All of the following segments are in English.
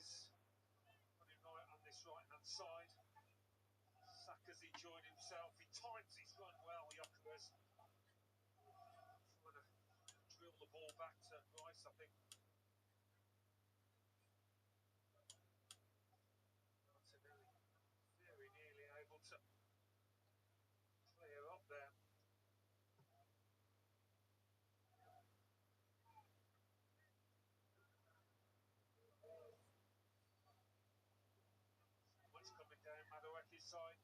is running right on this right-hand side. Saka's enjoying himself. He times his run well, Jokeres. Trying to drill the ball back to Rice, I think. Martinelli very nearly able to clear up there. Much coming down Madueke's side.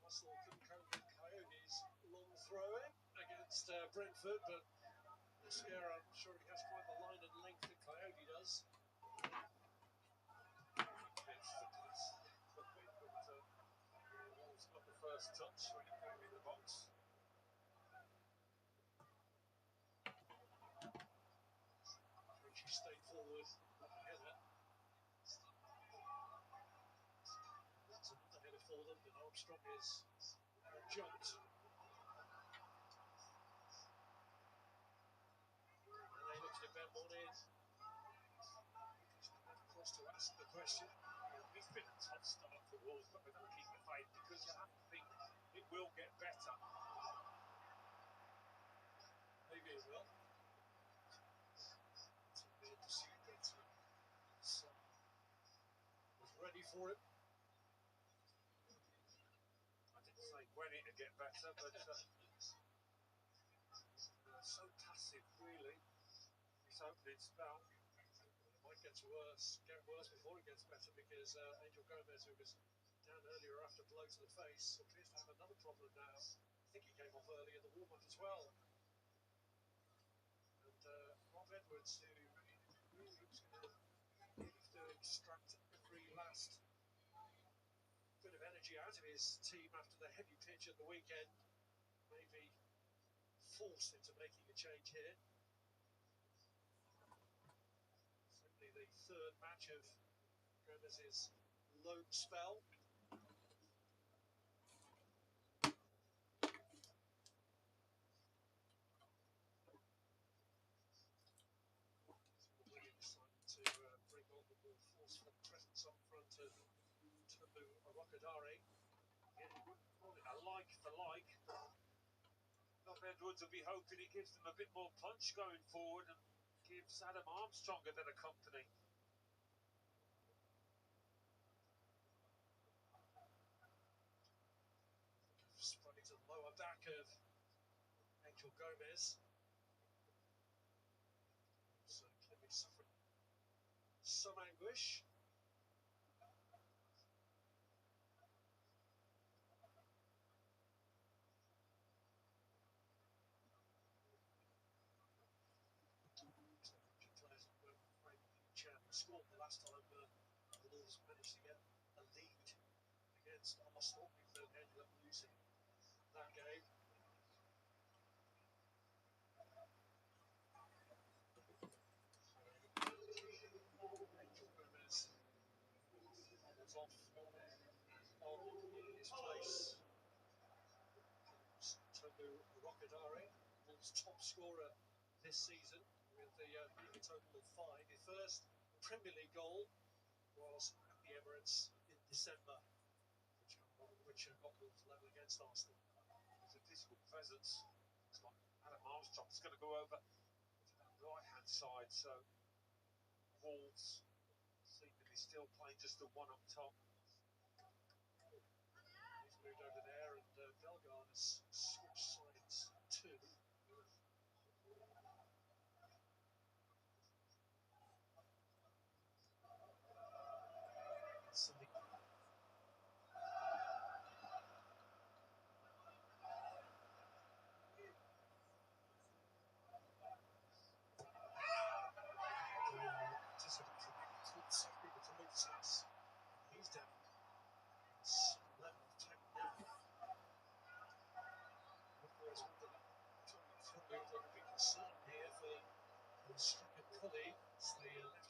Arsenal couldn't cope with Coyote's long throw in against Brentford, but Mascara, I'm sure he has quite the line and length that Coyote does. It's the class. Wolves got the first touch when he came in the box. Richie stayed forward, header. That's another header for them, but Armstrong is jumped. And they look to Ben Monin. Across to ask the question. It's been a tough start for Wolves, but we're going to keep the faith because you have to think it will get better. Maybe it will. We'll pursue that. So, was ready for it. I didn't say when it would get better, but so passive, really. This opening spell. It might get worse before it gets better because Angel Gomez, who was down earlier after a blow to the face, appears to have another problem now. I think he came off early in the warm-up as well. And Rob Edwards, who really looks going to have to extract every last bit of energy out of his team after the heavy pitch at the weekend, may be forced into making a change here. Certainly the third match of Gomez's loan spell. Williams decided to bring on the more forceful presence up front of Tobu Arokadare. Yeah, you wouldn't call it a like for like. Bob Edwards will be hoping he gives them a bit more punch going forward and gives Adam Armstrong a bit of company. Sprung into the lower back of Angel Gomez. So clearly suffering some anguish. Scored the last time the Wolves managed to get a lead against Arsenal, but ended up losing that game. Angel Gomez was off on his place. Tobu Arokadare, Wolves' top scorer this season, with a total of 5. His first Premier League goal was at the Emirates in December, which got Wolves level against Arsenal. It's a physical presence. It's like Adam Armstrong's going to go over to that right-hand side, so Wolves seem to be still playing just the one up top. He's moved over there, and Bellegarde has switched sides too. Something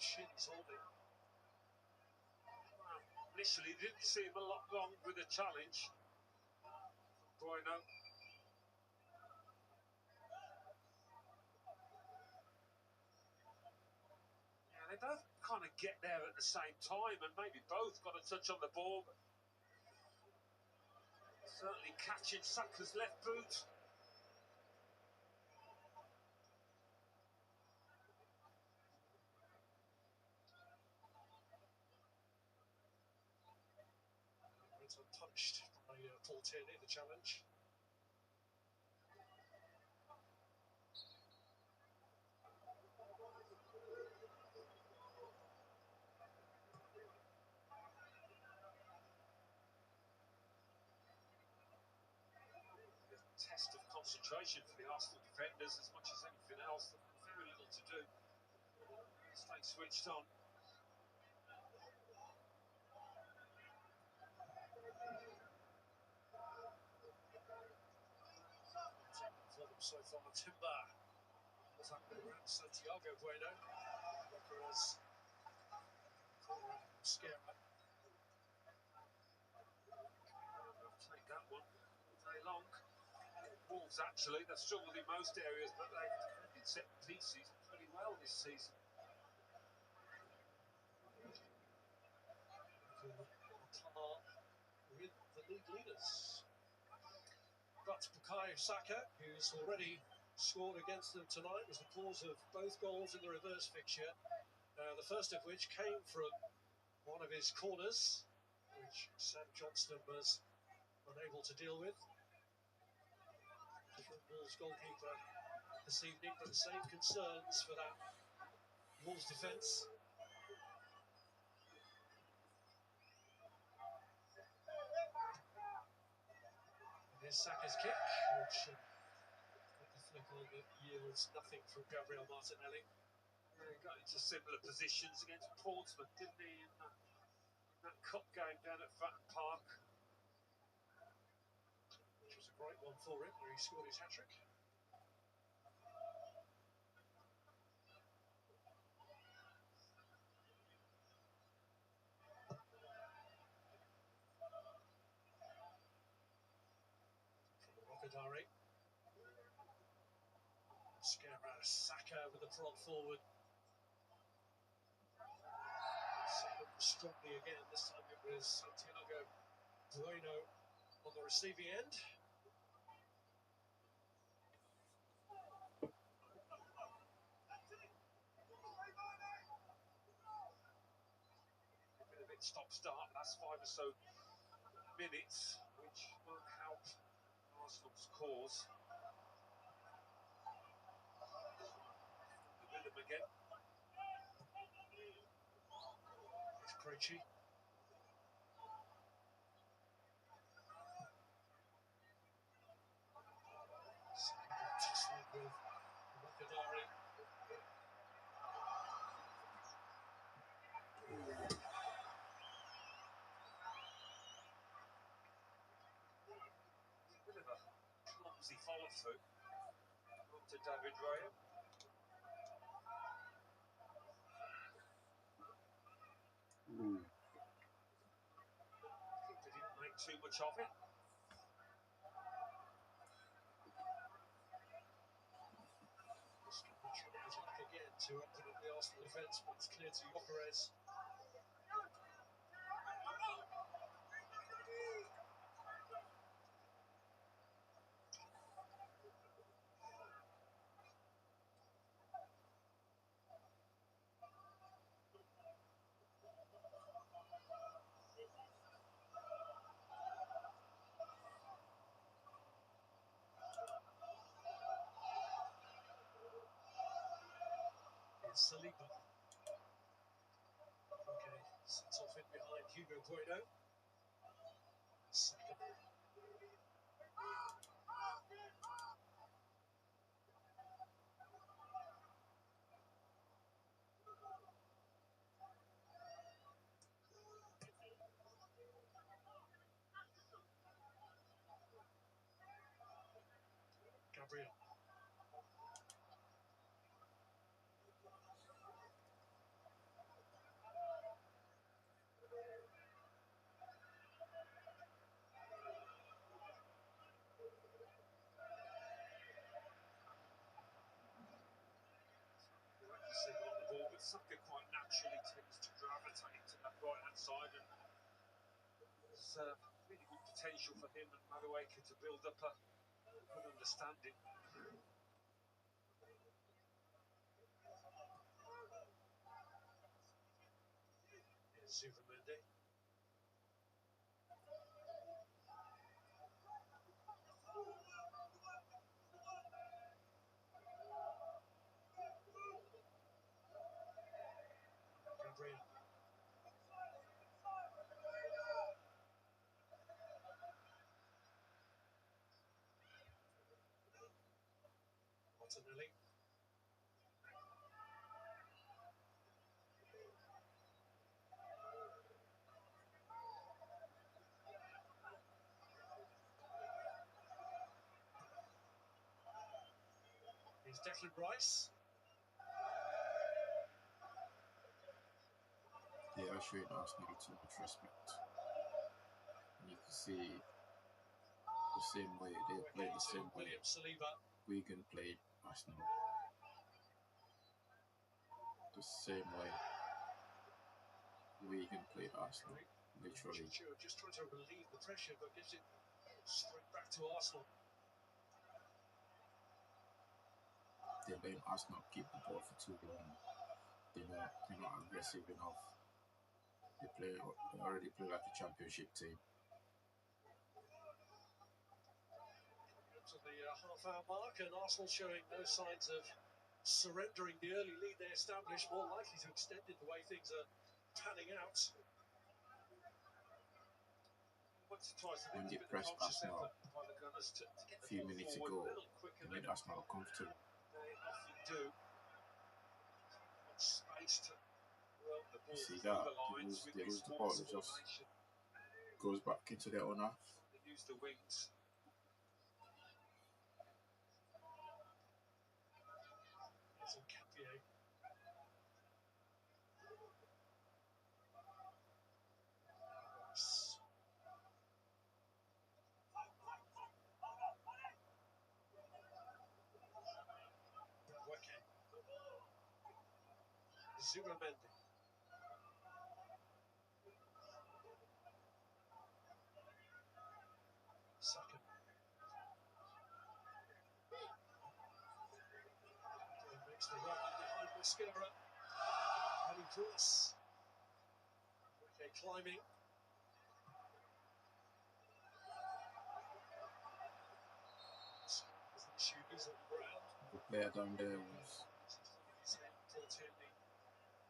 chin he's holding. Well, initially didn't seem a lot wrong with the challenge. Bueno. Yeah, they both kind of get there at the same time, and maybe both got a touch on the ball. But certainly catching Saka's left boot. Went unpunished by Paul Tierney, the challenge. Test of concentration for the Arsenal defenders as much as anything else. They've got very little to do. Stay switched on. For them so far, Timber. What's happening around Santiago Bueno? Whereas corner Mascara. Take that one all day long. Wolves actually, they've struggled in most areas, but they've defended set pieces pretty well this season. With the league leaders. But Bukayo Saka, who's already scored against them tonight, was the cause of both goals in the reverse fixture. The first of which came from one of his corners, which Sam Johnston was unable to deal with. Different Wolves goalkeeper this evening, but the same concerns for that Wolves defence. Here's Saka's kick, which got the flick on that yields nothing from Gabriel Martinelli. Yeah, he got into similar positions against Portsmouth, didn't he, in that cup game down at Fratton Park? Which was a great one for him, where he scored his hat-trick. Dari. Mascara, Saka with the prod forward. Saka strongly again. This time it was Santiago Bueno on the receiving end. Been a bit stop-start last 5 or so minutes, which won't help Arsenal's cause. The rhythm again. It's Krejci. Tussling with Wakadari. Bit of a clumsy follow-through. Up to David Raya. They didn't make too much of it. Tries back again to open up the Arsenal defence, but it's clear to Gyökeres. Saliba. Okay, sits off in behind Hugo Bueno. Saka. Gabriel. right hand side, and there's really good potential for him and Madueke to build up a good understanding. Here's Zuvermendi. Gabriel. Martinelli. Here's Declan Rice. They are showing Arsenal too much respect. And you can see the same way they play the same way Wigan played Arsenal. The same way Wigan played Arsenal, literally. Just trying to relieve the pressure, but gives it straight back to Arsenal. They're letting Arsenal keep the ball for too long. They're not aggressive enough. They already play like a championship team. To the half-hour mark, and Arsenal showing no signs of surrendering the early lead they established, more likely to extend it the way things are panning out. When they pressed Arsenal a few minutes ago, they made Arsenal comfortable. They often do. Space to run the ball. You see that? They lose the ball, it just goes back into their own half. They use the wings. There's Capier. Zuvermendi. Second. Makes the run behind Mascara. Heading cross. Okay, climbing. The shooters on the ground. The player down there was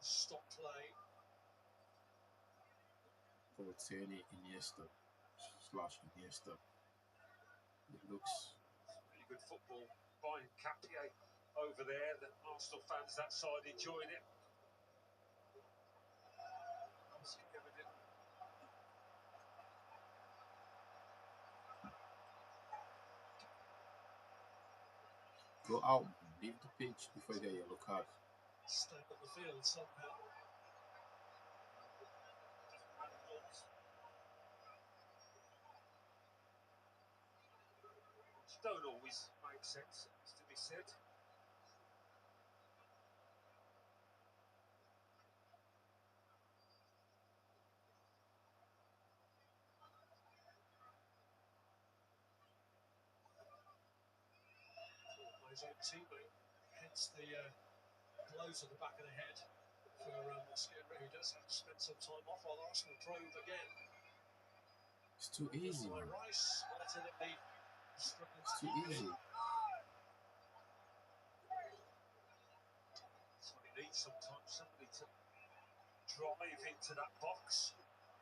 stop play. Tierney Iniesta / Iniesta. It looks really good football by Capier over there. The Arsenal fans that side enjoying it. go out, leave the pitch before you get a yellow card. Stay on the field somehow. Which don't always make sense, it's to be said. His own teammate, hence the blow to the back of the head for Mascara, who does have to spend some time off while Arsenal probe again. It's too easy, man. Rice, Martinelli, It's too easy. That's what it needs sometimes, somebody to drive into that box,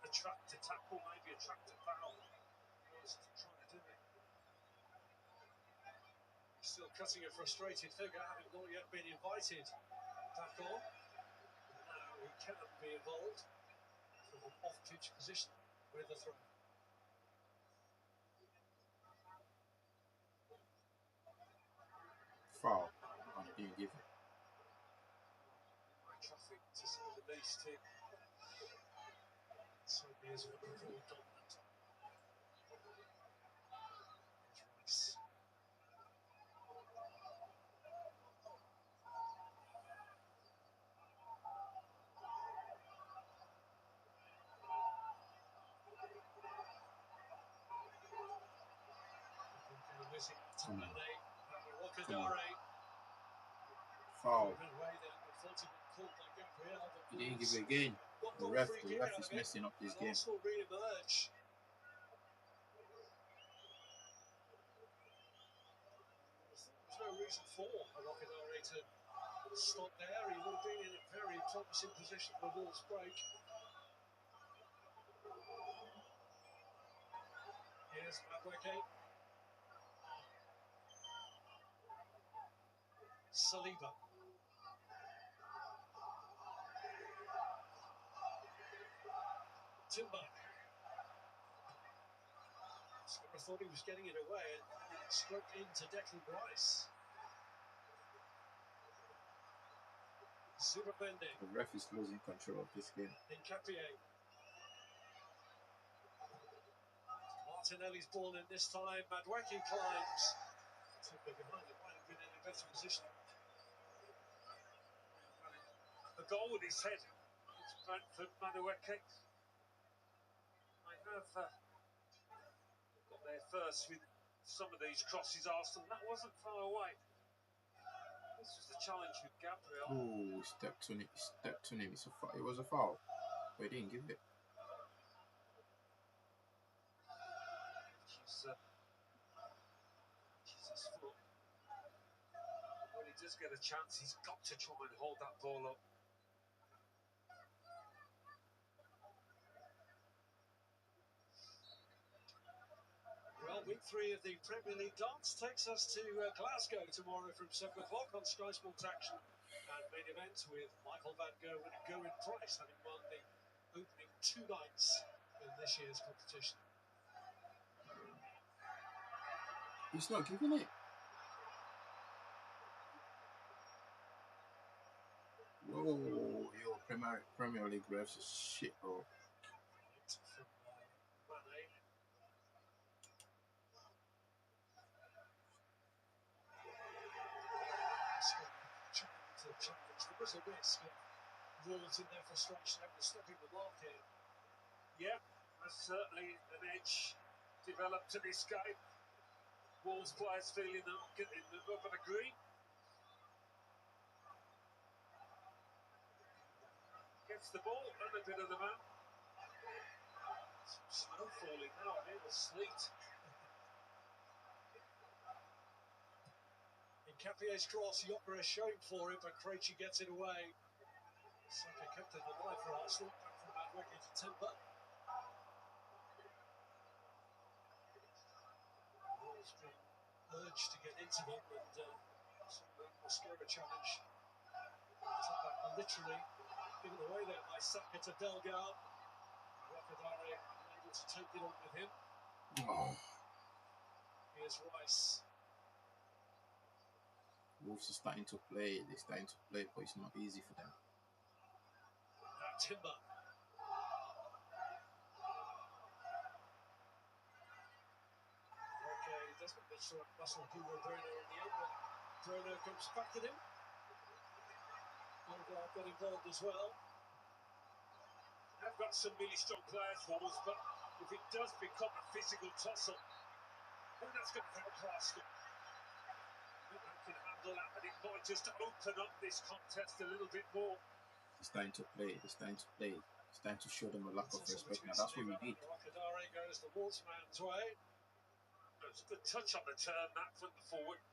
attract a tackle, maybe attract a foul. Just trying to do it. Still cutting a frustrated figure, having not yet been invited back on. Now he can be involved from an off-pitch position with the throw. Foul, and he didn't give it. Traffic to say the least here. Certainly is a very dominant. Rice. Come on. Wakadare. Come on. Foul. In a way that I thought had been called by Gabriel. He didn't give it again. The ref is messing up this game. Arsenal re-emerge. There's no reason for Wakadare to stop there. He would have been in a very promising position for the Wolves break. Here's Madueke. Saliba. Timber. I thought he was getting it away and it struck into Declan Rice. Zubamendi. The ref is losing control of this game. Nkapie. Martinelli's ball in this time. Madueke climbs. Timber behind it, might have been in a better position. A goal with his head. It's Brentford, Madueke. I have got there first with some of these crosses, Arsenal. That wasn't far away. This was the challenge with Gabriel. Oh, stepped on it. Stepped on him. It was a foul. But he didn't give it. She's his foot. When he does get a chance, he's got to try and hold that ball up. Well, week 3 of the Premier League darts takes us to Glasgow tomorrow from 7 o'clock on Sky Sports Action. And main event with Michael Van Gerwen and Gerwyn Price having won the opening 2 nights in this year's competition. He's not giving it. Whoa, yo, Premier League refs is shit, bro. There was a risk of Wolves in their frustration overstepping the mark here. Yeah, there's certainly an edge developed to this game. Wolves players feeling that getting the rub of the green. Gets the ball and a bit of the man. Some snow falling now, a little sleet. Nkapie's cross, Yoker is showing for it, but Krejci gets it away. Saka kept it alive for Arsenal. Back from Madueke to Timber. Wolves been urged to get into them, and some Mosquera challenge. Timber literally given away there by Saka to Delgado. Wakadare unable to take it on with him. Oh. Here's Rice. Wolves are starting to play. They're starting to play, but it's not easy for them. Timber. Okay, doesn't muscle Hugo Bruno in the end, but Bruno comes back at him. Delgado got involved as well. They've got some really strong players, Wolves, but if it does become a physical tussle, I think that's going to help Arsenal. Can handle that, and it might just open up this contest a little bit more. It's time to play. It's time to play. It's time to show them a lack of respect. Now that's what we need. Wakadare goes the Wolfsman's way. It's a good touch on the turn, that from the forward.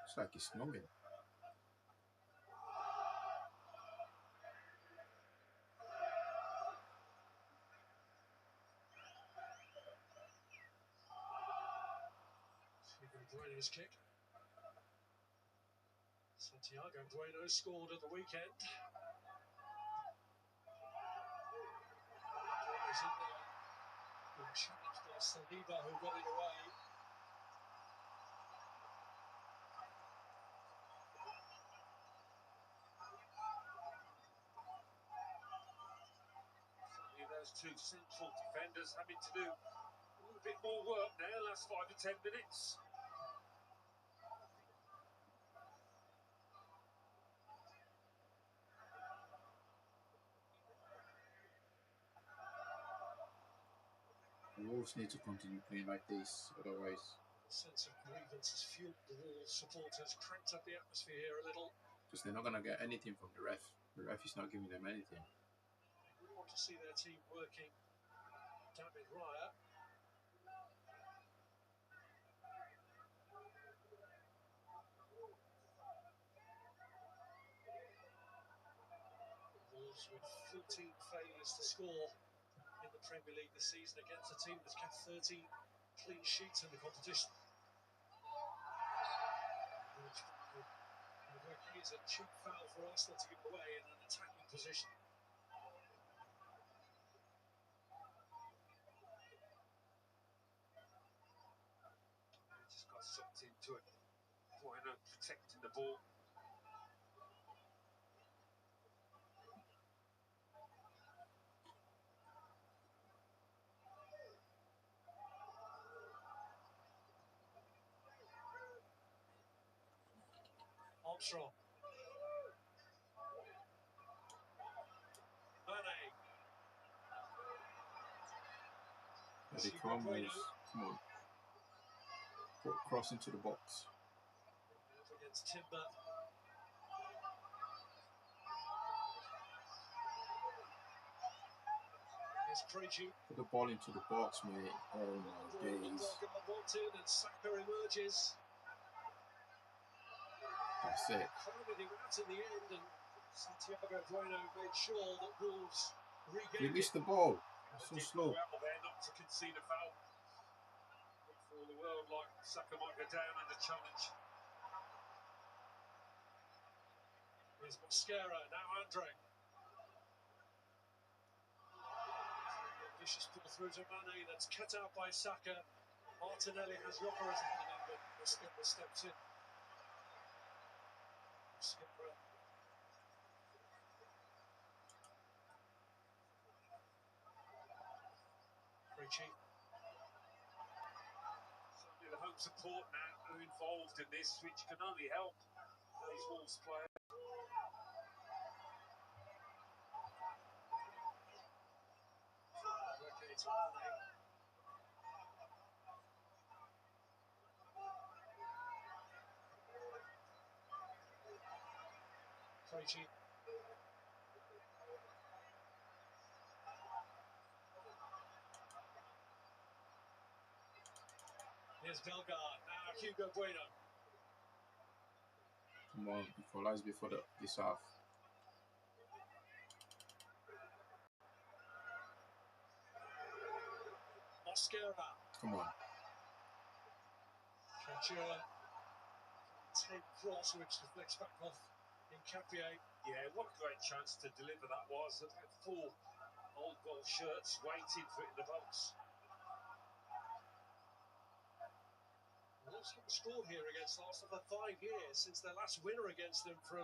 It's like it's snowing. Bueno's kick. Santiago Bueno scored at the weekend. Bueno's in there. Being challenged by Saliba, who got it away. Certainly those two central defenders having to do a little bit more work now, last 5 to 10 minutes. The Wolves need to continue playing like this, otherwise. A sense of grievance has fueled the Wolves supporters, cranked up the atmosphere here a little. Because they're not going to get anything from the ref. The ref is not giving them anything. They really want to see their team working. David Raya. Wolves with 14 failures to score in the Premier League this season against a team that's kept 13 clean sheets in the competition. It's a cheap foul for Arsenal to give away in an attacking position. They just got sucked into it. Bueno protecting the ball. Armstrong. Mane. The crumbles. Come on. Cross into the box. Up against Timber. Here's Krejci. Put the ball into the box, mate. Oh my days. Wanted, and Saka emerges. That's it. Crowded him out in the end, and Santiago Bueno made sure that Wolves You regained it. missed the ball. It's so slow. Well, there not to concede a foul. For all the world, like Saka might go down under challenge. Here's Mosquera, now Andre. Vicious pull through to Mane, that's cut out by Saka. Martinelli has Jokeris ahead of him, but Mosquera steps in. Mosquera. Krejci. Certainly the home support now are involved in this, which can only help these Wolves players. Okay, to Mane. Krejci. Here's Bellegarde, now Hugo Bueno. Come on, equalize before this half. Mosquera. Come on. Cantura. Take cross, which deflects back off in Capier. Yeah, what a great chance to deliver that was. About 4 old goal shirts waiting for it in the box. Wolves haven't scored here against Arsenal for 5 years since their last winner against them from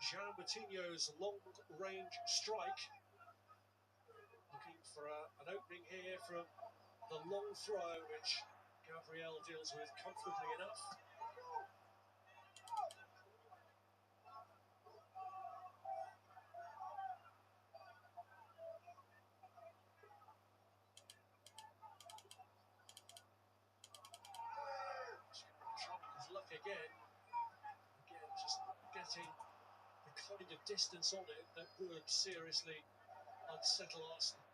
Jean Moutinho's long-range strike. Looking for an opening here from the long throw, which Gabriel deals with comfortably enough. Trying his luck again. Again, just getting the kind of distance on it that would seriously unsettle Arsenal.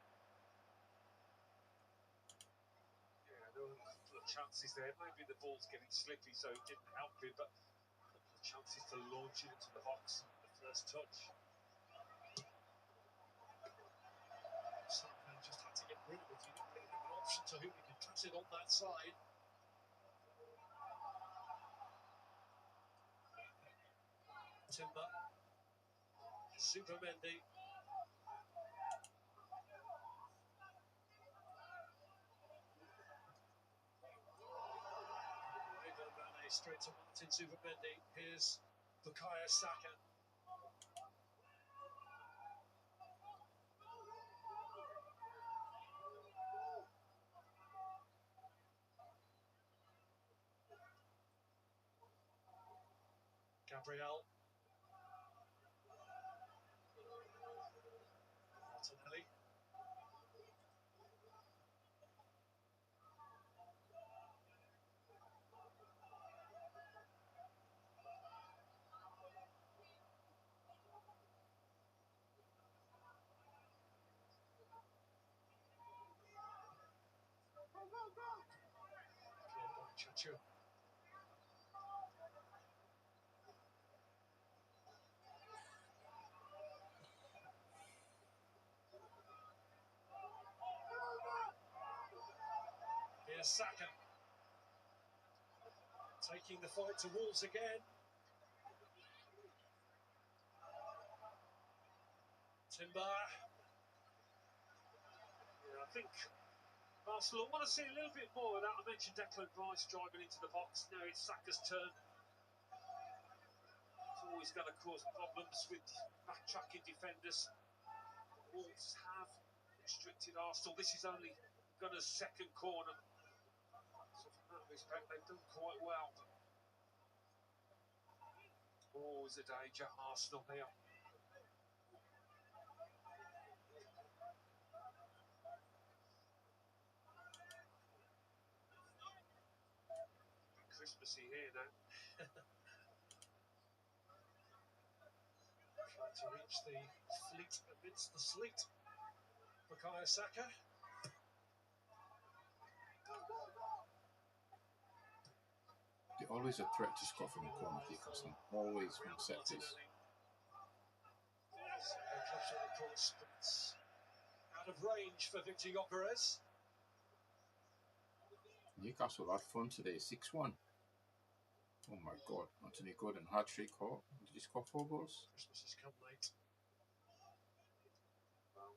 Yeah, there were a couple of chances there. Maybe the ball's getting slippy, so it didn't help him, but a couple of chances to launch it into the box at the first touch. Saka just had to get rid of it. He didn't really have an option to whom he could pass it on that side. Timber. Supermendy. Mane straight to Martin Supermendy. Here's Bukayo Saka. Gabriel. Martinelli. Chachu. Here's Saka. Taking the fight to Wolves again. Timber. Yeah, I think Arsenal want to see a little bit more of that. I mentioned Declan Rice driving into the box. Now it's Saka's turn. It's always going to cause problems with backtracking defenders. Wolves have restricted Arsenal. This is only Gunner's second corner. So from that respect, they've done quite well. Always a danger, Arsenal here. Christmassy here now. Trying to reach the fleet amidst the sleet. Bukayo Saka. They're always a threat to score from the corner kickers, and always from set piece. Saka comes on the cross, but it's out of range for Victor Gyökeres. Newcastle had fun today, 6-1. Oh my god, Anthony Gordon hat-trick. Oh, did he score 4 goals? Christmas has come late. Well,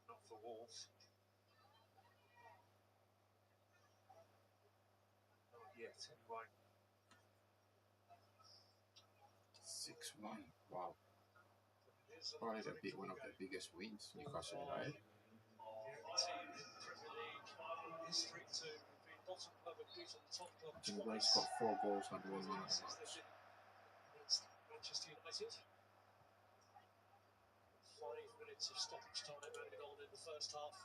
not for Wolves. Not yet, anyway. 6-1. Wow. Probably one of the biggest wins Newcastle United. The only team in the Premier League in history to be bottom club and beat on the top club Anthony Gordon twice. scored 4 goals and 1 man of the Since they match. did against Manchester United. 5 minutes of stoppage time added on in the first half.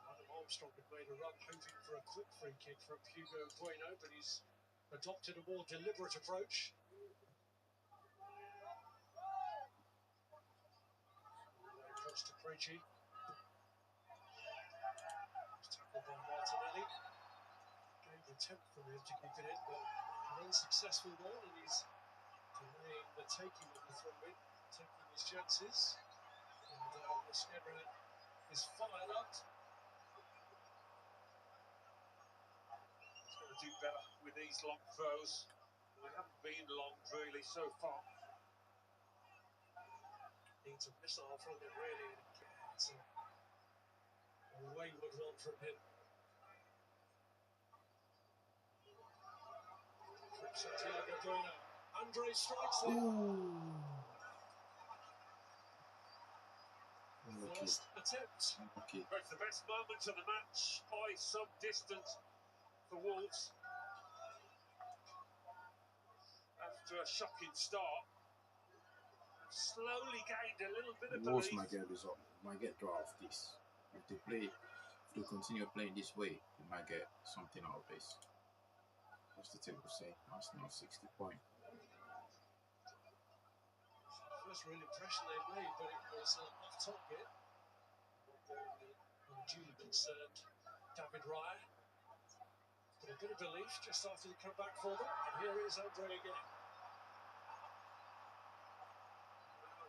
Adam Armstrong had made a run hoping for a quick free kick from Hugo Bueno, but he's adopted a more deliberate approach. Across to Krejci. Tackled by Martinelli. Gave an attempt from him to keep it in, but an unsuccessful one, and he's delaying the taking of the throw-in, taking his chances. And Mosquera is fired up. He's going to do better with these long throws. They haven't been long, really, so far. Needs a missile from him, really. It's a wayward one from him. From Santiago Bueno. Andre strikes it. First attempt. Okay. But it's the best moment of the match by some distance for Wolves. After a shocking start, slowly gained a little bit of Wolves belief. might get a result, might get draw off this. If they continue playing this way, they might get something out of this. What's the table say? Arsenal 60 points. First real impression they made, but it was off target. Unduly concerned David Raya. But a bit of belief just after the comeback for them. And here is Andre again.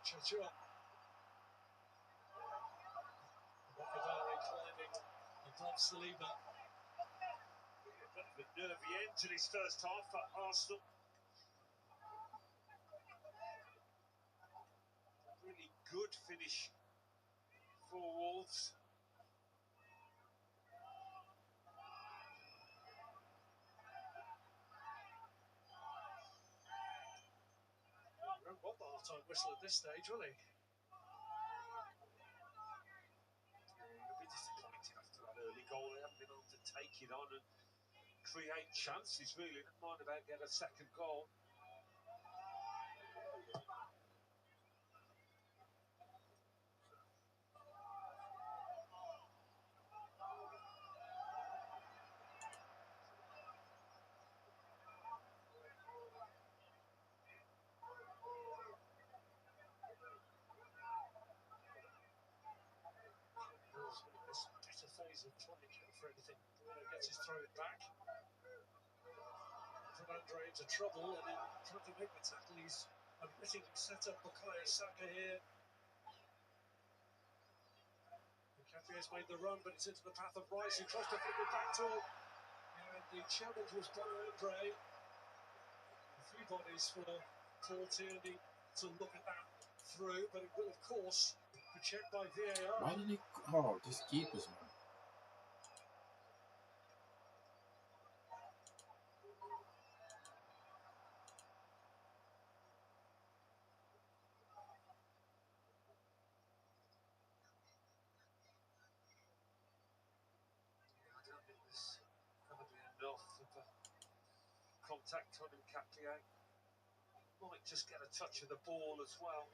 Chachu. Bakadari climbing above Saliba. A bit of a nervy end to this first half for Arsenal. A really good finish for Wolves. What the half-time whistle at this stage, will he? A bit disappointed after that early goal. They haven't been able to take it on and create chances, really. Never mind about getting a second goal. This better phase of play for anything. Bruno gets his throw back. Put Andre into trouble, and in trying to make the tackle, he's unwittingly set up Bukayo Saka here. Nketiah's made the run, but it's into the path of Rice, who tries to flip it back to him. And the challenge was by Andre. A few bodies for Paul Tierney to look at that through, but it will, of course, be checked by VAR. Why did he? Oh, these keepers, man. I don't think there's going to be enough of a contact on Nketiah. Might just get a touch of the ball as well.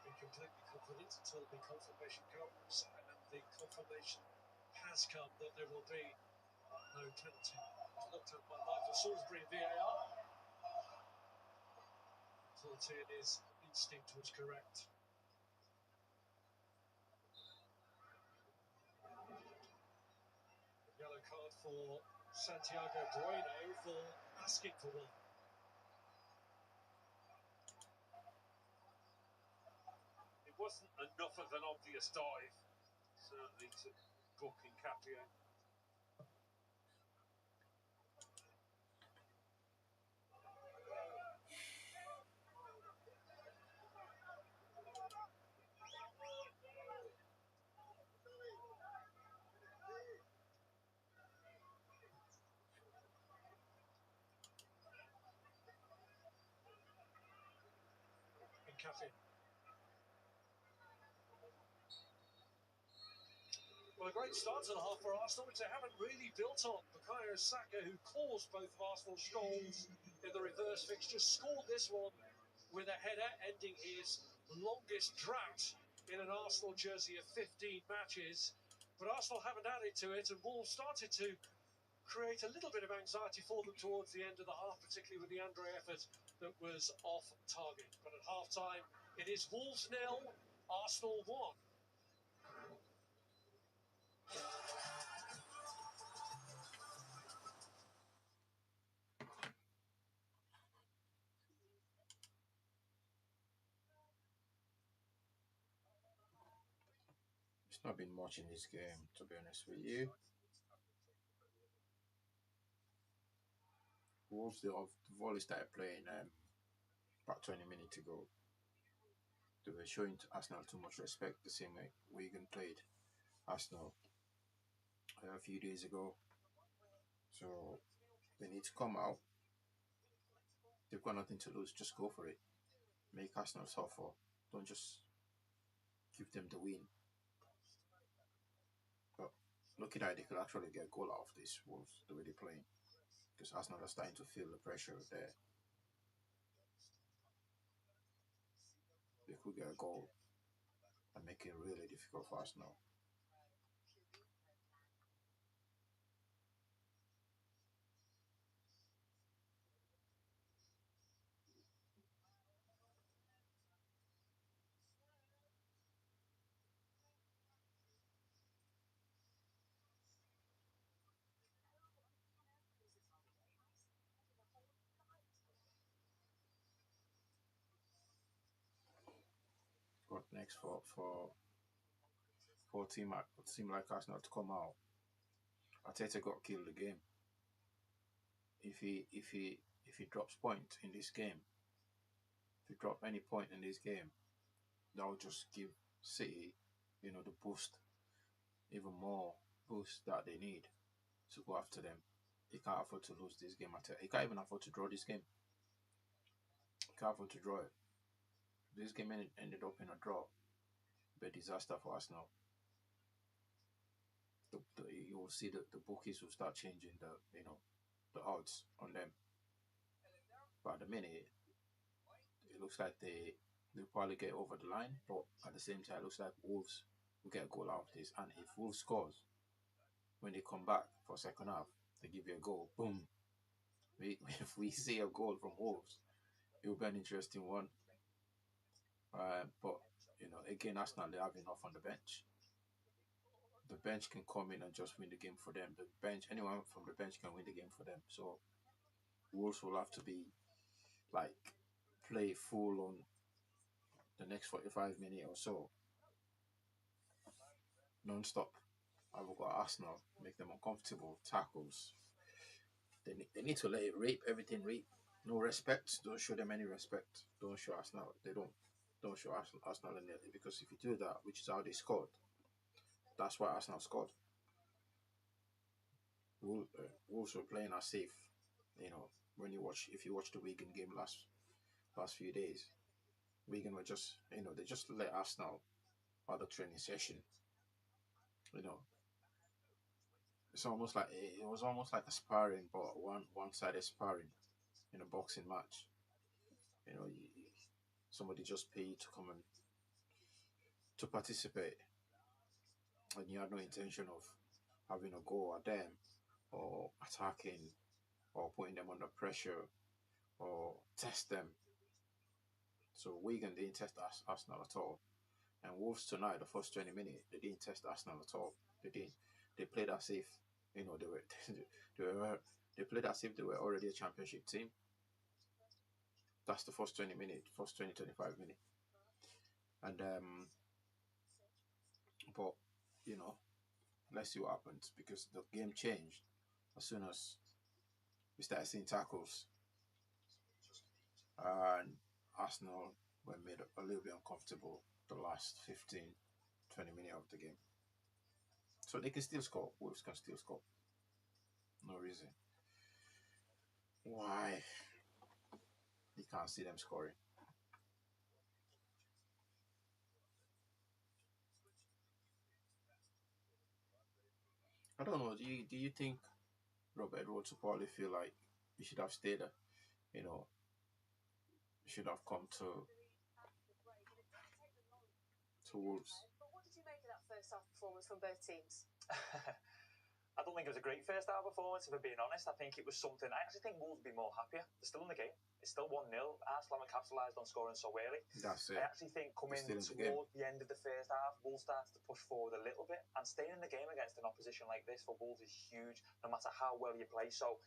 Be completely confident until the confirmation comes, and the confirmation has come that there will be no penalty. It's looked at by Michael Salisbury in VAR. Paul Tierney's instinct was correct. A yellow card for Santiago Bueno for asking for one. It wasn't enough of an obvious dive, certainly, to book Nketiah. Nketiah. Well, a great start to the half for Arsenal, which they haven't really built on. Bukayo Saka, who caused both of Arsenal's goals in the reverse fixture, scored this one with a header, ending his longest drought in an Arsenal jersey of 15 matches. But Arsenal haven't added to it, and Wolves started to create a little bit of anxiety for them towards the end of the half, particularly with the Andre effort that was off target. But at half-time, it is Wolves 0, Arsenal 1. It's not been much in this game, to be honest with you. Wolves, they've only started playing about 20 minutes ago. They were showing Arsenal too much respect, the same way Wigan played Arsenal a few days ago. So they need to come out. They've got nothing to lose. Just go for it. Make Arsenal suffer. Don't just give them the win. But looking at it, they could actually get a goal out of this Wolves, the way they're playing. Because Arsenal are starting to feel the pressure there. They could get a goal and make it really difficult for Arsenal. What next for a team like Arsenal to come out? Arteta got killed the game. If he drops point in this game, if he drop any point in this game, that will just give City, the boost even more boost that they need to go after them. He can't afford to lose this game. He can't even afford to draw this game. He can't afford to draw it. This game ended up in a draw. Be a disaster for Arsenal. You will see the bookies will start changing the odds on them. But at the minute, it looks like they'll probably get over the line. But at the same time, it looks like Wolves will get a goal out of this. And if Wolves scores, when they come back for second half, they give you a goal. Boom. If we see a goal from Wolves, it will be an interesting one. But again, Arsenal, they have enough on the bench. The bench can come in and just win the game for them. Anyone from the bench can win the game for them. So Wolves will have to be like play full on the next 45 minutes or so, non-stop. I've got Arsenal, make them uncomfortable, tackles. They need to let it rape, everything rape. No respect. Don't show them any respect. Don't show Arsenal. Don't show Arsenal any, because if you do that, which is how they scored, that's why Arsenal scored. Wolves were playing as safe. If you watch the Wigan game last few days, Wigan were just they just let Arsenal out the training session. It was almost like a sparring, but one-sided sparring in a boxing match. Somebody just paid to come and to participate, and you had no intention of having a go at them or attacking or putting them under pressure or test them. So Wigan didn't test Arsenal at all. And Wolves tonight, the first 20 minutes, they didn't test Arsenal at all. They didn't. They played as if they played as if they were already a championship team. That's the first 20 minutes, first 25 minutes. And but let's see what happens, because the game changed as soon as we started seeing tackles, and Arsenal were made a little bit uncomfortable the last 15-20 minutes of the game. So they can still score. Wolves can still score. No reason why you can't see them scoring. I don't know. Do you think Robert Edwards will probably feel like he should have stayed? Should have come to Wolves. But what did you make of that first half performance from both teams? I don't think it was a great first half performance, if I'm being honest. I think it was something. I actually think Wolves would be more happier. They're still in the game. It's still 1-0. Arsenal haven't capitalised on scoring so early. That's it. I actually think coming towards the end of the first half, Wolves started to push forward a little bit. And staying in the game against an opposition like this for Wolves is huge, no matter how well you play. So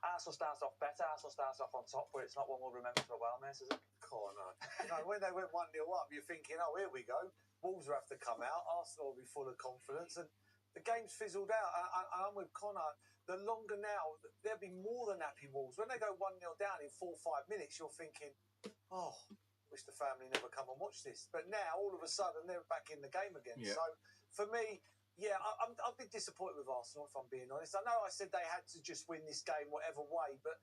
Arsenal starts off better. Arsenal starts off on top, but it's not one we'll remember for a while, mate, is it? Corner. When they went 1-0 up, you're thinking, oh, here we go. Wolves will have to come out. Arsenal will be full of confidence. And the game's fizzled out. I'm with Connor. The longer now, they'll be more than happy, Wolves. When they go 1-0 down in 4 or 5 minutes, you're thinking, oh, wish the family never come and watch this. But now, all of a sudden, they're back in the game again. Yeah. So, for me, yeah, I've been disappointed with Arsenal, if I'm being honest. I know I said they had to just win this game whatever way, but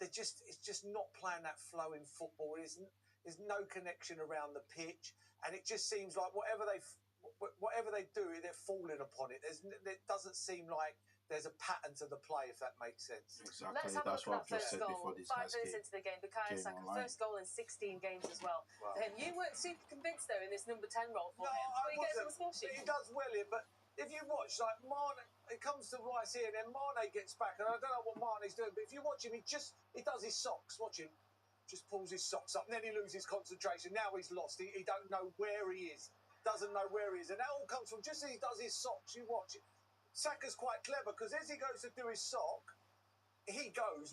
it's just not playing that flowing football. There's no connection around the pitch, and it just seems like whatever they do, they're falling upon it. It doesn't seem like there's a pattern to the play, if that makes sense. Exactly. Let's have That's a look what I've at that just said first before goal. this 5 minutes into the game, Bukayo Saka, first goal in 16 games as well. Wow. You weren't super convinced, though, in this number 10 role for him. I He gets on the score wasn't. sheet. He does well here, but if you watch, like, Mane, it comes to Rice here, and then Mane gets back, and I don't know what Mane's doing, but if you watch him, he does his socks. Watch him. Just pulls his socks up, and then he loses concentration. Now he's lost. He don't know where he is. Doesn't know where he is. And that all comes from just as he does his socks. You watch it. Saka's quite clever, because as he goes to do his sock, he goes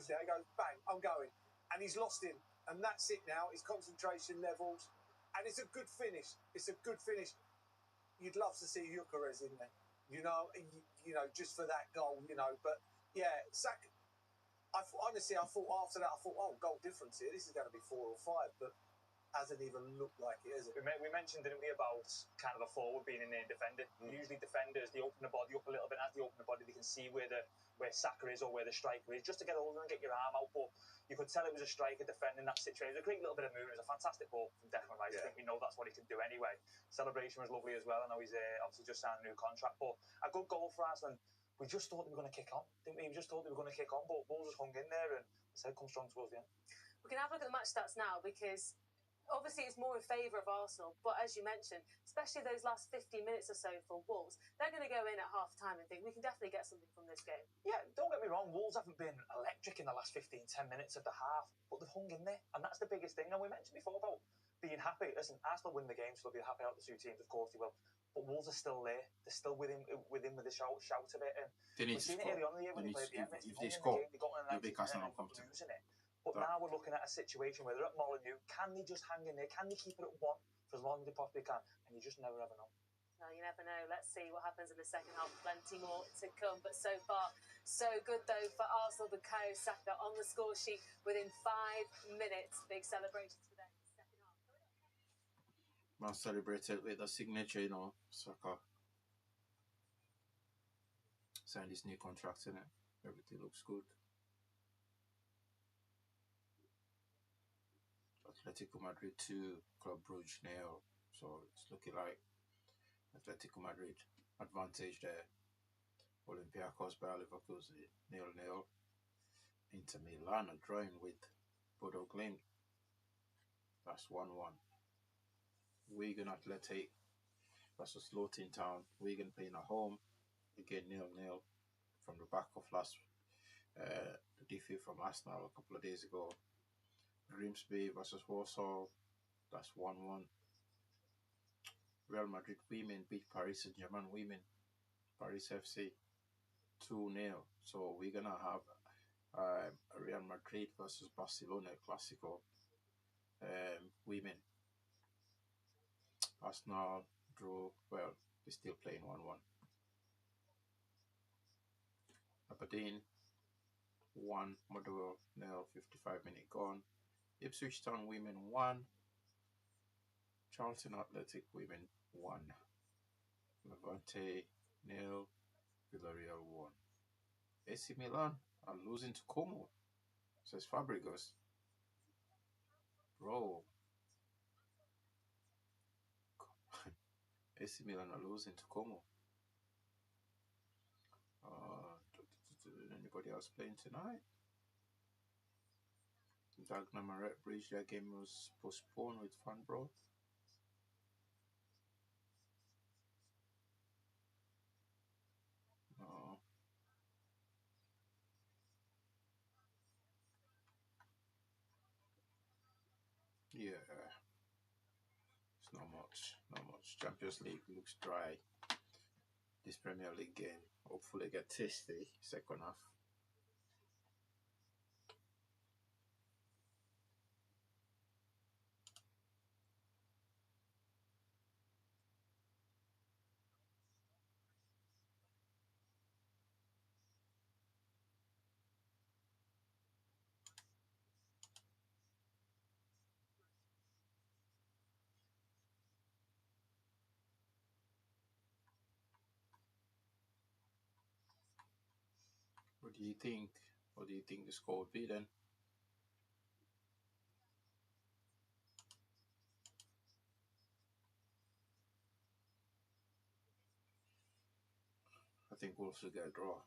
there. He goes, bang, I'm going. And he's lost him. And that's it now. His concentration levels. And it's a good finish. It's a good finish. You'd love to see Gyökeres in there. Just for that goal, But, yeah, Saka... Honestly, I thought after that, oh, goal difference here. This is going to be 4 or 5. But hasn't even looked like it, is it? We mentioned, didn't we, about kind of a forward being in there defending. Usually defenders, they open the body up a little bit. As they open the body, they can see where Saka is or where the striker is, just to get over and get your arm out. But you could tell it was a striker defending that situation. It was a great little bit of movement. It was a fantastic ball from Declan Rice. I think we know that's what he can do anyway. Celebration was lovely as well. I know he's obviously just signed a new contract, but a good goal for us. And we just thought they were going to kick on, didn't we? We just thought they were going to kick on, but Wolves just hung in there and said, come strong towards the end. We can have a look at the match stats now, because obviously it's more in favour of Arsenal, but as you mentioned, especially those last 15 minutes or so for Wolves, they're going to go in at half time and think we can definitely get something from this game. Yeah, don't get me wrong, Wolves haven't been electric in the last 15, 10 minutes of the half, but they've hung in there, and that's the biggest thing. And we mentioned before about being happy. Listen, Arsenal win the game, so they'll be happy out the two teams, of course they will. But Wolves are still there. They're still with him with the shout of it. And we've seen it early on in the year when they played the Emirates. If they score, they'll be casting uncomfortable. Losing it. But now we're looking at a situation where they're at Molineux. Can they just hang in there? Can they keep it at one for as long as they possibly can? And you just never ever know. No, you never know. Let's see what happens in the second half. Plenty more to come. But so far, so good, though, for Arsenal. Bukayo Saka on the score sheet within 5 minutes. Big celebrations for them in the second half. Man celebrated with a signature, Saka signed his new contract, in it. Everything looks good. Atletico Madrid 2, Club Brugge 0. So it's looking like Atletico Madrid advantage there. Olympiacos by Leverkusen 0-0. Inter Milan are drawing with Bodo Glimt. That's 1-1. Wigan Athletic versus Luton Town. Wigan playing at home. Again 0-0 from the back of the defeat from Arsenal a couple of days ago. Grimsby versus Warsaw. That's 1-1. Real Madrid women beat Paris Saint-Germain women. Paris FC 2-0. So we're gonna have Real Madrid versus Barcelona Clasico. Women. Arsenal draw. Well, they're still playing 1-1. Aberdeen 1, Motherwell 0, 55-minute gone. Ipswich Town women 1, Charlton Athletic women 1, Levante 0, Villarreal 1. AC Milan are losing to Como, says Fabregas. Bro, AC Milan are losing to Como. Anybody else playing tonight? Dagna Maret Bridge, their game was postponed with Fanbro. Yeah, it's not much. Champions League looks dry. This Premier League game, hopefully get tasty second half. What do you think? What do you think the score would be then? I think Wolves will get a draw.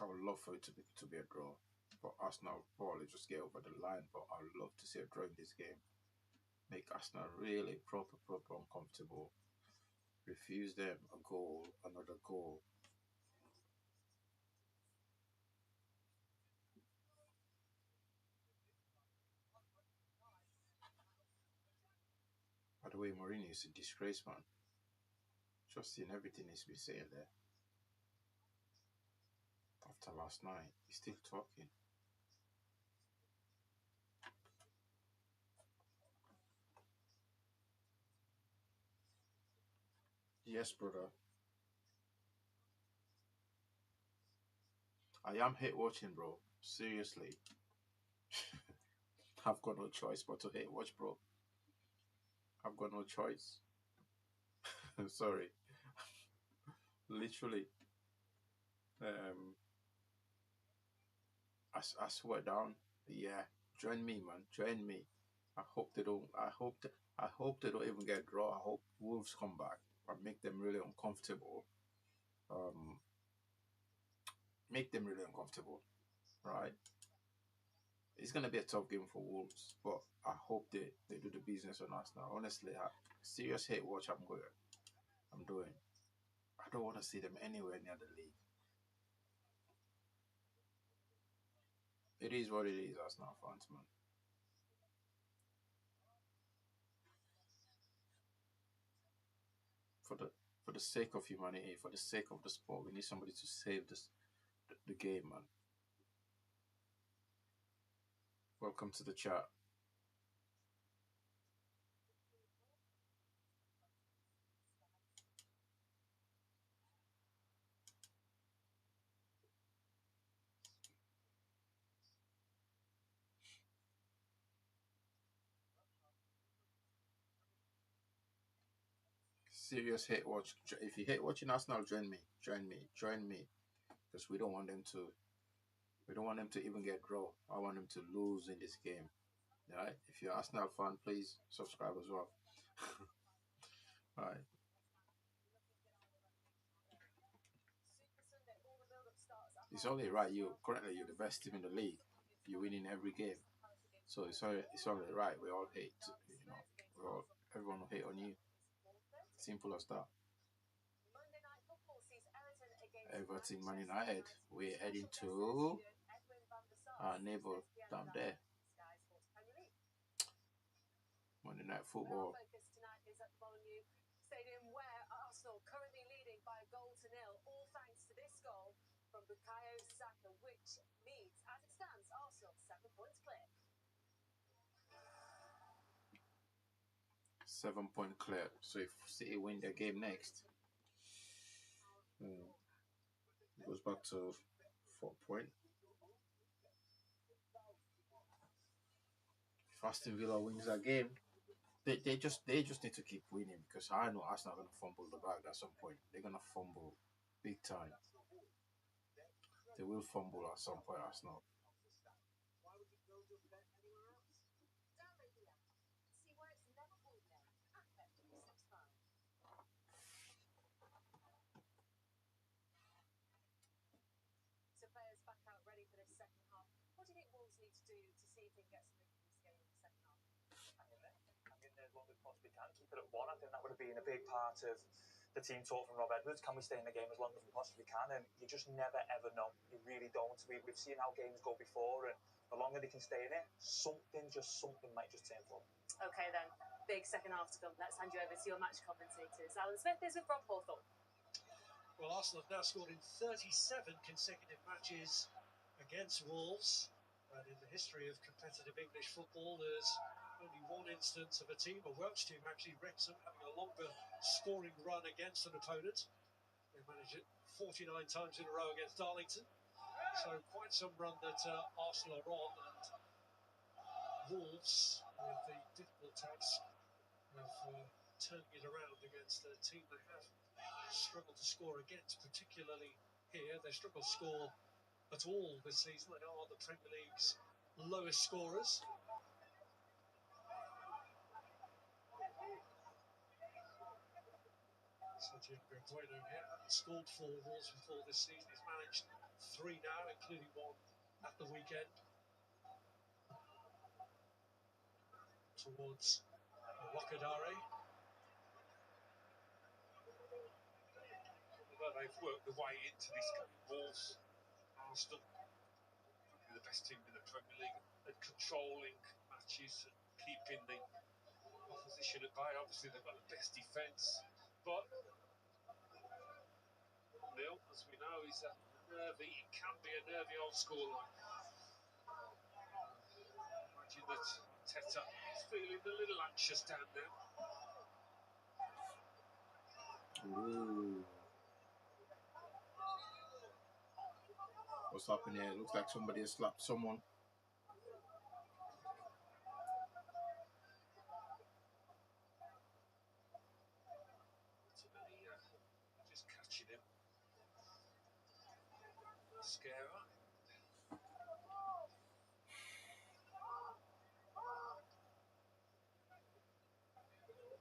I would love for it to be a draw, but Arsenal probably just get over the line. But I would love to see a draw in this game. Make Arsenal really proper uncomfortable. Refuse them a goal, another goal. By the way, Mourinho is a disgrace, man. Just in everything he's been saying there. After last night, he's still talking. Yes, brother. I am hate watching, bro. Seriously. I've got no choice but to hate watch, bro. I've got no choice. Sorry. Literally. Um, I swear down. Yeah, join me, man. Join me. I hope they don't. I hope they don't even get a draw. I hope Wolves come back and make them really uncomfortable. Um, make them really uncomfortable, right? It's gonna be a tough game for Wolves, but I hope they do the business on us now. Honestly, serious hate watch. I'm doing. I don't want to see them anywhere near the league. It is what it is, Arsenal fans, man. For the sake of humanity, for the sake of the sport, we need somebody to save the game, man. Welcome to the chat. Serious hate watch. If you hate watching Arsenal, join me. Join me. Join me. Because we don't want them to. We don't want them to even get draw. I want them to lose in this game. All right. If you're an Arsenal fan, please subscribe as well. All right. It's only right. You're the best team in the league. You're winning every game. So it's only right. We all hate. Everyone will hate on you. Simple as that. Everton, Man United. We're heading to our neighbour down there. Monday Night Football. Stadium where Arsenal currently leading by a goal to nil, all thanks to this goal from Bukayo Saka, which means, as it stands, Arsenal 7 points clear. 7 point clear. So if City win their game next, it goes back to 4 point. If Aston Villa wins that game, they just need to keep winning because I know Arsenal are gonna fumble the bag at some point. They're gonna fumble big time. They will fumble at some point, Arsenal. So players back out ready for this second half. What do you think Wolves need to do to see if they can get something from this game in the second half? Hang in there as long as possibly can. Keep it at one. I think that would have been a big part of the team talk from Rob Edwards. Can we stay in the game as long as we possibly can? And you just never ever know. You really don't. We've seen how games go before, and the longer they can stay in it, something might just turn forward. Okay then, big second half to come. Let's hand you over to your match commentators. Alan Smith is with Rob Hawthorne. Well, Arsenal have now scored in 37 consecutive matches against Wolves. And in the history of competitive English football, there's only one instance of a team, a Welsh team actually, Wrexham, having a longer scoring run against an opponent. They managed it 49 times in a row against Darlington. So quite some run that Arsenal are on. And Wolves, with the difficult task of turning it around against a team they have struggled to score against, particularly here. They struggle to score at all this season. They are the Premier League's lowest scorers. Sergio Aguero here hasn't scored for Wolves before this season. He's managed 3 now, including one at the weekend. Towards Wakadare. Although they've worked their way into this game, Wolves, Arsenal, probably the best team in the Premier League at controlling matches and keeping the opposition at bay. Obviously, they've got the best defence, but nil, as we know, is a nervy. It can be a nervy old scoreline. Imagine that Teta is feeling a little anxious down there. Ooh. What's happening here? It looks like somebody has slapped someone. Mascara.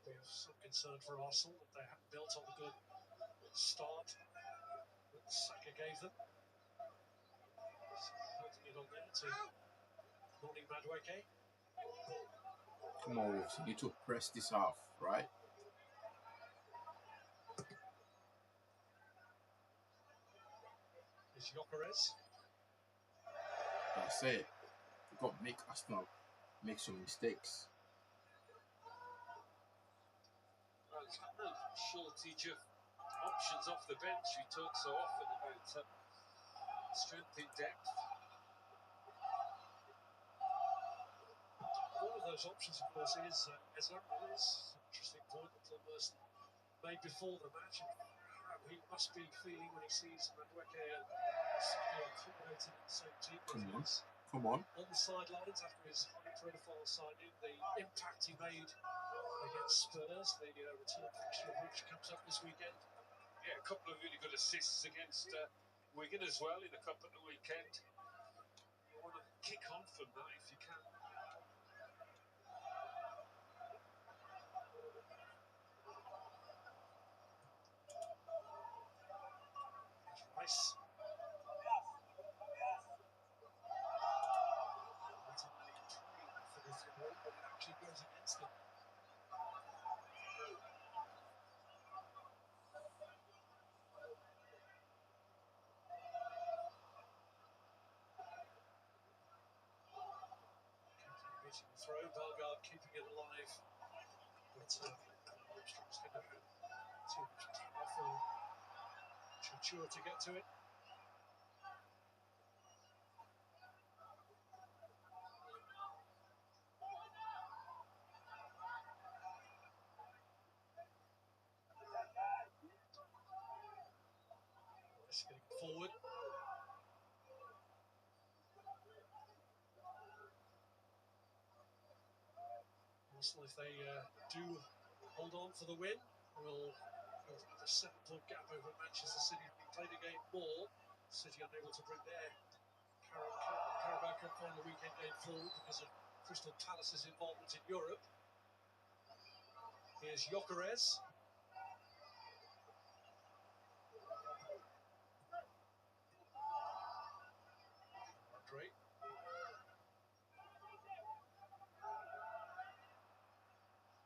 Be of some concern for Arsenal that they haven't built on the good start that Saka gave them. So holding it on there to Noni Madueke. Come on, Wolves. You need to press this half, right? Is Gyökeres. That's it. You've got to make Arsenal make some mistakes. Well, he's got no shortage of options off the bench. We talk so often about strength in depth. One of those options, of course, is Ezra. It is an interesting point that Paul Merson made before the match, and how he must be feeling when he sees Madueke and Saka accommodating in the same team. Come on. On the sidelines after his high-profile signing, the impact he made against Spurs, the return fixture of which comes up this weekend. Yeah, a couple of really good assists against Wigan as well in the cup at the weekend. You want to kick on from that if you can. Rice. For this ball, but it actually goes against him. Reaching the throw, Bellegarde keeping it alive. But Armstrong's going to have too much power for Chachua to get to it. Rice getting forward. Arsenal, if they do hold on for the win, will go for another 7-point gap over Manchester City, having played a game more. City unable to bring their Carabao Cup final weekend game forward because of Crystal Palace's involvement in Europe. Here's Gyökeres. Andre.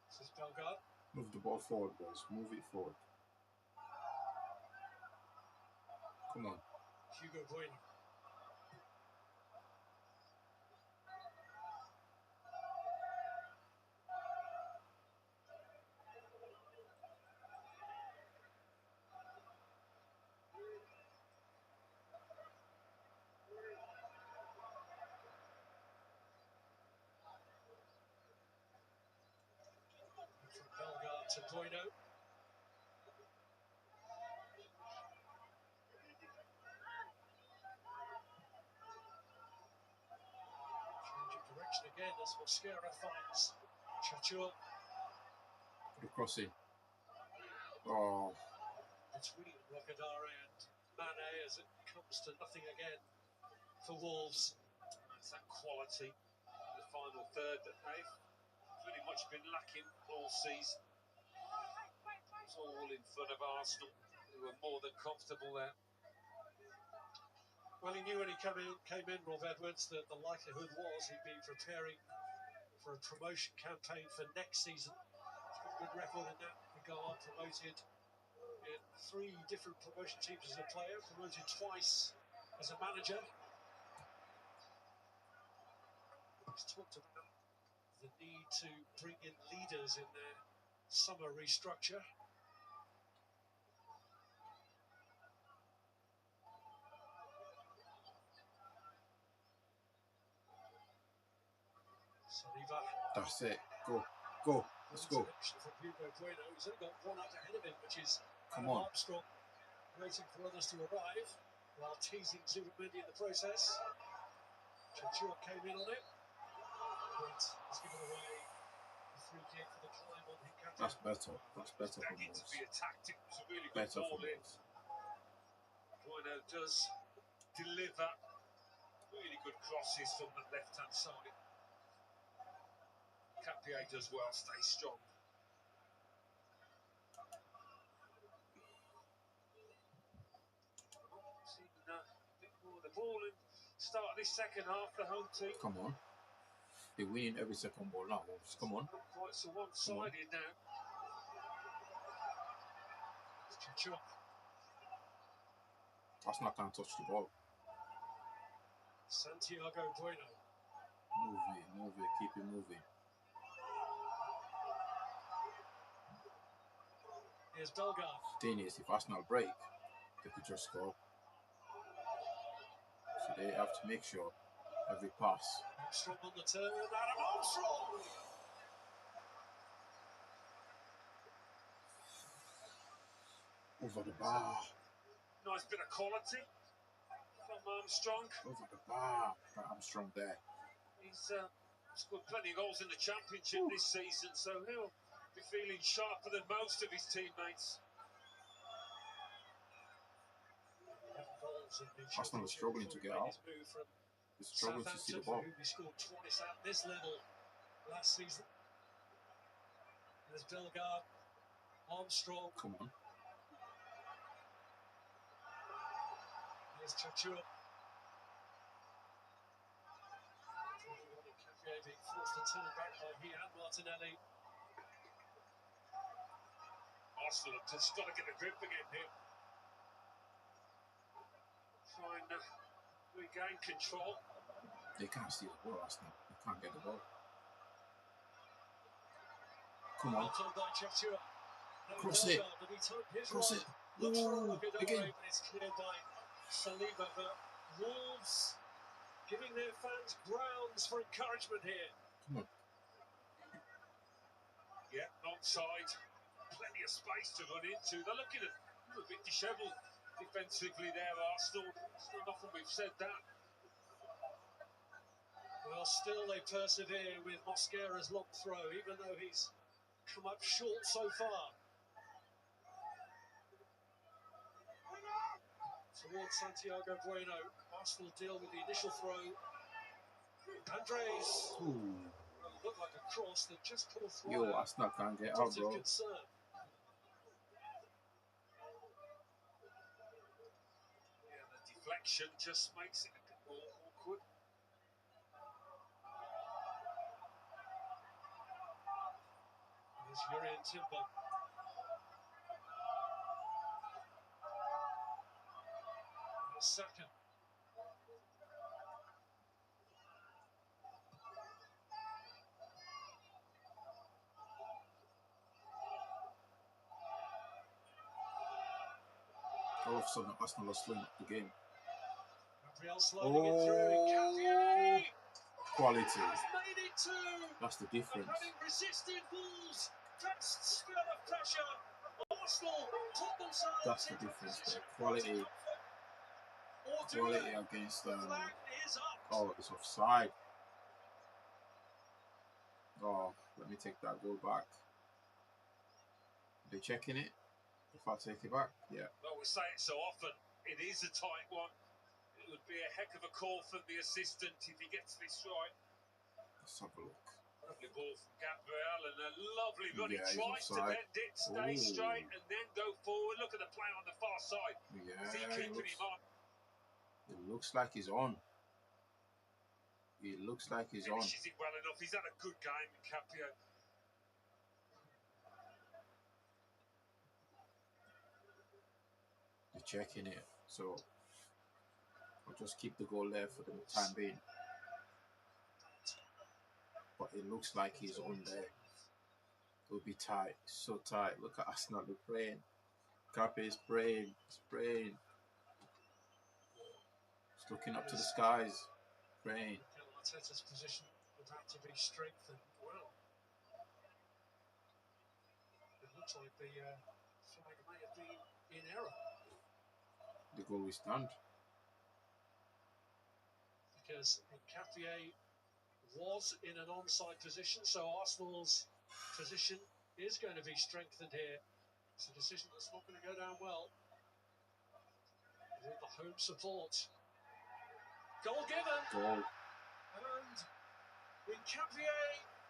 This is Bellegarde. Move the ball forward, boys. Move it forward. Come on. Hugo Bueno. From Bellegarde to Bueno. Changing direction again as Mascara finds Chachua. The crossing. Oh, Between Rocadare and Mane as it comes to nothing again for Wolves. It's that quality in the final third that they've pretty much been lacking all season. It's all in front of Arsenal, who were more than comfortable there. Well, he knew when he came in, Rob Edwards, that the likelihood was he'd be preparing for a promotion campaign for next season. He's got a good record in that regard, promoted in 3 different promotion teams as a player, promoted twice as a manager. He's talked about the need to bring in leaders in their summer restructure. Saliba. that's it. Go. Go. Let's go. From Hugo Bueno. He's only got one out ahead of him, which is Come on. Armstrong, waiting for others to arrive while teasing Zubimendi in the process. Chachua came in on it, but he's given away the free kick for the climb on Hinkata. That's better. That's better for Begging to Wolves. be attacked. It was a really good Better for ball in. Wolves. Bueno does deliver really good crosses from the left-hand side. Capier does well, stay strong. Seen a bit more of the ball and start of this second half, the home team. Come on. They're winning every second ball now. Wolves. Come on. Not quite so one-sided now. Chuck. Arsenal can't touch the ball. Santiago Bueno. Move it, keep it moving. Here's Bellegarde. Thing is, if Arsenal break, they could just score. So they have to make sure every pass. Armstrong on the turn, and Adam Armstrong! Over the bar. Nice bit of quality from Armstrong. Over the bar. Armstrong there. He's scored plenty of goals in the Championship this season, so he'll be feeling sharper than most of his teammates. Arsenal is struggling to get out. They're struggling to see the ball. Who scored twice at this level last season. There's Bellegarde, Armstrong. Come on. Here's Chachua. Cavier being forced to turn back by he and Martinelli. Arsenal have just got to get a grip again here. Try and regain control. They can't see the ball, Arsenal. They can't get the ball. Come on. Well done by Chachua. Cross it. Cross it. Looks for a Ooh, look at again. but it's cleared by Saliba. But Wolves giving their fans grounds for encouragement here. Come on. Yeah, onside. Plenty of space to run into. They're looking a bit dishevelled defensively there, Arsenal. It's not often we've said that. Well, still they persevere with Mosquera's long throw, even though he's come up short so far. Towards Santiago Bueno. Arsenal deal with the initial throw. Andres. Ooh. Looked like a cross that just pulled through. Yo, Arsenal can't get out, bro. Concern. Yeah, the deflection just makes it a bit more awkward. Here's Urian Timber. Here's Saka. All of a sudden, Arsenal are slowing up the game. Gabriel sliding it through. Cavier Quality. has made it two. That's the And difference. having resisted Wolves' just spell of pressure, Arsenal put themselves That's the into difference. position There. Quality. or do Quality it. against The flag is up. Oh, it's offside. Oh, let me take that goal back. They checking it. If I take it back, yeah. Well, we say it so often. It is a tight one. It would be a heck of a call from the assistant if he gets this right. Let's have a look. Lovely ball from Gabriel and a lovely run. Yeah, He he's tries to offside. bend it, stay Ooh. straight, and then go forward. Look at the play on the far side. Yeah, Is he keeping him on? it looks like he's on. It looks like he's on. Finishes it well enough. He's had a good game, Capio. They're checking it, so I'll just keep the goal there for the time being. But it looks like he's on there. It'll be tight, so tight. Look at Arsenal, they're praying. Carpe is praying, he's praying. He's looking up to the skies, praying. Arteta's position would have to be strengthened. Well, it looks like the flag may have been in error. The goal will stand. Because Capier was in an onside position, so Arsenal's position is going to be strengthened here. It's a decision that's not going to go down well with the home support. Goal given. Goal. And Encapié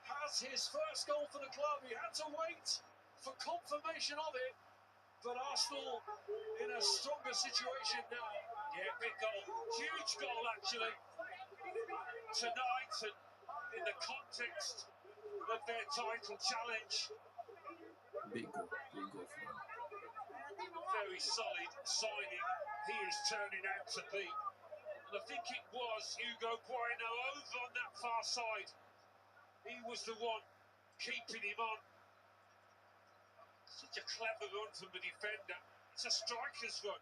has his first goal for the club. He had to wait for confirmation of it, but Arsenal in a stronger situation now. Yeah, big goal. Huge goal, actually. Tonight, and in the context of their title challenge. Big goal. Big goal for him. Very solid signing he is turning out to be. And I think it was Hugo Bueno over on that far side. He was the one keeping him on. Such a clever run from the defender. It's a striker's run.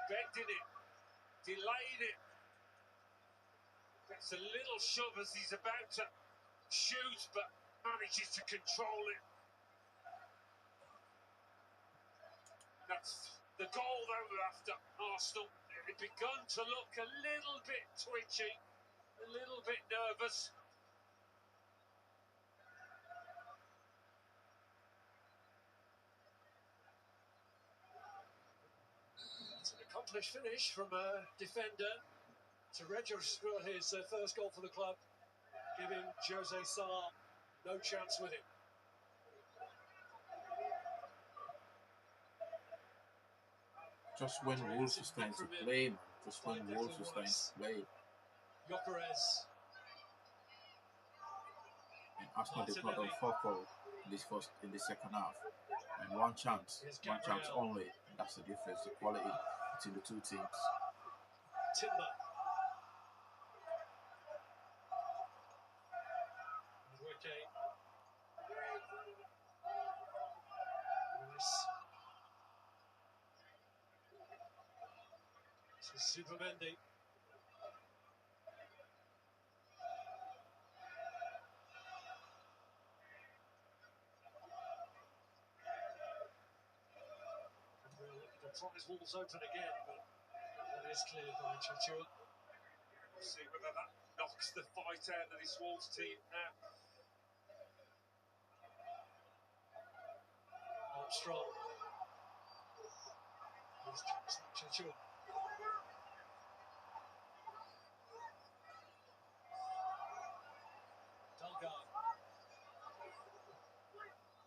Bending it, delaying it. Gets a little shove as he's about to shoot, but manages to control it. That's the goal they were after, Arsenal. It had begun to look a little bit twitchy, a little bit nervous. It's an accomplished finish from a defender to register his first goal for the club, giving Jose Sarr no chance with him. Just when Wolves was starting to play, man. Just when Wolves was starting to play. Gyökeres. And Arsenal did not done fuck all in the second half. And one chance only. And that's the difference, the quality between the two teams. Timber. Okay. Nice. This is Supermendi. Prize Wolves open again, but that is cleared by Chichua. We'll see whether that knocks the fight out of this Wolves team now. Armstrong. Here's Chichua. Dalgard.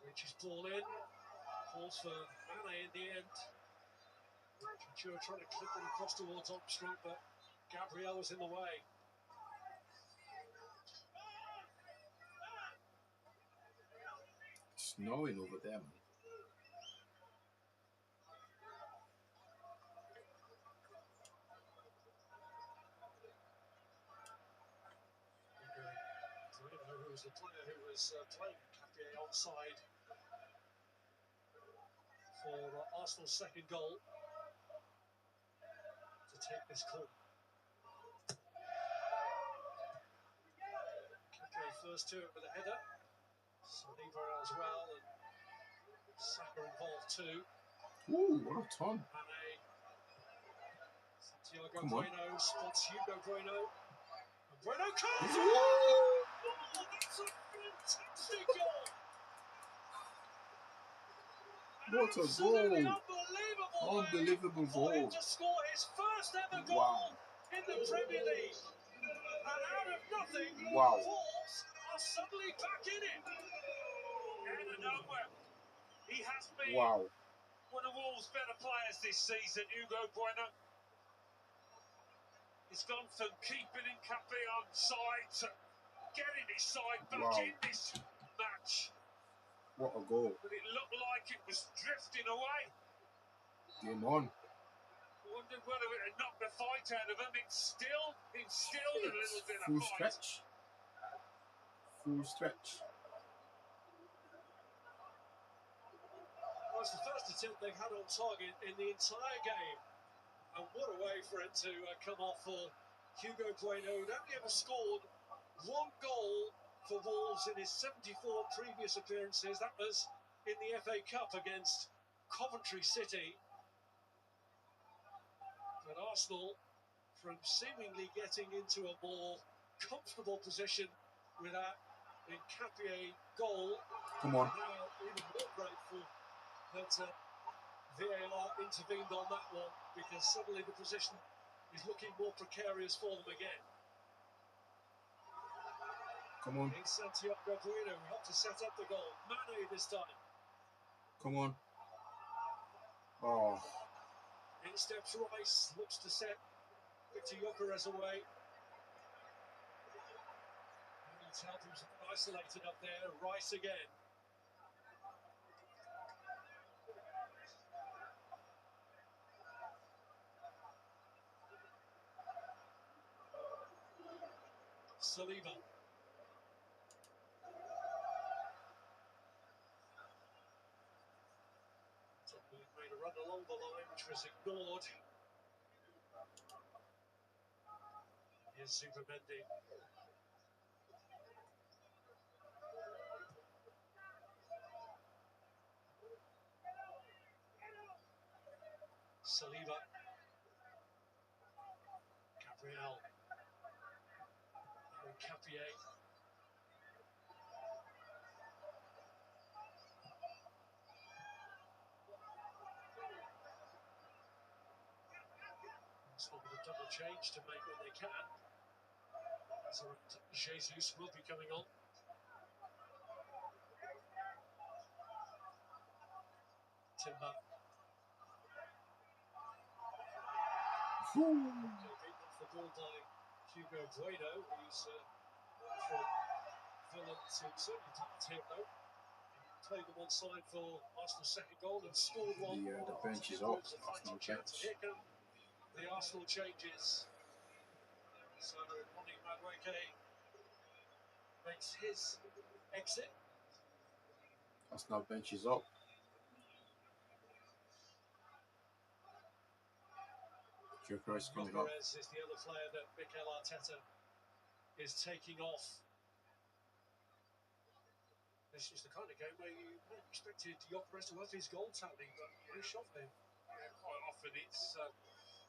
Reaches ball in. Calls for Mane in the end. Chichua trying to clip it across towards Armstrong, but Gabriel was in the way. It's snowing over there, man. Bruno, who was the player who was playing Encapié onside for Arsenal's second goal to take this call. Encapié first to it with a header. Saliba as well, and Saka involved too. Ooh, what a ton. Mane. Santiago Bueno spots Hugo Bueno. And Bueno comes! Oh, that's a fantastic goal! What a Absolutely goal! Unbelievable for him goal! to score his first ever goal Wow! in the Premier League. And out of nothing, Wow! Wolves are suddenly back in it. Out of nowhere. He has been Wow! one of Wolves' better players this season, Hugo Bueno. He's gone from keeping Encapié on side to getting his side back in this match. What a goal! But it looked like it was drifting away. Game on. Wondered whether it had knocked the fight out of him. It's still instilled a little bit of Full fight. stretch. Full stretch. Well, it's the first attempt they've had on target in the entire game. And what a way for it to come off for Hugo Bueno, who'd only ever scored one goal for Wolves in his 74 previous appearances. That was in the FA Cup against Coventry City. But Arsenal, from seemingly getting into a more comfortable position with that Encapié goal, Come on. now even more grateful that VAR intervened on that one, because suddenly the position is looking more precarious for them again. Come on. It's Santiago Bueno who helped to set up the goal. Mane this time. Come on. Oh. In steps Rice, looks to set Victor Gyökeres away. Southampton's isolated up there. Rice again. Saliba. Made a run along the line, which was ignored. Here's Supermendi. Saliba. Gabriel. Capier. It's not a double change to make what they can. So Jesus will be coming on. Timber. Beaten off the ball by Hugo Bueno, who's from Villa to certainly part here though. Played them on side for Arsenal's second goal and scored one. The bench is up. Arsenal Chance. bench. Here come the Arsenal changes. So Ronnie Madueke makes his exit. Arsenal bench is up. Gyökeres coming up. Gyökeres is the other player that Mikel Arteta is taking off. This is the kind of game where you expected Gyökeres to have his goal tally, but no shot there. Yeah, quite often it's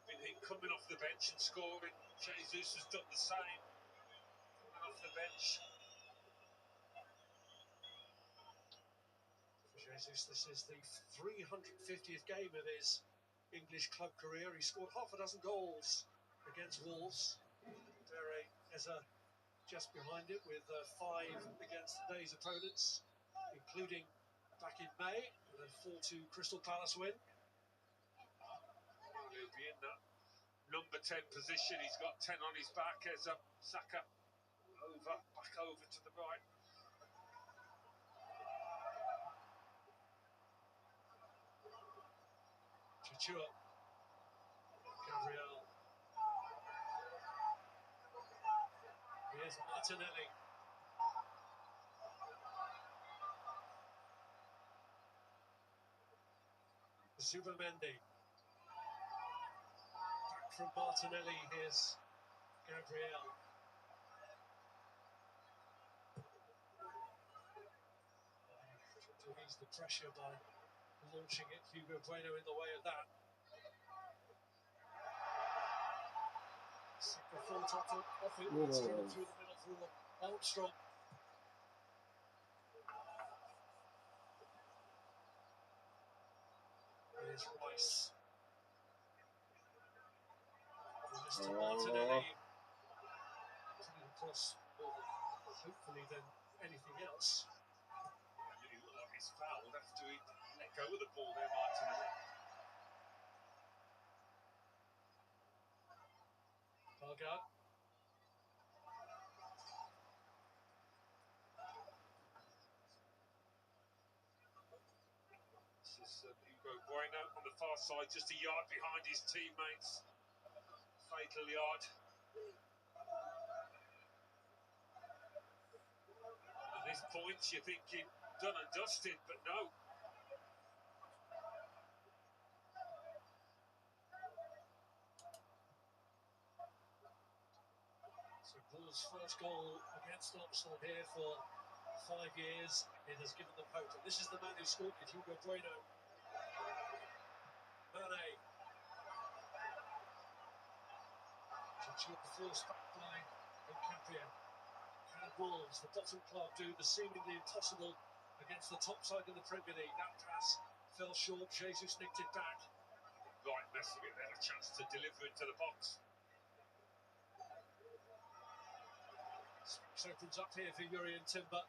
been him coming off the bench and scoring. Jesus has done the same, coming off the bench. For Jesus, this is the 350th game of his English club career. He scored half a dozen goals against Wolves. Dere Eza just behind it with 5 against today's opponents, including back in May with a 4-2 Crystal Palace win. Well, he'll be in that number 10 position. He's got 10 on his back as Saka back over to the right. Chachua. Gabriel. Here's Martinelli. Supermendi. Back from Martinelli. Here's Gabriel. To ease the pressure by launching it. Hugo Bueno in the way of that. Saka thought off it. It's through the middle for Armstrong. Here's Rice. Mr. Martinelli. Putting it across more, hopefully, than anything else. He looked like he's fouled after he let go of the ball there, Martinelli. Bellegarde. This is Hugo Bueno on the far side, just a yard behind his teammates. Fatal yard. At this point, you're thinking done and dusted, but no. So Paul's first goal against Arsenal here for 5 years. It has given them hope. And this is the man who scored with Hugo Bueno. Mane. Chachua forced back by Capier. Can Wolves, the bottom club, do the seemingly impossible against the top side of the Premier League? That pass fell short. Jesus nicked it back. Right has to give them a chance to deliver into the box. Space opens up here for Jurrien Timber.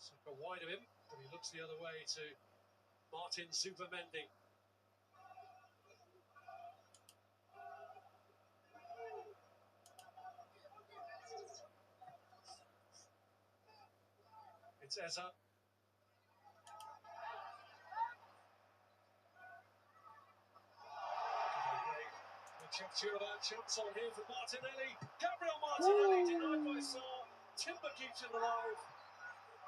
Saka wide of him, but he looks the other way to Martin Zubimendi. It's Eza. Chance on here for Martinelli. Gabriel Martinelli denied by Sarr. Timber keeps him alive.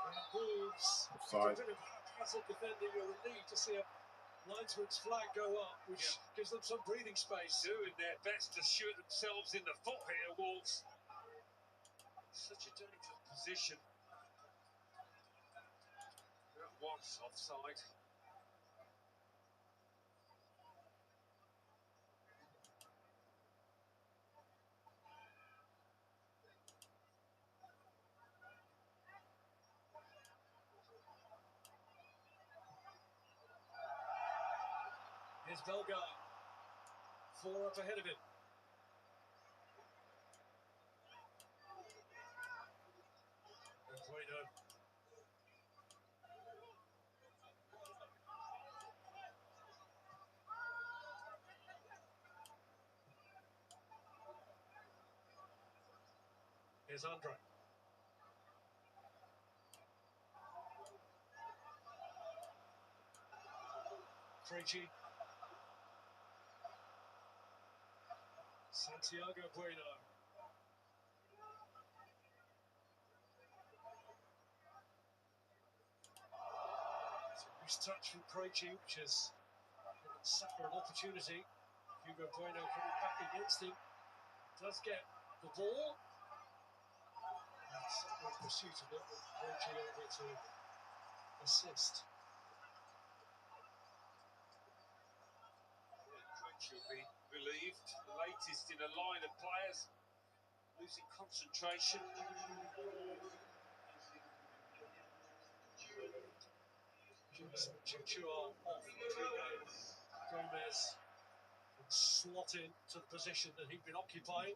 And Wolves, after a bit of haphazard defending, are relieved to see a linesman's flag go up, which gives them some breathing space. Doing their best to shoot themselves in the foot here, Wolves. Such a delicate position. That was offside. Here's Bellegarde. 4 up ahead of him. Bueno. Here's Andre. Krejci. Santiago Bueno. It's a loose touch from Krejci, which has given Saka an opportunity. Hugo Bueno coming back against him. Does get the ball. And Saka in pursuit of it, with Krejci over to assist. Krejci will be relieved. The latest in a line of players losing concentration. Chua off. Gomez can slot in to the position that he'd been occupying.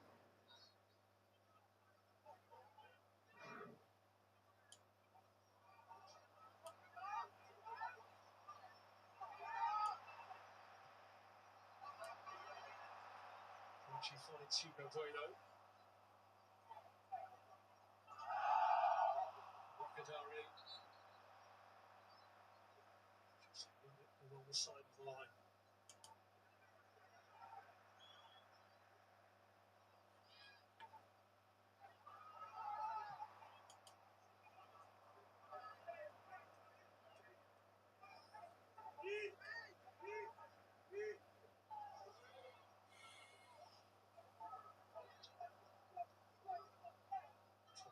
Krejci finds Hugo Bueno. Wakadari just along the side of the line.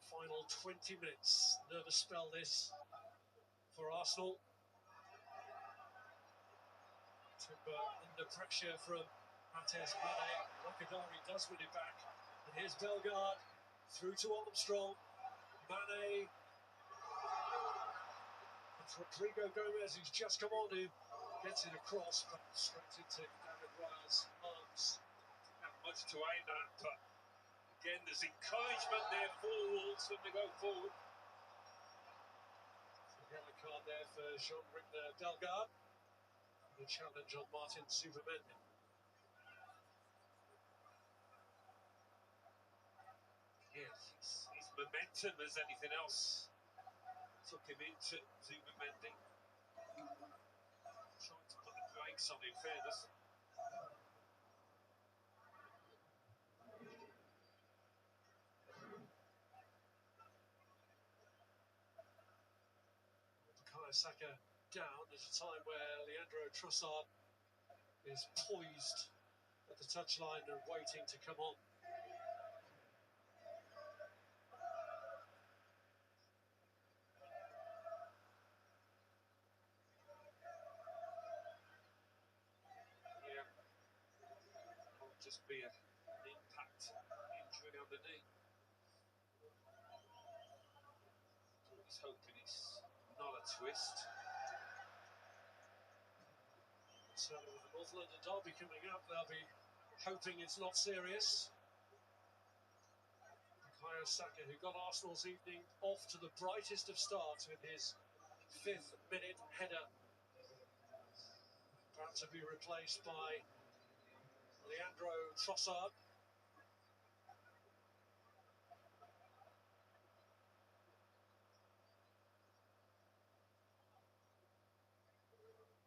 Final 20 minutes. Nervous spell this for Arsenal. Timber under pressure from Matthias Mane. Wakadari does win it back. And here's Bellegarde through to Armstrong. Mane. It's Rodrigo Gomez who's just come on, who gets it across, but straight into David Raya's arms. Not much to aim at, but again, there's encouragement there for Wolves when they go forward. The yellow card there for Jean-Luc Bellegarde. The challenge on Martin Zubimendi. Yes, his momentum as anything else took him into Zubimendi. Trying to put the brakes on, in fairness. Saka down at a time where Leandro Trossard is poised at the touchline and waiting to come on. Yeah, might just be an impact injury on the knee. He's hoping it's not a twist. So with the North London derby coming up, they'll be hoping it's not serious. Bukayo Saka, who got Arsenal's evening off to the brightest of starts with his 5th-minute header, about to be replaced by Leandro Trossard.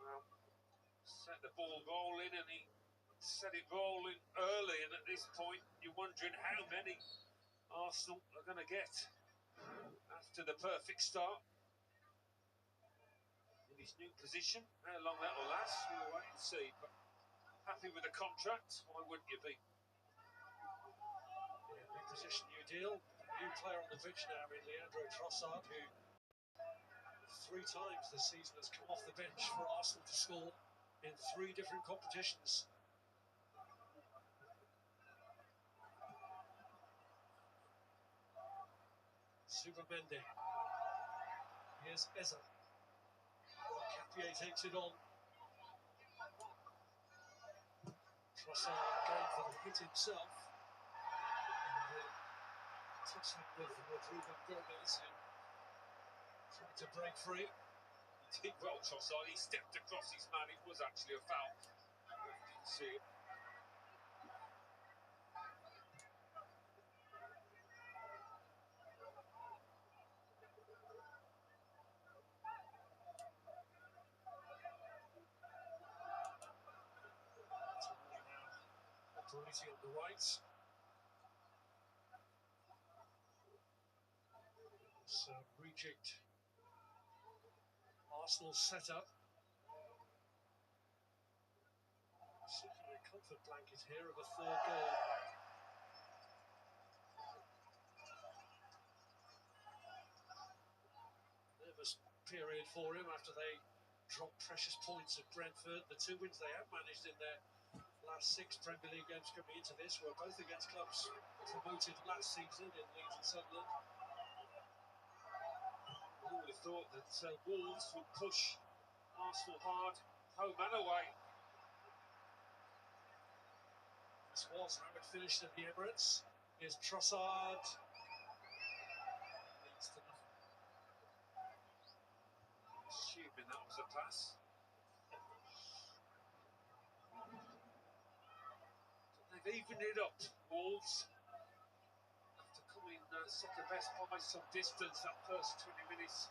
Well, set the ball rolling, and he set it rolling early, and at this point you're wondering how many Arsenal are going to get after the perfect start in his new position. How long that will last, we'll wait and see, but happy with the contract, why wouldn't you be? Yeah, new position, new deal. New player on the pitch now in Leandro Trossard, who 3 times this season has come off the bench for Arsenal to score in 3 different competitions. Supermendi. Here's Eza. Capier takes it on. Trossard going for the hit himself. And then touching with Rodrigo Gomez, who tried to break free. He did well, Trossard. He stepped across his man. It was actually a foul. Didn't see it. Operating on the right. So reject Arsenal setup. Seeking a comfort blanket here of a 3rd goal. Nervous period for him after they dropped precious points at Brentford. The 2 wins they have managed in their last 6 Premier League games coming into this were both against clubs promoted last season in Leeds and Sunderland. I would have thought that Wolves would push Arsenal hard, home and away. This was how it finished at the Emirates. Here's Trossard. Leads to nothing. Assuming that was a pass. They've evened it up, Wolves. After coming second best by some distance that first 20 minutes.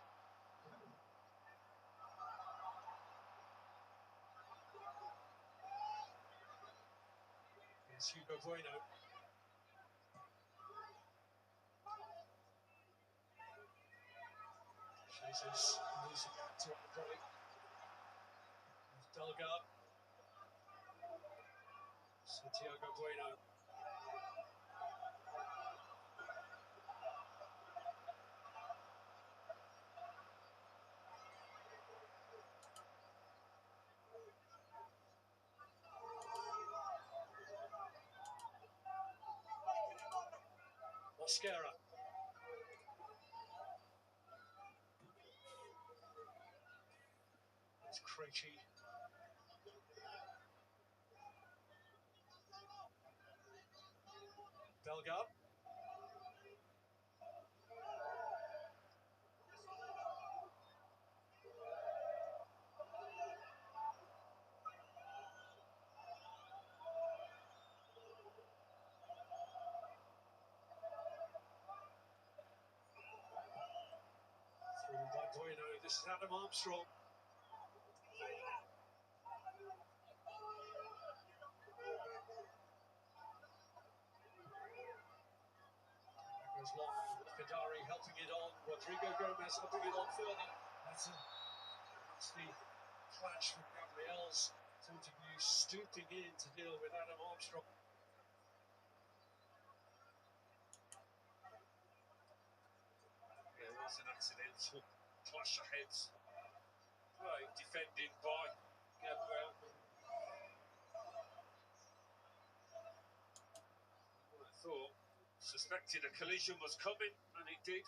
Here's Hugo Bueno. Jesus losing out to the break. Bellegarde. Santiago Bueno. Mosquera. It's Krejci. Bellegarde. Through by Bueno. This is Adam Armstrong. Goes long. Kadari helping it on. Rodrigo Gomez helping it on further. That's the clash from Gabriel's point of view, stooping in to deal with Adam Armstrong. There was an accidental clash of heads. Great defending by Gabriel. I thought, suspected a collision was coming, and it did.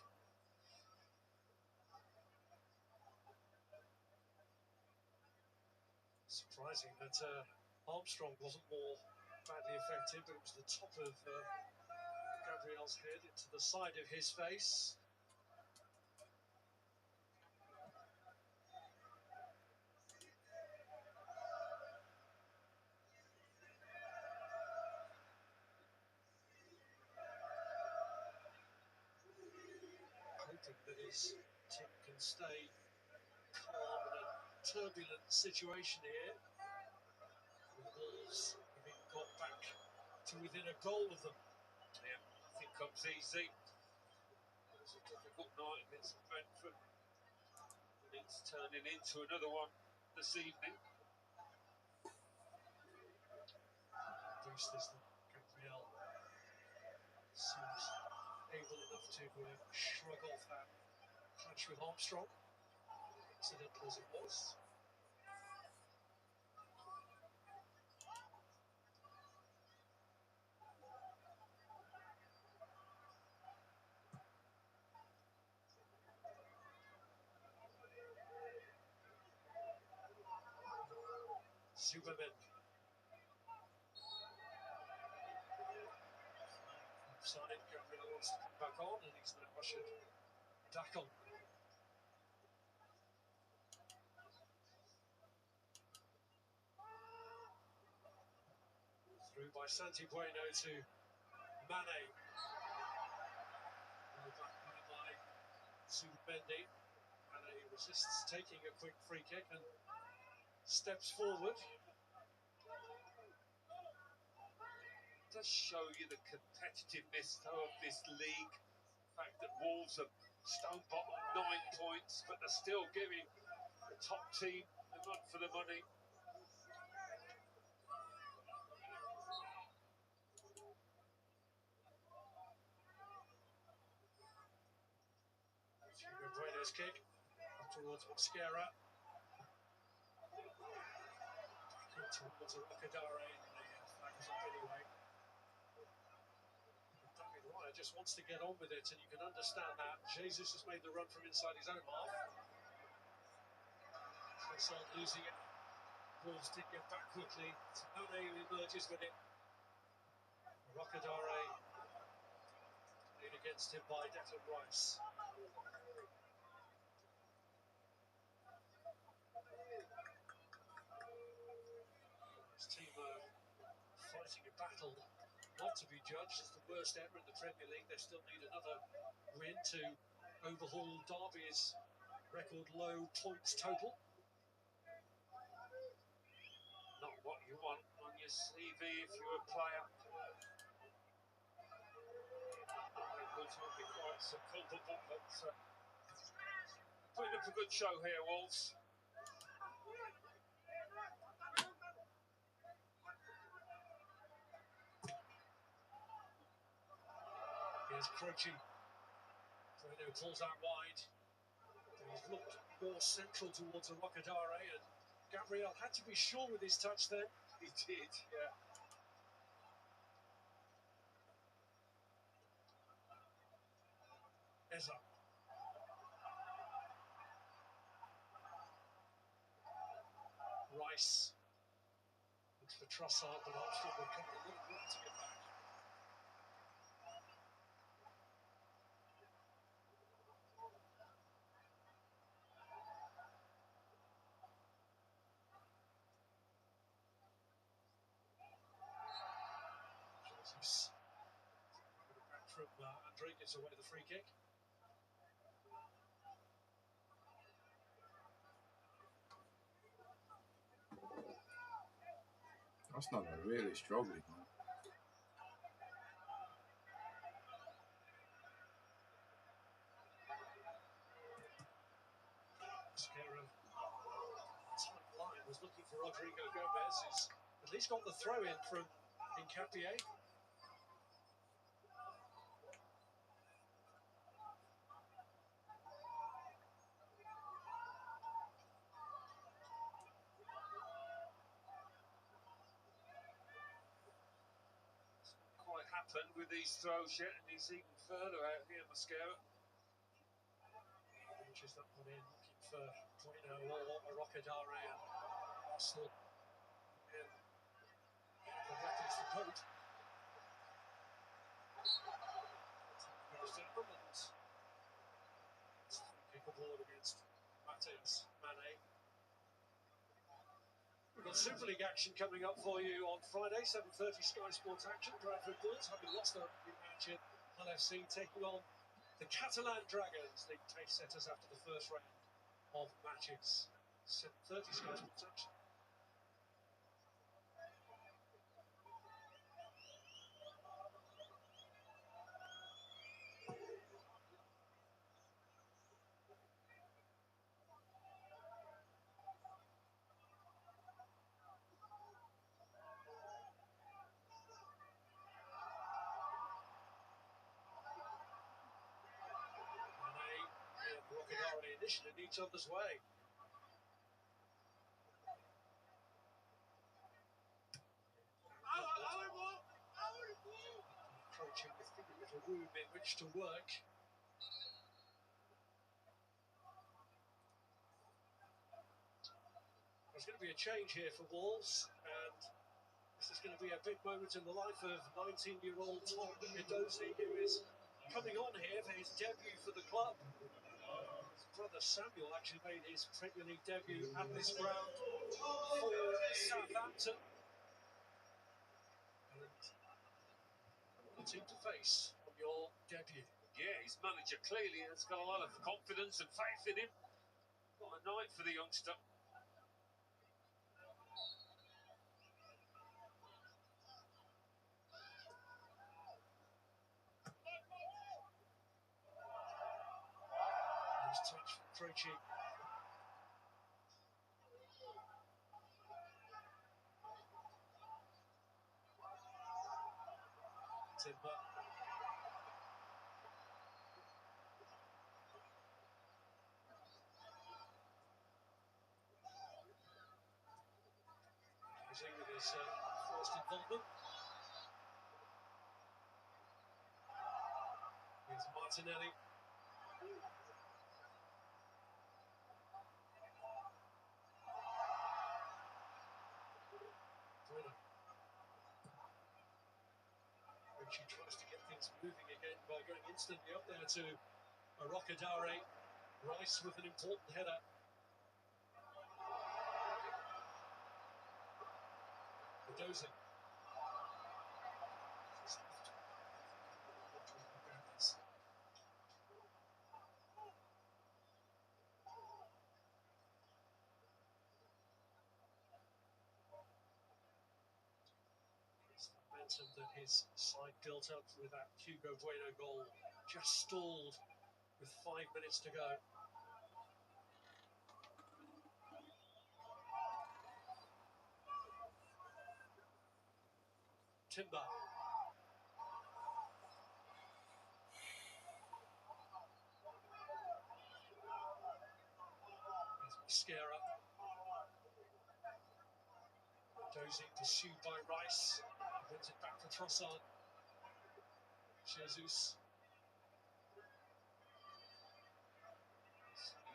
Surprising that Armstrong wasn't more badly affected, but it was the top of Gabriel's head into the side of his face. Hoping that his team can stay calm in a turbulent situation here. The Bulls having got back to within a goal of them. Yeah, nothing comes easy. It was a difficult night against Brentford. And it's turning into another one this evening. Boosters that Gabriel seems able enough to shrug off that clash with Armstrong, accidental as it was. Superman. Side, Gabriel wants to come back on, and he's now ushered back on. Through by Santi Bueno to Mane. Well back by Zubendi. Mane resists taking a quick free kick and steps forward. It does show you the competitiveness though of this league. The fact that Wolves are stone bottom 9 points, but they're still giving the top team the run for the money. Bueno's kick up towards Mosquera. Back towards Rocadare, and the flag is up anyway. David Raya just wants to get on with it, and you can understand that. Jesus has made the run from inside his own half. Trossard losing it. Wolves did get back quickly. Mane emerges with it. Rocadare played against him by Declan Rice. His team are fighting a battle not to be judged as the worst ever in the Premier League. They still need another win to overhaul Derby's record low points total. Not what you want on your CV if you're a player. Wolves will be quite so culpable, but putting up a good show here, Wolves. Here's Croce. Bueno pulls out wide. He's looked more central towards Rocadare, and Gabriel had to be sure with his touch then. He did, yeah. Eza. Rice. Looks for Trossard, but Armstrong will come a little bit to get back. Jesus. Back from Andre, gets away the free kick. Arsenal are really struggling, man. Mosquera, tight line, was looking for Rodrigo Gomez, who's at least got the throw in from Hincapié. Quite happened with these throws yet, and he's even further out here, Mosquera. Launches that one in, looking for Bueno or Rocadare, and Arsenal coat. Goes down and kick a ball against Mateus Mane. We've got Super League action coming up for you on Friday, 7:30 Sky Sports action. Bradford Bulls, having lost their opening match at Hull FC, taking on the Catalan Dragons, the pace setters after the first round of matches. 7:30 Sky Sports action. Rocket initially in each other's way. Approaching with a little room in which to work. There's going to be a change here for Wolves, and this is going to be a big moment in the life of 19-year-old Tom Edozie, who is coming on here for his debut for the club. His brother Samuel actually made his Premier League debut at this ground for Southampton. And the team to face on your debut. Yeah, his manager clearly has got a lot of confidence and faith in him. What a night for the youngster. Nice touch from Krejci. Timber. Using with his first involvement. Here's Martinelli. She tries to get things moving again by going instantly up there to Arokadare. Rice with an important header. Edozie. That his side built up with that Hugo Bueno goal just stalled with 5 minutes to go. Timber. Mascara. Edozie pursued by Rice. Brings it back for Trossard. Jesus.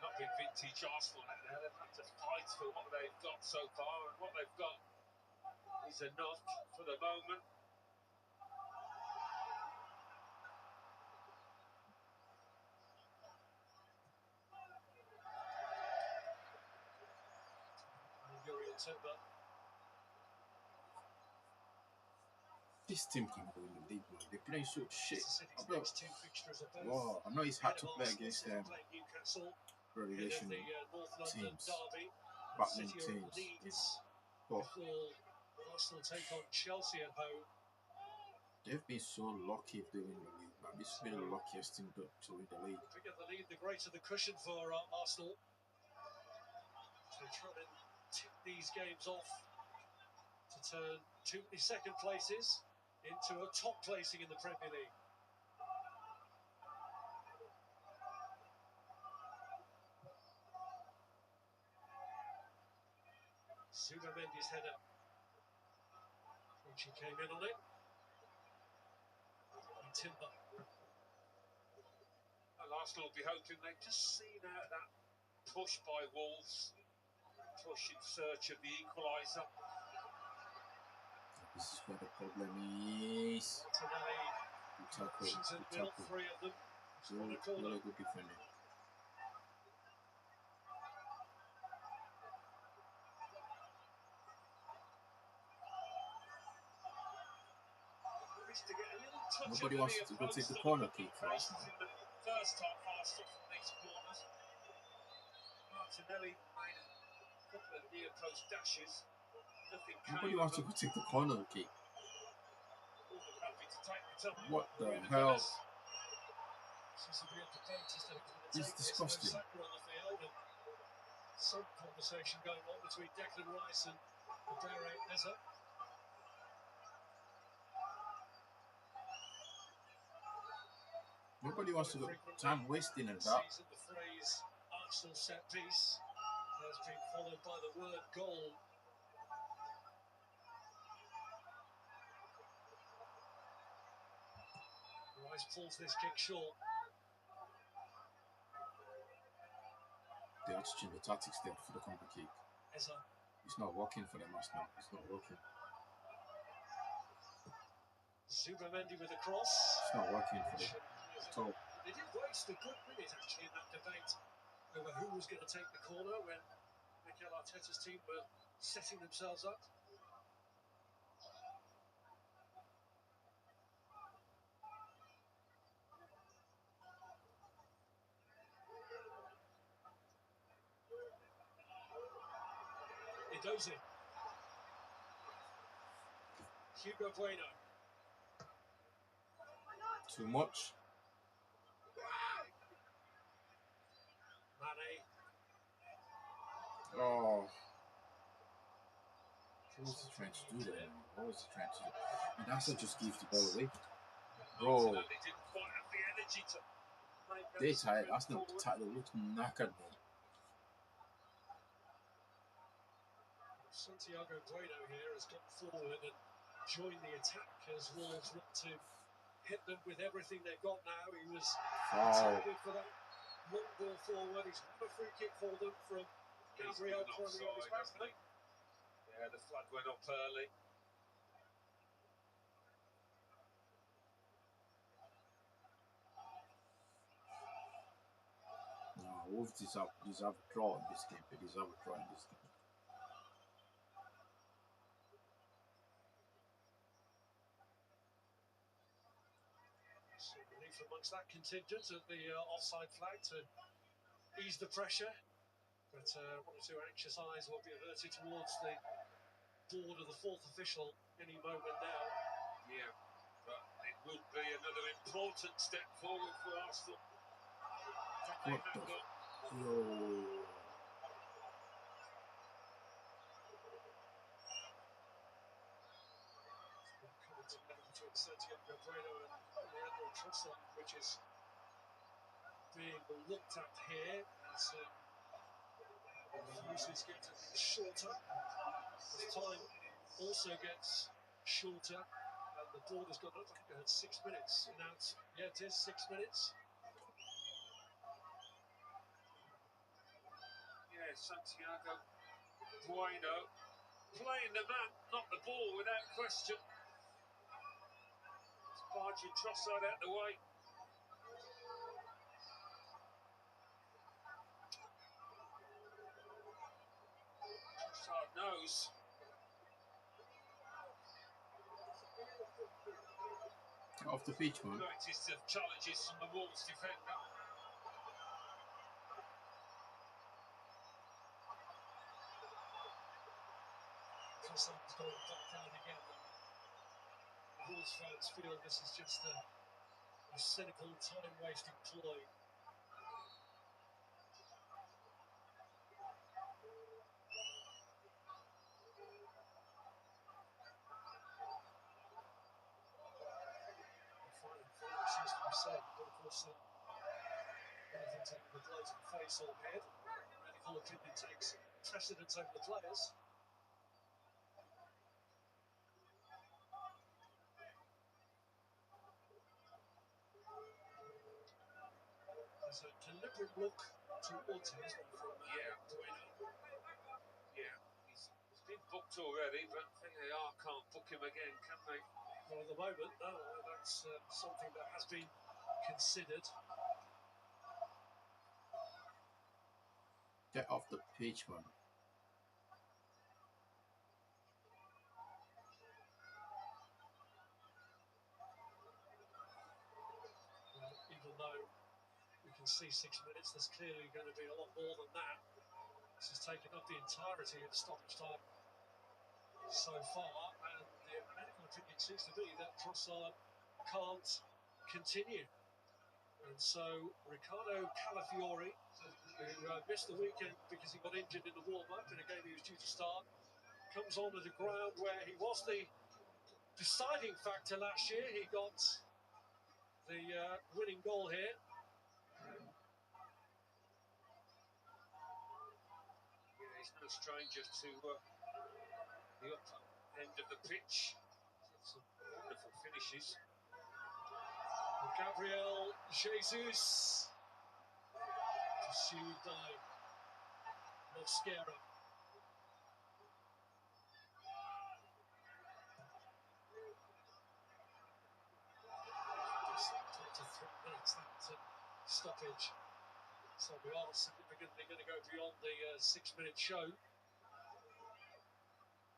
Not been vintage Arsenal out there. They've had to fight for what they've got so far, and what they've got is enough for the moment. Yuri and Timber. This team can go in the league, man. They're playing so shit. Next two fixtures are both Wow, I know he's had to play Arsenal, against Newcastle, relegation the North London teams, derby, battling City teams. Leeds, But before Arsenal take on Chelsea at home. they've been so lucky if they win the league, man. This has been the luckiest team to win the league. The bigger the lead, the greater the cushion for Arsenal. So they're trying to tip these games off to turn two second places into a top placing in the Premier League. Zubamendi's header. She came in on it. And Timber. And Arsenal will be hoping they've just seen out that push by Wolves. Push in search of the equaliser. This is where the problem is. Martinelli, Good tackle. options in Good the middle, tackle. three of them. On a corner. Really good defending. To get a little touch Nobody under wants the to go take the post corner on kick for faces Arsenal. in the first half, fast off from these corners. Martinelli made a couple of near post dashes. Nothing Nobody came wants of to them. go take the corner kick. More than happy to take the time. What the Really hell? does. Seems to be a debate as to who's going to It's take this. disgusting. No Saka on the field, and some conversation going on between Declan Rice and Dare Eza. Nobody wants to go time wasting and that. Season, the phrase Arsenal set piece has been followed by the word goal. Rice pulls this kick short. They have to change the tactics there for the counter kick. Eza. It's not working for them, Arsenal. It's not working. Zubamendi with a cross. It's not working for them at all. They did waste a good minute actually in that debate over who was going to take the corner when Mikel Arteta's team were setting themselves up. Edozie. Hugo Bueno. Too much. Mane. Oh. What was he trying to do there? What was he trying to do? And that's what just gives the ball away. Bro. Martinelli didn't quite have the energy to make that They tired. sprint Arsenal forward. tired. They look knackered, man. Santiago Bueno here has got forward and joined the attack as Wolves look to hit them with everything they've got now. He was targeted for that long ball forward. He's won a free kick for them from He's Gabriel been Cronley on his offside, back. hasn't he? Yeah, the flag went up early. No, Wolves deserve a draw in this game. They deserve a draw in this game. So relief amongst that contingent at the offside flag to ease the pressure. But one or two anxious eyes will be averted towards the board of the fourth official any moment now. Yeah, but it would be another important step forward for Arsenal. What the? Yo. Coming together between Santiago Bueno and Leandro Trossard, which is being looked at here as uses get shorter. As time also gets shorter, and the board has gone up. I think I had 6 minutes announced. Yeah, it is 6 minutes. Yeah, Santiago Bueno playing the man, not the ball, without question. It's barging Trossard out the way. Trossard knows. Get off the pitch, man. Noticed the challenges from the Wolves defender. Trossard's going back down again. The Wolves fans feel this is just a cynical, time-wasting ploy. Final seems to be said, but of course, anything taking the blow to the face or head, medical opinion takes precedence over the players. There's a deliberate look towards him, isn't there, from Yeah. Bueno. Yeah, he's been booked already, but VAR can't book him again, can they? Well, at the moment, no, that's something that has been considered. Get off the pitch, man. Even though we can see 6 minutes, there's clearly going to be a lot more than that. This has taken up the entirety of stoppage time so far, and the medical opinion seems to be that Trossard can't continue. And so Riccardo Calafiori, who missed the weekend because he got injured in the warm-up in a game he was due to start, comes on at a ground where he was the deciding factor last year. He got the winning goal here. Yeah, he's no stranger to the upper end of the pitch. He's had some wonderful finishes. Gabriel Jesus, pursued by Mosquera. To 3 minutes, that stoppage. So we are significantly going to go beyond the 6-minute show.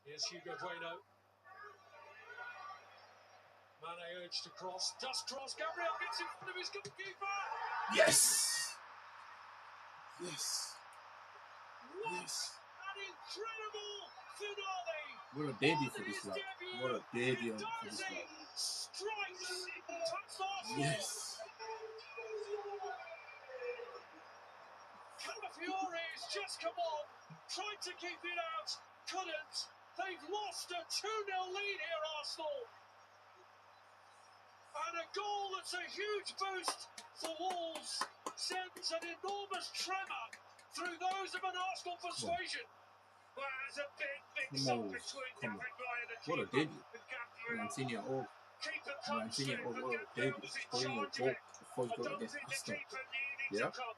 Here's Hugo Bueno. Mane urged to cross, does cross, Gabriel gets in front of his goalkeeper! Yes! Yes! What Yes! an incredible finale! What a debut for this lad. What a debut for this lad. Strikes past Arsenal! Yes! Calafiori has just come on, tried to keep it out, couldn't. They've lost a 2-0 lead here, Arsenal. And a goal that's a huge boost for Wolves sends an enormous tremor through those of an Arsenal persuasion. Well, there's a big mix-up between David Raya, the What a keeper, debut. and Gabriel. Mancini, oh, Keeper comes Mancini, through, oh, but what a Gabriel debut. was in Scoring your charge of goal it. before you I go don't against think the Arsenal. keeper needed Yeah, to come.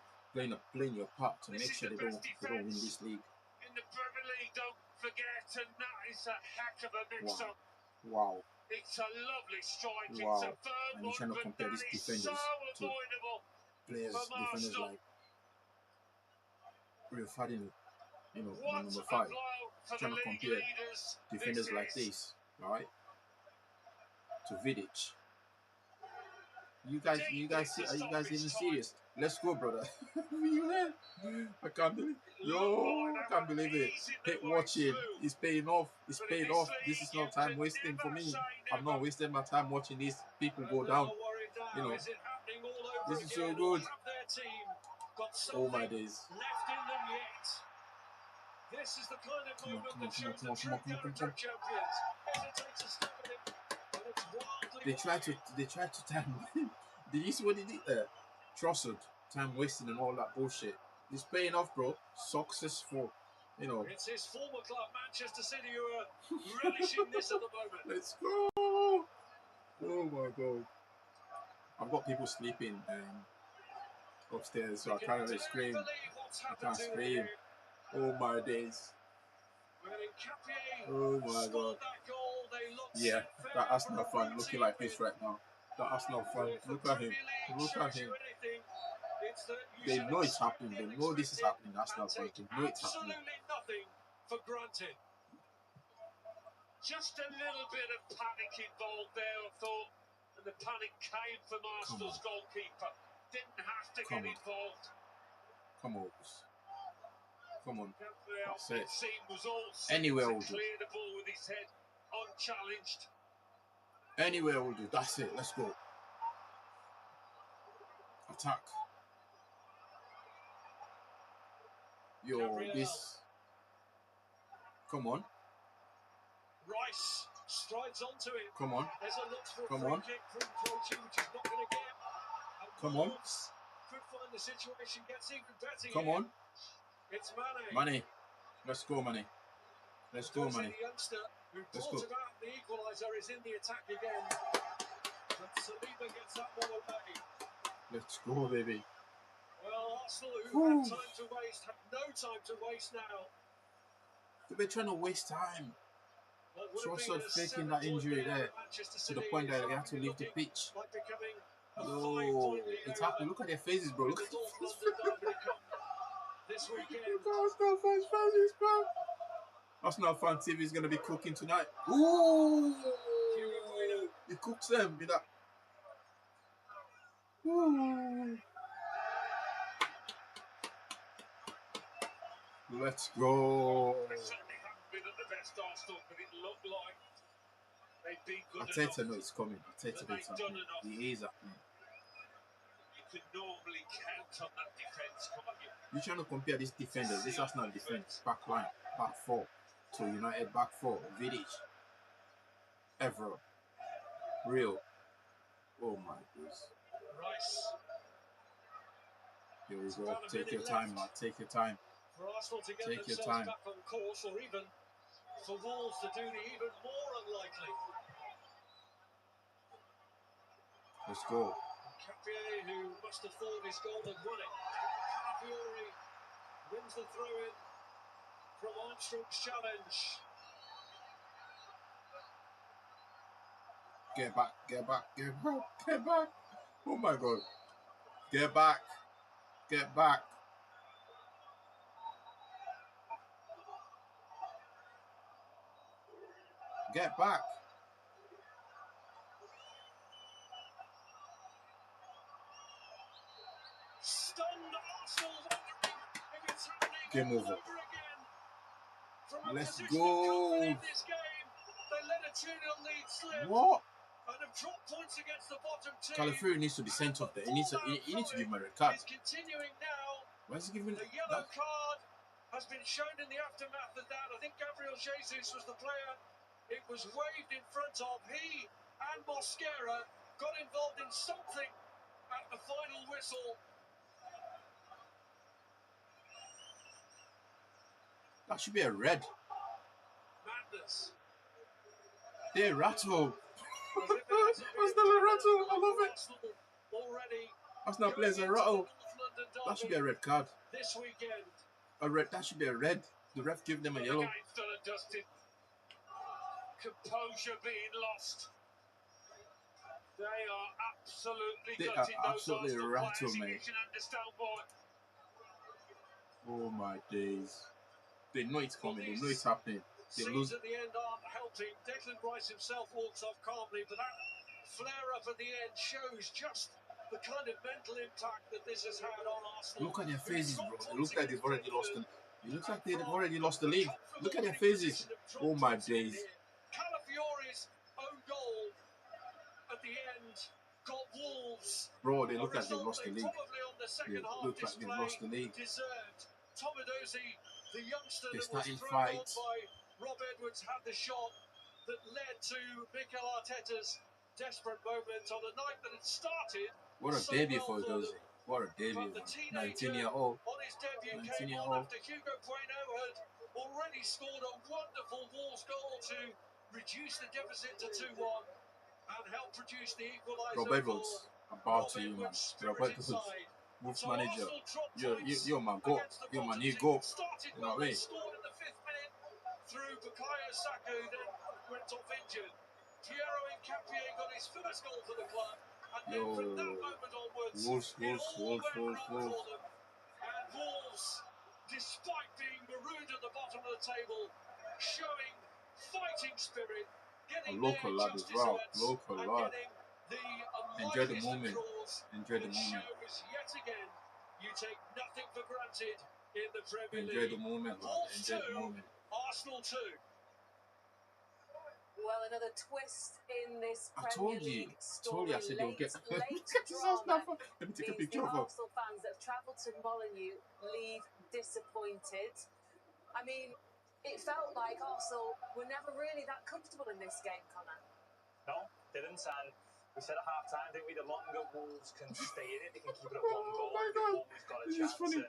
playing your part to This make is sure the they best don't win this league. in the Premier League, don't forget, and that is a heck of a mix-up. Wow. It's a lovely strike, Wow. it's a firm And you're trying one, to but compare that these is so defenders to avoidable from defenders Arsenal. like Rio Ferdinand, What number a 5. blow for the Trying to league compare leaders. defenders This like is. this, right, to Vidic. You guys even serious? Let's go, brother. I can't believe. I can't believe it. Hit watching. It's paying off. It's paying off. This is not time wasting for me. I'm not wasting my time watching these people go down. This is so good. Oh my days. Left in them yet. This is the kind of movement that shows the true character of champions. Hesitates to step in it, and it's wildly. They tried to time. Did you see what he did there? Trossard, time wasting and all that bullshit. It's paying off, bro. Successful. It's his former club, Manchester City, who are relishing this at the moment. Let's go. Oh my god. I've got people sleeping upstairs, so I can't really scream. I can't scream. Oh my days. Oh my god. Yeah, that Arsenal fan looking like this right now. That Arsenal fan, look at him. Look at him. They know it's happening. They know this is happening. Arsenal fans, they know it's happening. Absolutely nothing for granted. Just a little bit of panic involved there, I thought. And the panic came from Arsenal's goalkeeper. Didn't have to get involved. Come on. Come on. That's it. Was all anywhere will do. Clear the ball with his head unchallenged. Anywhere will do. That's it. Let's go. Attack. Yo, Gabriel. this. Come on. Rice strides onto it. Come on. There's a look for a Come free on. kick from Croce, which he's not going to get. And Come on. Wolves could find the situation, gets even better. Come on. It's Mane. Mane. Let's go, Mane. Let's go, Mane. The youngster who Let's brought go. about the equaliser is in the attack again. But Saliba gets that one away. Let's go, baby. Well, Arsenal, who had time to waste, have no time to waste now. They're trying to waste time. What would have Trossard been a faking that 7-point injury lead there over Manchester to the City point that is they had to leave the looking pitch. like becoming a Yo, 5-point lead it's over happening. Look at their faces, bro. in Look the at their North faces. London Derby to come this weekend. Look at Arsenal fans' faces, bro. Arsenal fan TV is going to be cooking tonight. Ooh! He cooks them with that. Ooh. Let's go. They certainly haven't been at the best Arsenal, but it looked like they've been good Arteta enough. knows it's coming. Arteta knows it's happening. He is happening. You can normally count on that defence, can't you? You're trying to compare these defenders, this Arsenal defense, back line, back four, to United back four, Vidic, Evra, Real. Oh my goodness. Rice. Here we go. Take your time, man. Take your time. For Arsenal to get Take your themselves time. back on course, or even for Wolves to do the even more unlikely. Let's go. Capier, who must have thought his goal had won it. Calafiori wins the throw-in from Armstrong's challenge. Get back, get back, get back, get back. Oh my god. Get back. Get back. Get back. Stunned Arsenal, wondering if it's happening Game all over. over again. From a Let's position of go. comfort in this game, they let a 2-0 lead slip. What? And have dropped points against the bottom team. Calafiori needs to be sent off there. He needs to give him a red card. Is continuing now. Why is he giving The yellow that? card has been shown in the aftermath of that. I think Gabriel Jesus was the player it was waved in front of. He and Mosquera got involved in something at the final whistle. That should be a red. Madness. They rattle. As if it hasn't been Arsenal a rattle. I love it. Arsenal already Arsenal players going a into the rattle. North London That should derby be a red card. this weekend. A red. That should be a red. The ref give them a yellow. Game's done and dusted. Composure being lost. They are absolutely They are gutted, those absolutely Arsenal rattled, players. mate. You can understand why. Oh my days. They know it's coming. They know it's happening. They Scenes lose. at the end aren't helping. Declan Rice himself walks off calmly, but that flare up at the end shows just the kind of mental impact that this has had on Arsenal. Look at their faces, bro. They look like they've already lost the. It looks like they've already lost the league. Look at their faces. Oh my days. Calafiori's own goal at the end got Wolves. Bro, they look A like they've result lost the they league. probably on the They second half look like they've display lost the league. deserved. Tomadozi, the youngster They're that was starting thrown on fights. by Rob Edwards, had the shot that led to Mikel Arteta's desperate moment on a night that had started. What a so debut well for Dozy. What a debut. But the Man. teenager 19-year-old. on his debut 19 came year on old. after Hugo Bueno had already scored a wonderful Wolves goal to reduce the deficit to 2-1 and help produce the equaliser. Rob Edwards. I'm about to you, man. Rob Edwards. Wolves manager. You're my goal. You're my new goal. You know what I mean? Scored in the 5th minute through Bukayo Saka, who then went off injured. Piero Incapié got his first goal for the club, and then from that moment onwards, Wolves. it all went wrong for them. And Wolves, despite being marooned at the bottom of the table, showing fighting spirit, getting A local their lad as just well. desserts, Local and lad. getting the Enjoy the unlikeliest of moment. draws. Enjoy the It moment. shows yet again you take nothing for granted in the Premier Enjoy League. the moment, lad. Wolves Enjoy the 2, moment. Arsenal 2. Well, another twist in this I Premier told you. League story. I said they'll get. Late Look at this drama Arsenal. Let me take a means picture the of her. Arsenal fans that have travelled to Molineux leave disappointed. I mean, it felt like Arsenal were never really that comfortable in this game, Connor. No, didn't. And we said at half time, didn't we? The longer Wolves can stay in it, they can keep it at one goal. Oh my God. They've always got a This is chance. funny.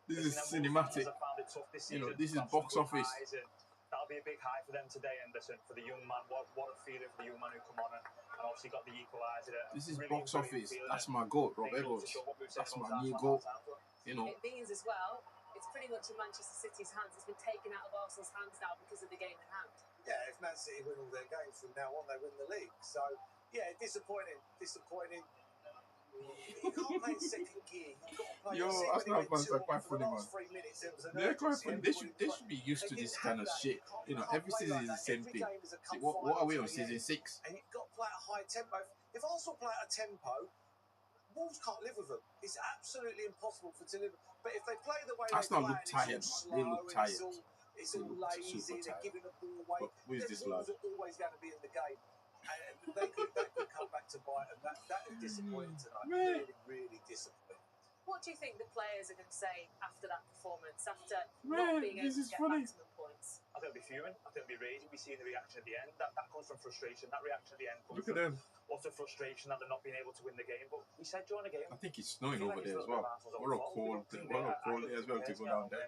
This is cinematic. I found it tough this You know, season. this is Got some box good office. highs, and that'll be a big high for them today. And listen, for the young man, what a feeling for the young man who come on and obviously got the equaliser. This is Really box brilliant office. feeling. That's my goal, Rob They love to Edwards. show what we've said That's about my new that goal. time. You know. It means as well, it's pretty very much in Manchester City's hands. It's been taken out of Arsenal's hands now because of the game in hand. Yeah, if Man City win all their games from now on, they win the league. So, yeah, disappointing. You can't play in second gear. You've got to play. Yo, Arsenal fans are quite funny, man. 3 minutes, there was an They're quite urgency. funny. They should be used to this kind of shit. You know, every season is the same thing. See, what are we on season 6? And you've got to play at a high tempo. If Arsenal play at a tempo, Wolves can't live with them. It's absolutely impossible for to live. But if they play the way Arsenal they look play, tired, it's all man. They slow, look tired. it's all lazy. They're giving the ball away. But who is this lad? Wolves are always going to be in the game. And that could come back to bite them. That is disappointing tonight. Really, really disappointing. What do you think the players are going to say after that performance, after not being able to get maximum points? I think they'll be fuming. I think they'll be raging. We see the reaction at the end. That comes from frustration. That reaction at the end comes Look at from them. utter frustration that they're not being able to win the game. But we said during the game, I think it's snowing over there as well. What a cold as well to go down there.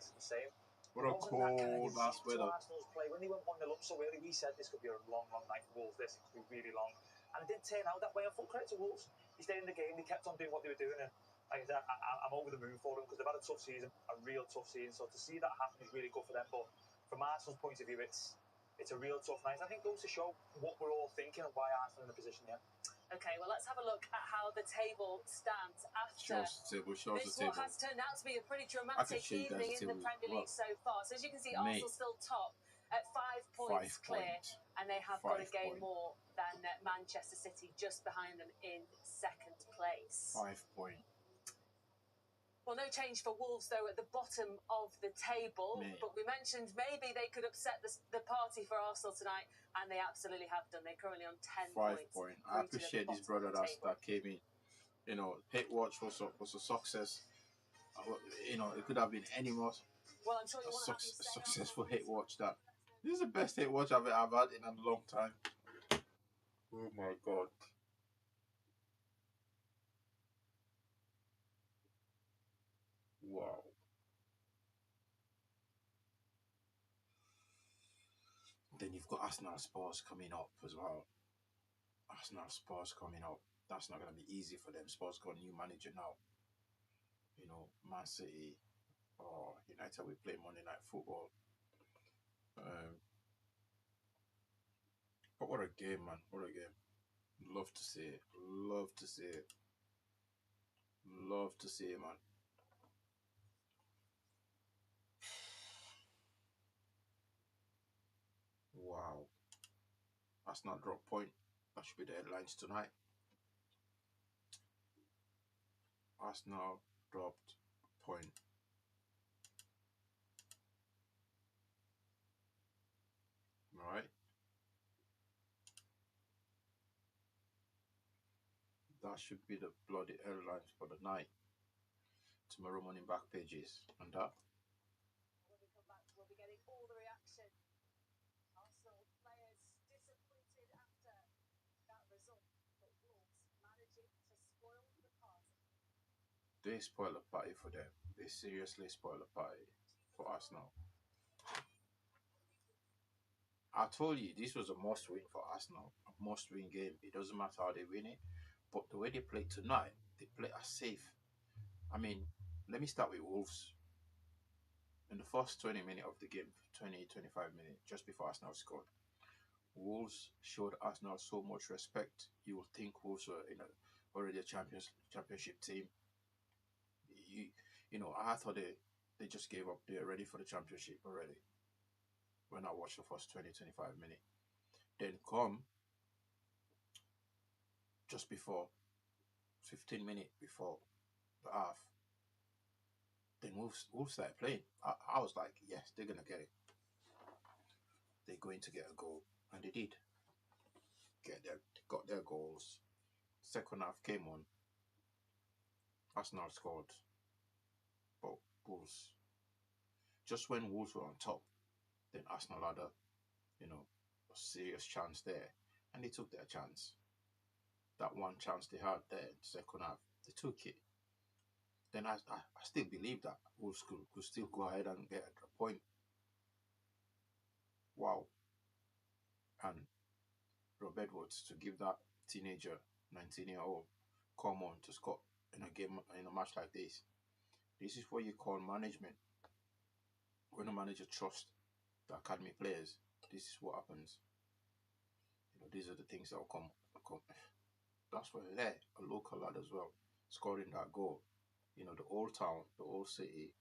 What a cold last weather. Arsenal's play when they went 1-0 up so early, we said this could be a long, long night for Wolves. This could be really long, and it didn't turn out that way. And full credit to Wolves. They stayed in the game. They kept on doing what they were doing, and like I said, I'm over the moon for them because they've had a tough season, a real tough season. So to see that happen is really good for them. But from Arsenal's point of view, it's a real tough night. I think it goes to show what we're all thinking and why Arsenal in the position here. Okay, well, let's have a look at how the table stands after this. What has turned out to be a pretty dramatic evening in the Premier League so far. So as you can see, Arsenal still top at 5 points clear, and they have got a game more than Manchester City just behind them in second place. 5 points. Well, no change for Wolves, though, at the bottom of the table. But we mentioned maybe they could upset the party for Arsenal tonight, and they absolutely have done. They're currently on 10 points. 5 points. I appreciate this brother that came in. You know, Hate Watch was a success. You know, it could have been any more. Well, I'm sure you want a successful Hate Watch. This is the best Hate Watch I've had in a long time. Oh my God. Wow. Then you've got Arsenal Spurs coming up as well. Arsenal Spurs coming up. That's not going to be easy for them. Spurs got a new manager now. You know, Man City or United will play Monday Night Football. But what a game, man. What a game. Love to see it. Love to see it. Love to see it, man. Wow. Arsenal drop point. That should be the headlines tonight. Arsenal dropped point. Alright. That should be the bloody headlines for the night. Tomorrow morning back pages. And that. When we come back, we'll be getting all the reaction. Arsenal players disappointed after that result, but Wolves managing to spoil the party. They spoil the party for them. They seriously spoil the party for Arsenal. I told you this was a must-win for Arsenal. A must-win game. It doesn't matter how they win it. But the way they play tonight, they play as safe. I mean, let me start with Wolves. In the first 20 minutes of the game, 25 minutes, just before Arsenal scored, Wolves showed Arsenal so much respect. You would think Wolves were already a championship team. You know, I thought they just gave up. They're ready for the championship already. When I watched the first 20-25 minutes. Then come just before 15 minutes before the half. Then Wolves started playing. I was like, yes, they're gonna get it. They're going to get a goal. And they did. Got their goals. Second half came on. Arsenal scored. But Wolves, just when Wolves were on top, then Arsenal had a serious chance there, and they took their chance. That one chance they had there in the second half, they took it. Then I still believe that Wolves could still go ahead and get a point. Wow. And Rob Edwards to give that teenager, 19-year-old, come on to score in a match like this. This is what you call management. when a manager trusts the academy players, this is what happens. You know, these are the things that will come. That's why they're there, a local lad as well, scoring that goal. You know, the old town, the old city,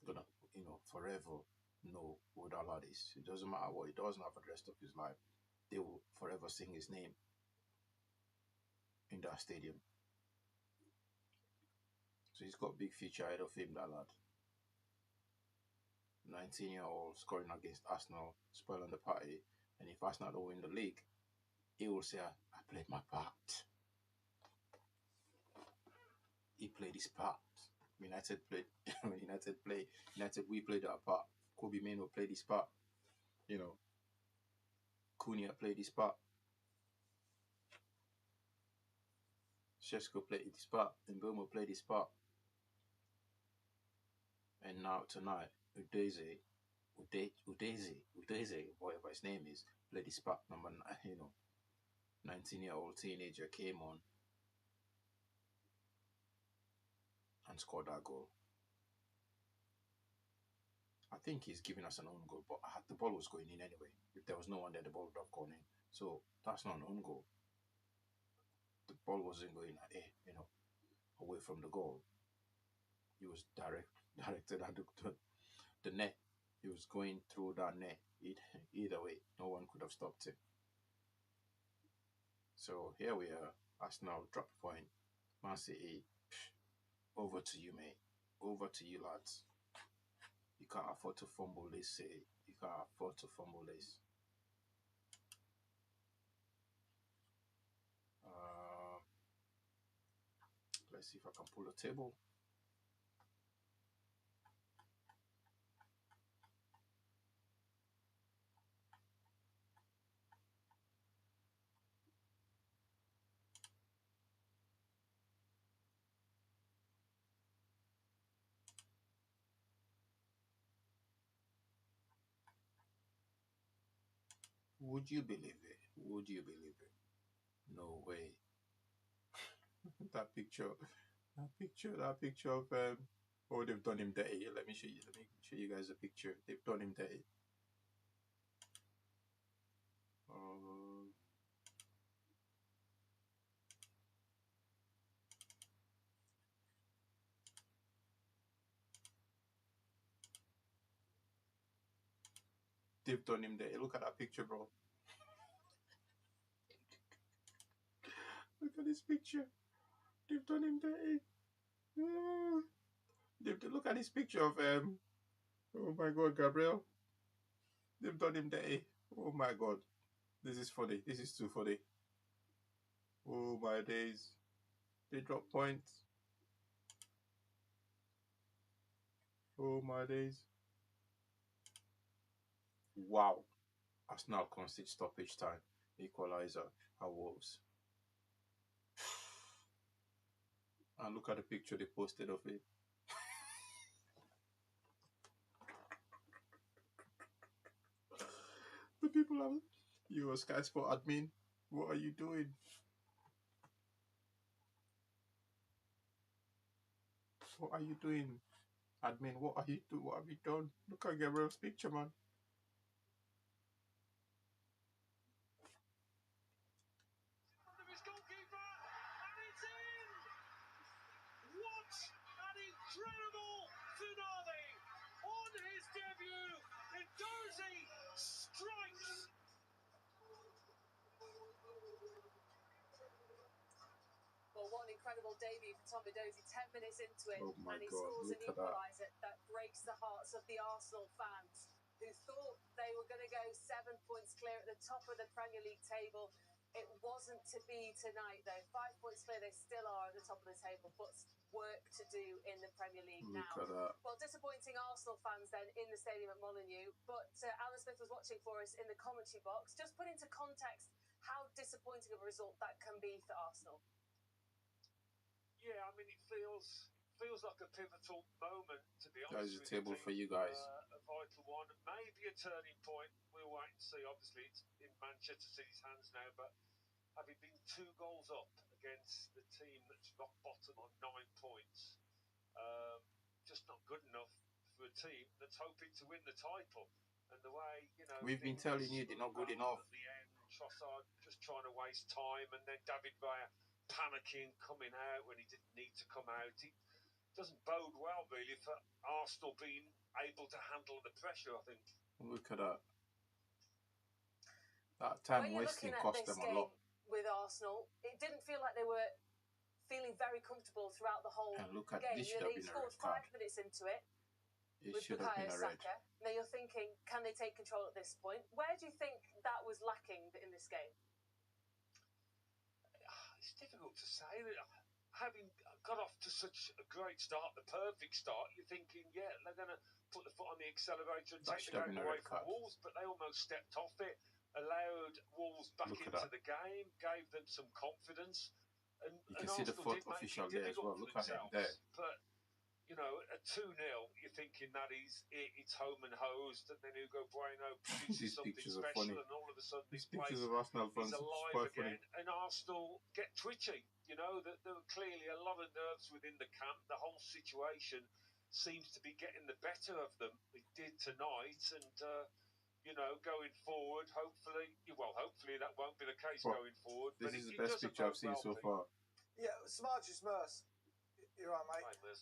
gonna, you know, forever know who that lad is. It doesn't matter what he does now for the rest of his life. They will forever sing his name in that stadium. So he's got big future ahead of him, that lad. 19-year-old scoring against Arsenal, spoiling the party. And if Arsenal don't win the league, he will say, I played my part. He played his part. United played. United, we played our part. Kobe Mano played his part. You know, Cunha played his part. Shesko played his part. And Mbeumo played his part. And now tonight, Udeze, whatever his name is, played his part. Number 9, you know, 19-year-old teenager came on and scored that goal. I think he's giving us an own goal, but the ball was going in anyway. If there was no one there, the ball would have gone in. So that's not an own goal. The ball wasn't going you know, away from the goal. He was directed at the net. He was going through that net. Either way, no one could have stopped him. So here we are. Arsenal drop point. Man City, over to you, mate. Over to you, lads. You can't afford to fumble this, City. You can't afford to fumble this. Let's see if I can pull a table. Would you believe it? Would you believe it? No way. that picture of oh, they've done him dirty. Let me show you guys a picture. They've done him dirty. They've done him dirty. Look at that picture, bro. Look at this picture. They've done him dirty. Look at this picture of oh my god, Gabriel. They've done him dirty. Oh my god. This is funny. This is too funny. Oh my days. They drop points. Oh my days. Wow. Arsenal concede stoppage time. Equalizer. How Wolves. And look at the picture they posted of it. The people are, you a Sky Sport admin, what are you doing? What are you doing? Admin, what are you doing? What have you done? Look at Gabriel's picture, man. Under his goalkeeper, and it's in! What an incredible finale! On his debut, Edozie strikes! Well, what an incredible debut for Tom Edozie, 10 minutes into it, Oh my and he God, scores an look at that. equaliser that breaks the hearts of the Arsenal fans who thought they were going to go 7 points clear at the top of the Premier League table. It wasn't to be tonight, though. 5 points clear, they still are at the top of the table, but work to do in the Premier League Look now. at that. Well, disappointing Arsenal fans then in the stadium at Molineux, but Alan Smith was watching for us in the commentary box. Just put into context how disappointing of a result that can be for Arsenal. Yeah, I mean, it feels like a pivotal moment, to be That honest. is a table for you guys. A vital one, maybe a turning point. We'll wait and see. Obviously, it's in Manchester City's hands now, but having been 2 goals up against the team that's rock bottom on 9 points, just not good enough for a team that's hoping to win the title. And the way, you know, We've been telling you they're not good enough. At the end, Trossard just trying to waste time, and then David Raya panicking, coming out when he didn't need to come out. It doesn't bode well, really, for Arsenal being able to handle the pressure, I think. Look at that. That time when you're wasting looking at cost this them a game lot. with Arsenal, it didn't feel like they were feeling very comfortable throughout the whole And look at game. this, should have They been a scored red card. 5 minutes into it It with should have been Bukayo a red. Saka. Now you're thinking, can they take control at this point? Where do you think that was lacking in this game? It's difficult to say. Having got off to such a great start, the perfect start, you're thinking, yeah, they're going to put the foot on the accelerator and That take should the have game been a away red from card. Wolves, but they almost stepped off it, allowed Wolves back Look at into that. the game, gave them some confidence. And, You can see the Arsenal fourth did make official it there as difficult well. for Look at him themselves. there. But, you know, at 2-0, you're thinking that it's home and hosed, and then Hugo Bueno produces These something pictures are special, funny. and all of a sudden These this place pictures of Arsenal fans is are alive quite funny. again, and Arsenal get twitchy. You know, that there were clearly a lot of nerves within the camp. The whole situation seems to be getting the better of them. It did tonight, and you know, going forward, hopefully that won't be the case Well, going forward. This But is the it best doesn't picture I've bode seen well, so Pete. far. Yeah, Smartest Merce. You're right, mate. Right, Liz.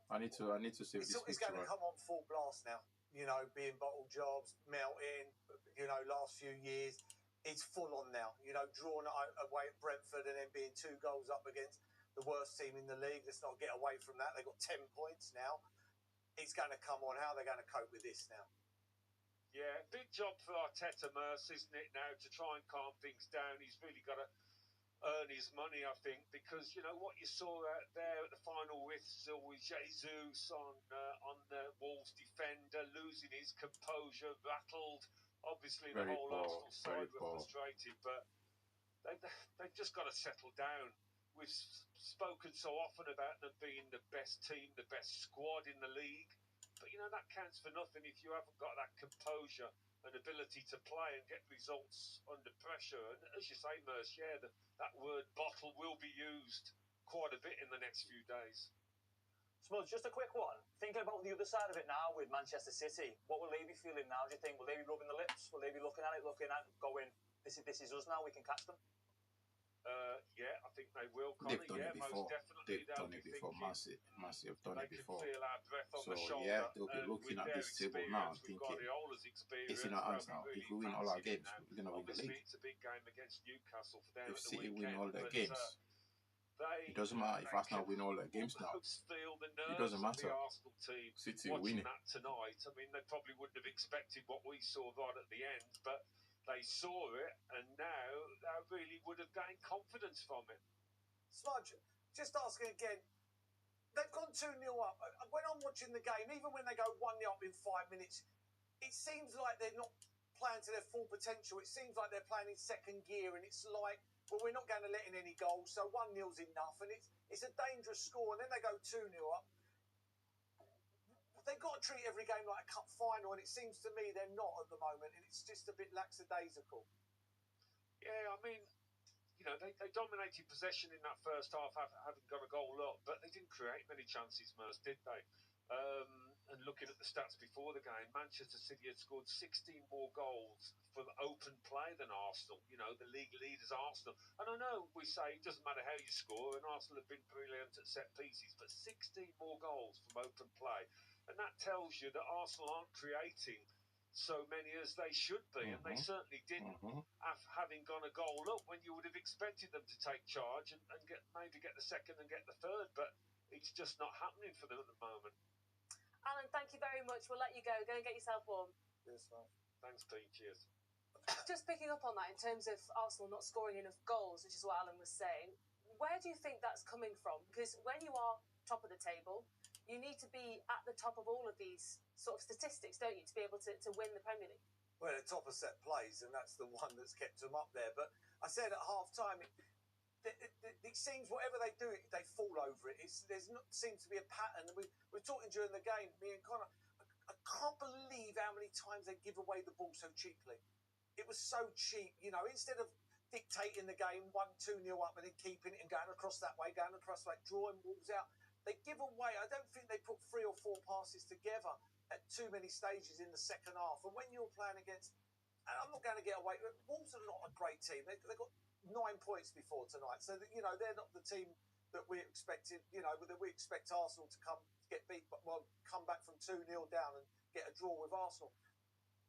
I need to save It's this picture. going to come on full blast now. You know, being bottle jobs, melting, you know, last few years. It's full on now. You know, drawn away at Brentford and then being 2 goals up against the worst team in the league. Let's not get away from that. They've got 10 points now. It's going to come on. How are they going to cope with this now? Yeah, big job for Arteta, Merce, isn't it, now, to try and calm things down. He's really got to earn his money, I think, because, you know, what you saw out there at the final whistle with Jesus on the Wolves defender, losing his composure, rattled. Obviously, the Very whole poor, Arsenal side very were poor. frustrated, but they've just got to settle down. We've spoken so often about them being the best team, the best squad in the league. But, you know, that counts for nothing if you haven't got that composure and ability to play and get results under pressure. And as you say, Merce, yeah, that word bottle will be used quite a bit in the next few days. Smudge, just a quick one. Thinking about the other side of it now with Manchester City, what will they be feeling now, do you think? Will they be rubbing the lips? Will they be looking at it, going, this is us now, we can catch them? Yeah, I think they will, They've Conor. done it before. Most definitely. They've They'll done be it before. thinking Massive done it they before. can feel our breath on So the shoulder. yeah, they'll be and looking with at their this table now, experience, with thinking Guardiola's experience, it's in our hands they'll now. be If really we win all our fancying it games, now. we're gonna win the Obviously, league. it's a big game against Newcastle for them If at the City weekend. win all their but, games, it doesn't matter if Arsenal win all their games now. Feel the It nerves doesn't of matter. the Arsenal team City watching winning. that tonight. I mean, they probably wouldn't have expected what we saw right at the end, but they saw it, and now they really would have gained confidence from it. Smudge, just asking again. They've gone 2-0 up. When I'm watching the game, even when they go 1-0 up in 5 minutes, it seems like they're not playing to their full potential. It seems like they're playing in second gear, and it's like, well, we're not going to let in any goals, so 1-0's enough, and it's a dangerous score. And then they go 2-0 up. They've got to treat every game like a cup final, and it seems to me they're not at the moment, and it's just a bit lackadaisical. Yeah, I mean, you know, they dominated possession in that first half, having got a goal up, but they didn't create many chances, Merce, did they? And looking at the stats before the game, Manchester City had scored 16 more goals from open play than Arsenal. You know, the league leaders, Arsenal. And I know we say it doesn't matter how you score, and Arsenal have been brilliant at set pieces, but 16 more goals from open play. And that tells you that Arsenal aren't creating so many as they should be, and they certainly didn't. Having gone a goal up when you would have expected them to take charge and maybe get the second and get the third, but it's just not happening for them at the moment. Alan, thank you very much. We'll let you go. Go and get yourself warm. Yes, mate. Thanks, Pete. Cheers. Just picking up on that in terms of Arsenal not scoring enough goals, which is what Alan was saying, where do you think that's coming from? Because when you are top of the table, you need to be at the top of all of these sort of statistics, don't you, to be able to win the Premier League? Well, the top of set plays, and that's the one that's kept them up there. But I said at half-time, it seems whatever they do, they fall over it. Seems to be a pattern. We're talking during the game, me and Connor, I can't believe how many times they give away the ball so cheaply. It was so cheap, you know, instead of dictating the game 1-2-0 up and then keeping it and going across that way, drawing Wolves out. They give away, I don't think they put 3 or 4 passes together. at too many stages in the second half. And when you're playing against, and I'm not going to get away, Wolves are not a great team. They've got 9 points before tonight, so that, they're not the team that we expected. That we expect Arsenal to get beat, but come back from 2-0 down and get a draw with Arsenal.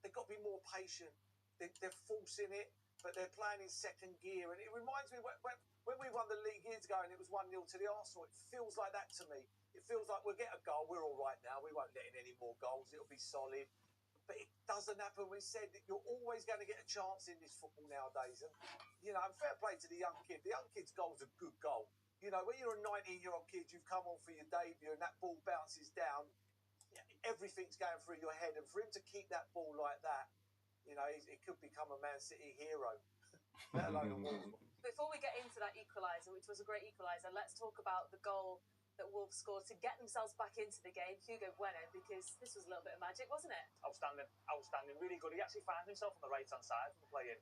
They've got to be more patient. They're forcing it, but they're playing in second gear. And it reminds me when we won the league years ago and it was 1-0 to the Arsenal. It feels like that to me. It feels like we'll get a goal. We're all right now. We won't let in any more goals. It'll be solid. But it doesn't happen. We said that you're always going to get a chance in this football nowadays. And, and fair play to the young kid. The young kid's goal's a good goal. When you're a 19-year-old kid, you've come on for your debut and that ball bounces down, everything's going through your head. And for him to keep that ball like that, it could become a Man City hero, let alone a Wolves. Before we get into that equaliser, which was a great equaliser, let's talk about the goal that Wolves scored to get themselves back into the game, Hugo Bueno, because this was a little bit of magic, wasn't it? Outstanding, really good. He actually finds himself on the right-hand side from playing,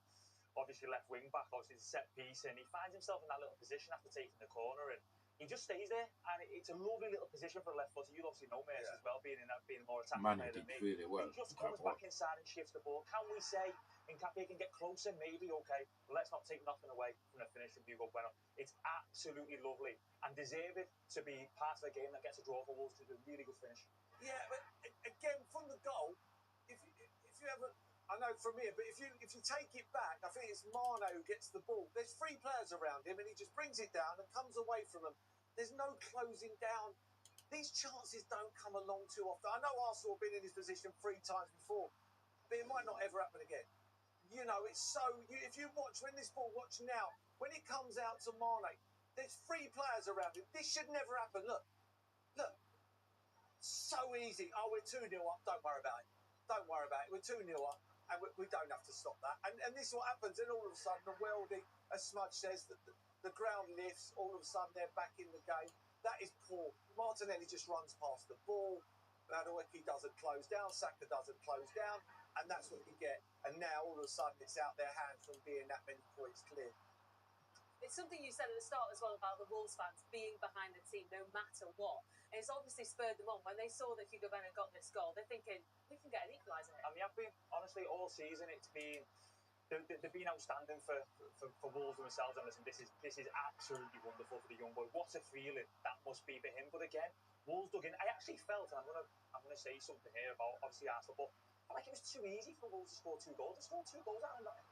obviously left wing-back, obviously it's a set piece, and he finds himself in that little position after taking the corner, and he just stays there, and it's a lovely little position for a left footer. You obviously know Mace as well, being more attacking player than me. Really well. He just comes back inside and shifts the ball. Can we say Nkapé can get closer? Maybe, okay. But let's not take nothing away from the finish from Hugo Bueno. It's absolutely lovely and deserved to be part of a game that gets a draw for Wolves. It's a really good finish. Yeah, but again, from the goal, if you haven't, I know from here, but if you take it back, I think it's Mane who gets the ball. There's 3 players around him, and he just brings it down and comes away from them. There's no closing down. These chances don't come along too often. I know Arsenal have been in this position 3 times before, but it might not ever happen again. It's so. If you watch watch now, when it comes out to Mane, there's 3 players around him. This should never happen. Look, so easy. Oh, we're 2-0 up. Don't worry about it. We're 2-0 up. And we don't have to stop that. And this is what happens. And all of a sudden, the worldie, as Smudge says, the ground lifts. All of a sudden, they're back in the game. That is poor. Martinelli just runs past the ball. Madueke doesn't close down. Saka doesn't close down. And that's what you get. And now, all of a sudden, it's out their hands from being that many points clear. It's something you said at the start as well about the Wolves fans being behind the team no matter what. And it's obviously spurred them on. When they saw that Hugo Bueno got this goal, they're thinking, we can get an equaliser here. And they have been, honestly, all season, they've been outstanding for Wolves themselves. And listen, this is absolutely wonderful for the young boy. What a feeling that must be for him. But again, Wolves dug in. I actually felt, and I'm gonna say something here about obviously Arsenal, but I felt like it was too easy for Wolves to score 2 goals. They scored 2 goals out of that.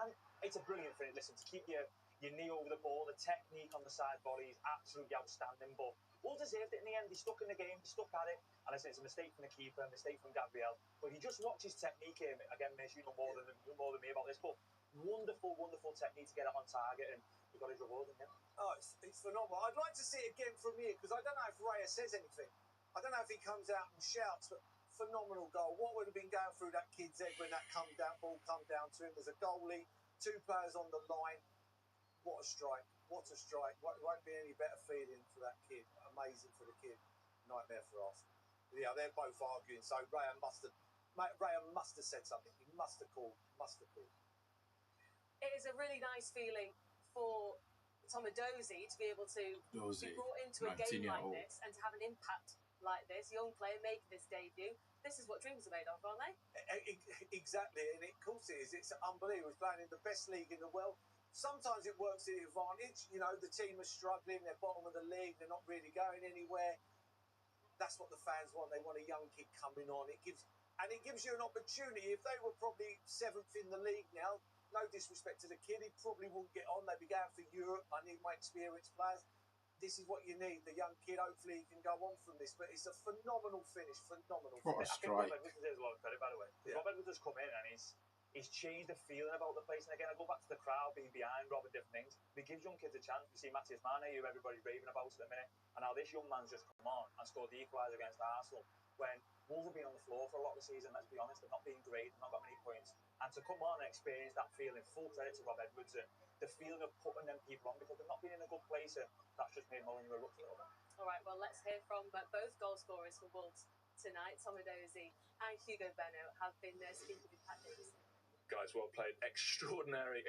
And it's a brilliant thing. Listen, to keep your knee over the ball, the technique on the side body is absolutely outstanding. But Wolves deserved it in the end. They stuck in the game, they stuck at it. And listen, it's a mistake from the keeper, a mistake from Gabriel. But you just watch his technique here. Again, Miss, you know more than me about this. But wonderful technique to get it on target, and we got his reward in him. Oh, it's phenomenal. I'd like to see it again from here, because I don't know if Raya says anything. I don't know if he comes out and shouts, but phenomenal goal. What would have been going through that kid's head when that ball come down to him? There's a goalie, 2 players on the line. What a strike. Won't be any better feeling for that kid. Amazing for the kid. Nightmare for us. Yeah, they're both arguing, so Raya must have said something. He must have called. It is a really nice feeling for Tomidozi to be able to be brought into a game like this and to have an impact like this. Young player making his debut. This is what dreams are made of, aren't they? Exactly, and of course it is. It's unbelievable. He's playing in the best league in the world. Sometimes it works to the advantage. The team are struggling. They're bottom of the league. They're not really going anywhere. That's what the fans want. They want a young kid coming on. It gives you an opportunity. If they were probably 7th in the league now, no disrespect to the kid, he probably wouldn't get on. They'd be going for Europe. I need my experienced players. This is what you need. The young kid, hopefully, he can go on from this. But it's a phenomenal finish. Phenomenal. What a strike. I think Rob Edwards deserves a lot of credit, by the way. Yeah. Rob Edwards has come in and he's changed the feeling about the place. And again, I go back to the crowd being behind Rob and different things. He gives young kids a chance. You see Matthias Mane, who everybody's raving about at the minute. And now this young man's just come on and scored the equaliser against Arsenal. When Wolves have been on the floor for a lot of the season, let's be honest, they've not been great, they've not got many points. And to come on and experience that feeling, full credit to Rob Edwards and the feeling of putting them people on, because they've not been in a good place, and that's just made Molineux a rookie over. All right, well, let's hear from both goal scorers for Wolves tonight. Tomidozi and Hugo Bueno have been speaking with Pat Davis. Guys, well played. Extraordinary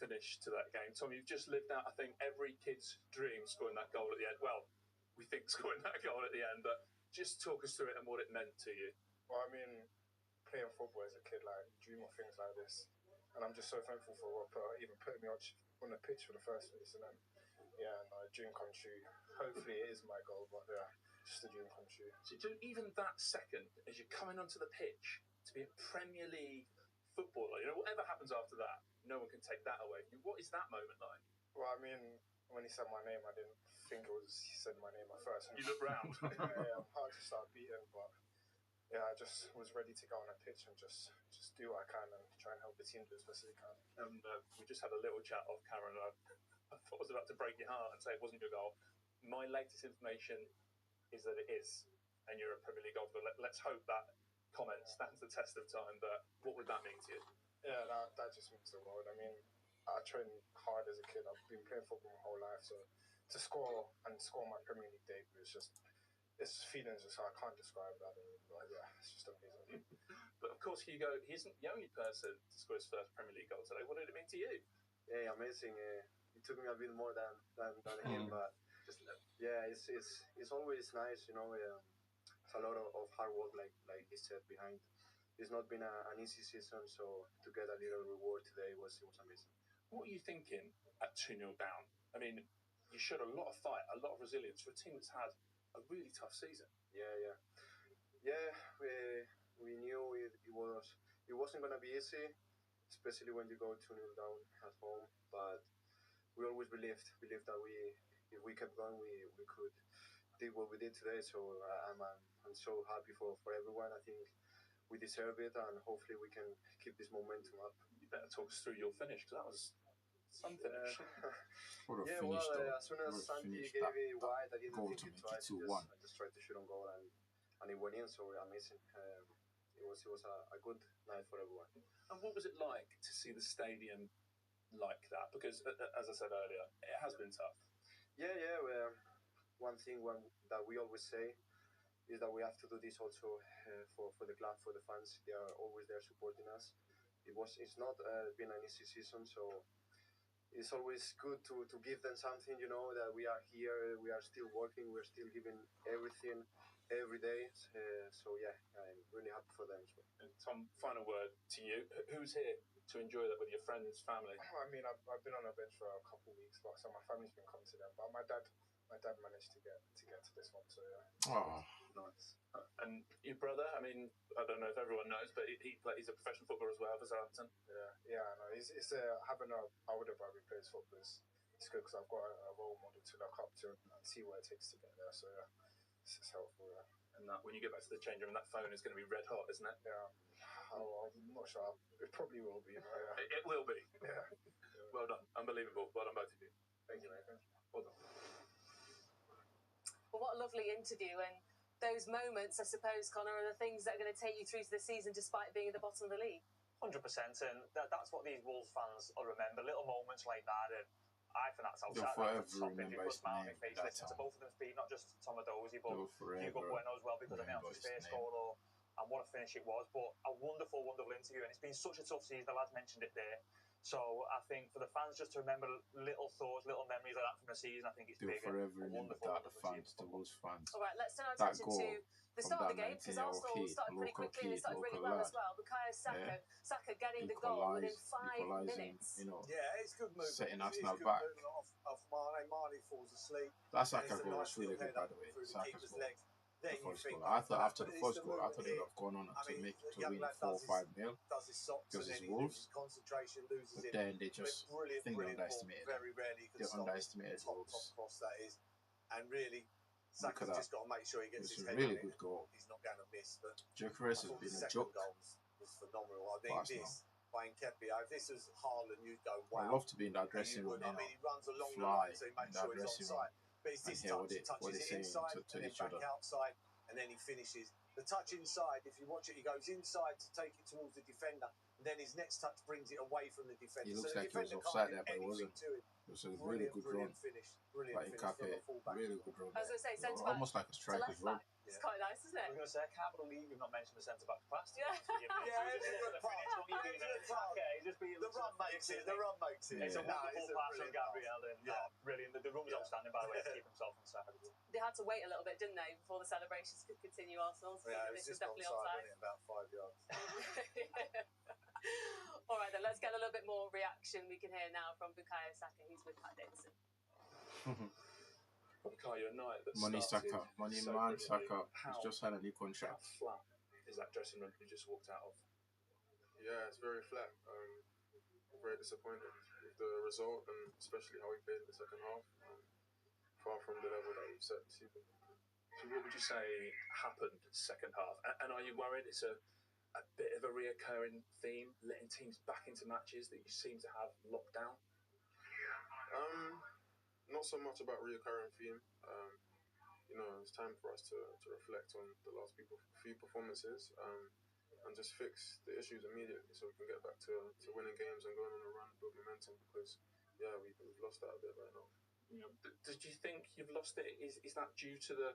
finish to that game. Tom, you've just lived out, I think, every kid's dream scoring that goal at the end. Well, we think scoring that goal at the end, but Just talk us through it and what it meant to you. Well, I mean, playing football as a kid, like, you dream of things like this. And I'm just so thankful for what even putting me on the pitch for the first place. And then, yeah, no, dream come true. Hopefully it is my goal, but yeah, just a dream come true. So even that second, as you're coming onto the pitch, to be a Premier League footballer, whatever happens after that, no one can take that away from you. What is that moment like? Well, I mean, when he said my name, I didn't think he said my name at first. You look round. Yeah, I'm hard to start beating, but yeah, I just was ready to go on a pitch and just do what I can and try and help the team do as best as they can. And we just had a little chat off camera, and I thought I was about to break your heart and say it wasn't your goal. My latest information is that it is, and you're a Premier League goalkeeper. Let's hope that comment stands the test of time. But what would that mean to you? Yeah, that just means the world. I mean, I trained hard as a kid. I've been playing football my whole life, so to score my Premier League debut is just, it's feelings just I can't describe that. But yeah, it's just amazing. But of course, Hugo, he isn't the only person to score his first Premier League goal today. What did it mean to you? Yeah, amazing. It took me a bit more than him, but yeah, it's always nice, it's a lot of hard work, like he said, behind. It's not been an easy season, so to get a little reward today was amazing. What are you thinking at 2-0 down? I mean, you showed a lot of fight, a lot of resilience for a team that's had a really tough season. Yeah. We knew it wasn't gonna be easy, especially when you go 2-0 down at home. But we always believed that if we kept going, we could do what we did today. So I'm so happy for everyone. I think we deserve it, and hopefully we can keep this momentum up. You better talk us through your finish, because that was some finish. What a Yeah, finish, well, though. as soon as What a Santi finish. gave it wide, I didn't goal think to it make twice. it 2-1. I just tried to shoot on goal, and it went in. So amazing. It was a good night for everyone. And what was it like to see the stadium like that? Because, as I said earlier, it has been tough. Yeah. One thing that we always say is that we have to do this also for the club, for the fans. They are always there supporting us. It's not been an easy season, so it's always good to give them something, that we are here, we are still working, we're still giving everything every day. So yeah, I'm really happy for them as well. And Tom, final word to you. Who's here to enjoy that with your friends, family? I mean, I've been on a bench for a couple of weeks, but so my family's been coming to them. But my dad managed to get to this one, so yeah. Oh, Nice. And your brother, I mean, I don't know if everyone knows, but he's a professional footballer as well for Southampton. Yeah, I know. It's having an older brother who plays football is good, because I've got a role model to look up to and see what it takes to get there. So yeah, it's helpful. Yeah. And that when you get back to the change room, that phone is going to be red hot, isn't it? Yeah. I'm not sure. It probably will be. But yeah. It will be. Yeah. Well done. Unbelievable. Well done, both of you. Thank you, mate. Well done. Well, what a lovely interview. And those moments, I suppose, Connor, are the things that are going to take you through to the season despite being at the bottom of the league. 100%, and that's what these Wolves fans will remember. Little moments like that, and I think that's how They'll Saturday forever top remember put his smile on name my face. that Listen to time. both of them speak, not just Tomadozi, but They'll Hugo forever Bueno as well, because I think remember that's his his first name. goal, and what a finish it was. But a wonderful, wonderful interview, and it's been such a tough season. The lads mentioned it there. So I think for the fans just to remember little thoughts, little memories like that from the season, I think it's They'll big. forever and remember wonderful, that, the wonderful fans, season. the Wolves fans. All right, let's turn our That attention goal to the from start of that the game, because 19-year-old Arsenal kid, started pretty local quickly and kid, it started really local well lad. as well. Bukayo Saka, Yeah. Saka getting the goal within Equalising, 5 minutes. Yeah, it's good movement. Setting It's Arsenal good back. movement off Mane. Mane falls asleep. That And Saka it's a goal nice was really little good, header by the way. through the Saka's keeper's goal. legs. The Then you first think goal. I thought after the it's first goal, I movement thought they here. would have gone on I to mean, make the to young win lad 4 or 5-0. does his socks Because and it's then he Wolves. loses concentration, loses But it. then they just Brilliant, think they brilliant ball. underestimated. Very rarely can They stop underestimated top Wolves. cross that is. And really, Look Saka's at that. just got to make sure he gets It's his a head really on it. good goal. He's not going to miss. But Gyökeres I has thought been the a second joke. goal was phenomenal. I for think Arsenal. this by Nketiah, if this was Haaland, you'd go, I wow. love to be in that And dressing you room, would. I mean, he runs along the fly line, so he in makes that sure he's dressing room onside. But it's and this hear touch. what He they touches it saying inside to and then each back other. outside, and then he finishes. The touch inside, if you watch it, he goes inside to take it towards the defender. And then his next touch brings it away from the defender. He looks so the like he was defender offside can't do there, but he anything wasn't. to him. It was a really good run. Brilliant finish. Brilliant Like finish from Nketiah, the fullback. really good run. I was going to say, there. centre back Almost like a to striker's left run. back. It's quite nice, isn't I it? was going to say, I can't believe you've not mentioned the centre back pass. Yeah. it's a good pass. The run makes it. The run makes it. It's a No, wonderful it's a pass from brilliant pass. Gabriel, and Yeah. brilliant. The run was outstanding, by the way, to keep himself on side. They had to wait a little bit, didn't they, before the celebrations could continue, Arsenal? So Yeah, it was this was just definitely offside, onside. wasn't it? About 5 yards. All right, then, let's get a little bit more reaction. We can hear now from Bukayo Saka. He's with Pat Davidson. Bukayo, a night that Money started Saka, money so man brilliantly. Saka. He's just had a new How contract. flat is that dressing room you just walked out of? Yeah, it's very flat. Very disappointed with the result and especially how we played in the second half. Far from the level that we've set this season. So what would you say happened second half? And are you worried it's a bit of a reoccurring theme, letting teams back into matches that you seem to have locked down? Not so much about reoccurring theme. It's time for us to reflect on the last few performances and just fix the issues immediately so we can get back to winning games and going on a run, build momentum because, we've lost that a bit right now. Did you think you've lost it? Is that due to the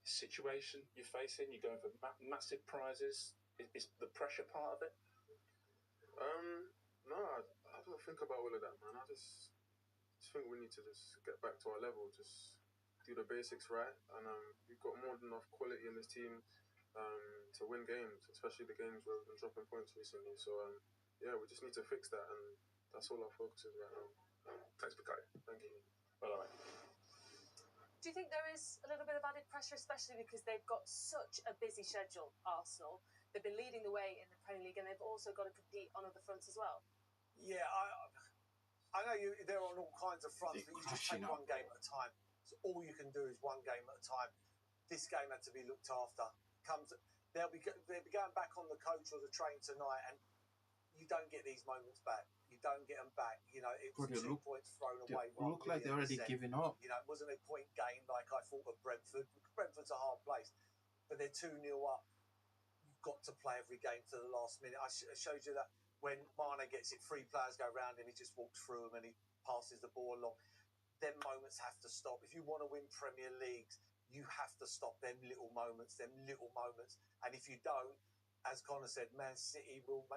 situation you're facing? You're going for massive prizes. Is the pressure part of it? No, I don't think about all of that, man. I just think we need to just get back to our level, just do the basics right, and we've got more than enough quality in this team to win games, especially the games where we've been dropping points recently. So we just need to fix that, and that's all our focus is right now. Thanks, Bukayo. Thank you. All right. Do you think there is a little bit of added pressure, especially because they've got such a busy schedule, Arsenal? They've been leading the way in the Premier League and they've also got to compete on other fronts as well. Yeah, I know they're on all kinds of fronts, but you just take one game at a time. So all you can do is one game at a time. This game had to be looked after. They'll be going back on the coach or the train tonight, and you don't get these moments back. You don't get them back. It was 2 points thrown away. They look like they're already giving up. It wasn't a point game like I thought of Brentford. Brentford's a hard place, but they're 2-0 up. You've got to play every game to the last minute. I showed you that when Mane gets it, 3 players go round him, he just walks through them and he passes the ball along. Them moments have to stop. If you want to win Premier Leagues, you have to stop them little moments. And if you don't, as Connor said, Man City will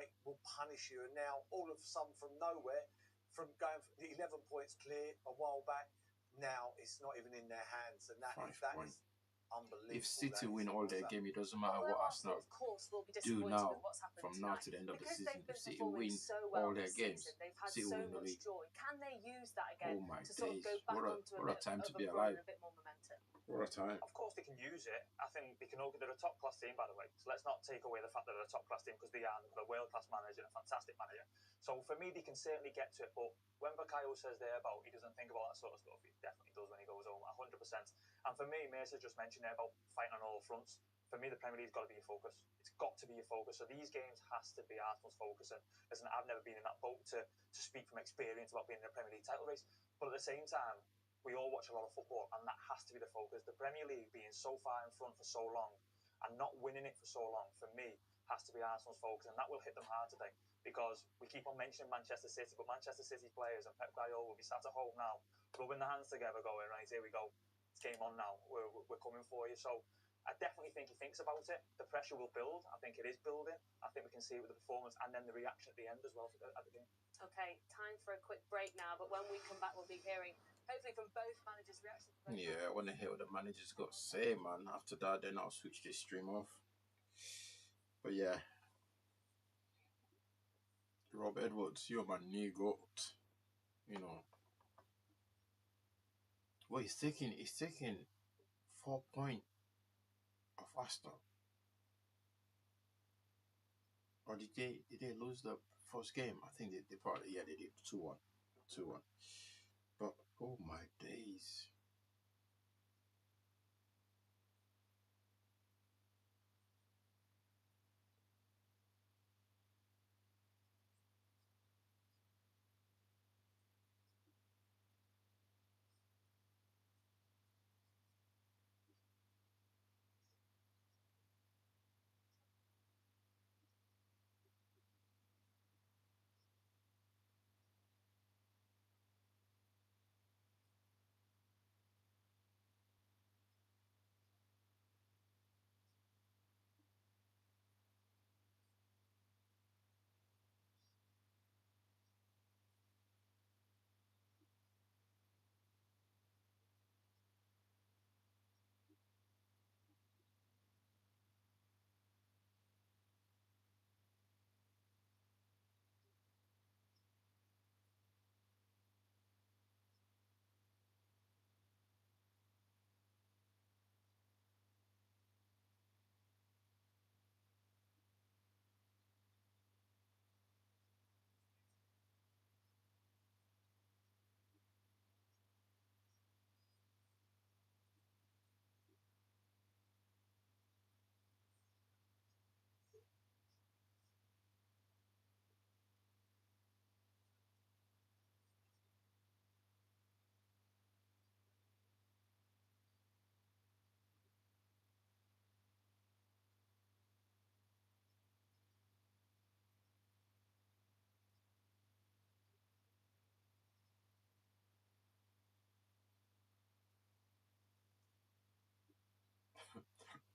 punish you. And now, all of a sudden, from nowhere, from going from the 11 points clear a while back, now it's not even in their hands. And that is unbelievable. If City win all their game, it doesn't matter what Arsenal of course, will be do now with what's happened from tonight. now to the end of the Because season. they've If been City performing win so well all their this games, season, they've had City so will win the much league. joy. Can they use that again Oh my to sort of days! go back What onto a time to be of a alive! run and a bit more momentum? What a time! Of course they can use it. I think they can. They're a top class team, by the way. So let's not take away the fact that they're a top class team because they are. They've got a world class manager and a fantastic manager. So for me, they can certainly get to it. But when Bukayo says there about he doesn't think about that sort of stuff, he definitely does when he goes home, 100%. And for me, Mason just mentioned there about fighting on all fronts. For me, the Premier League's got to be your focus. It's got to be your focus. So these games has to be Arsenal's focus. And listen, I've never been in that boat to speak from experience about being in a Premier League title race. But at the same time, we all watch a lot of football, and that has to be the focus. The Premier League being so far in front for so long and not winning it for so long, for me, has to be Arsenal's focus, and that will hit them hard today because we keep on mentioning Manchester City, but Manchester City players and Pep Guardiola will be sat at home now, rubbing their hands together, going, right, here we go, it's game on now, we're coming for you. So I definitely think he thinks about it. The pressure will build. I think it is building. I think we can see it with the performance and then the reaction at the end as well at the game. Okay, time for a quick break now, but when we come back, we'll be hearing hopefully from both managers' reactions. Yeah, I want to hear what the manager's got to say, man. After that, then I'll switch this stream off. But yeah, Rob Edwards, you're my new GOAT. Well, he's taking 4 points of Arsenal. Or did they lose the first game? I think they probably they did 2-1. But oh my days.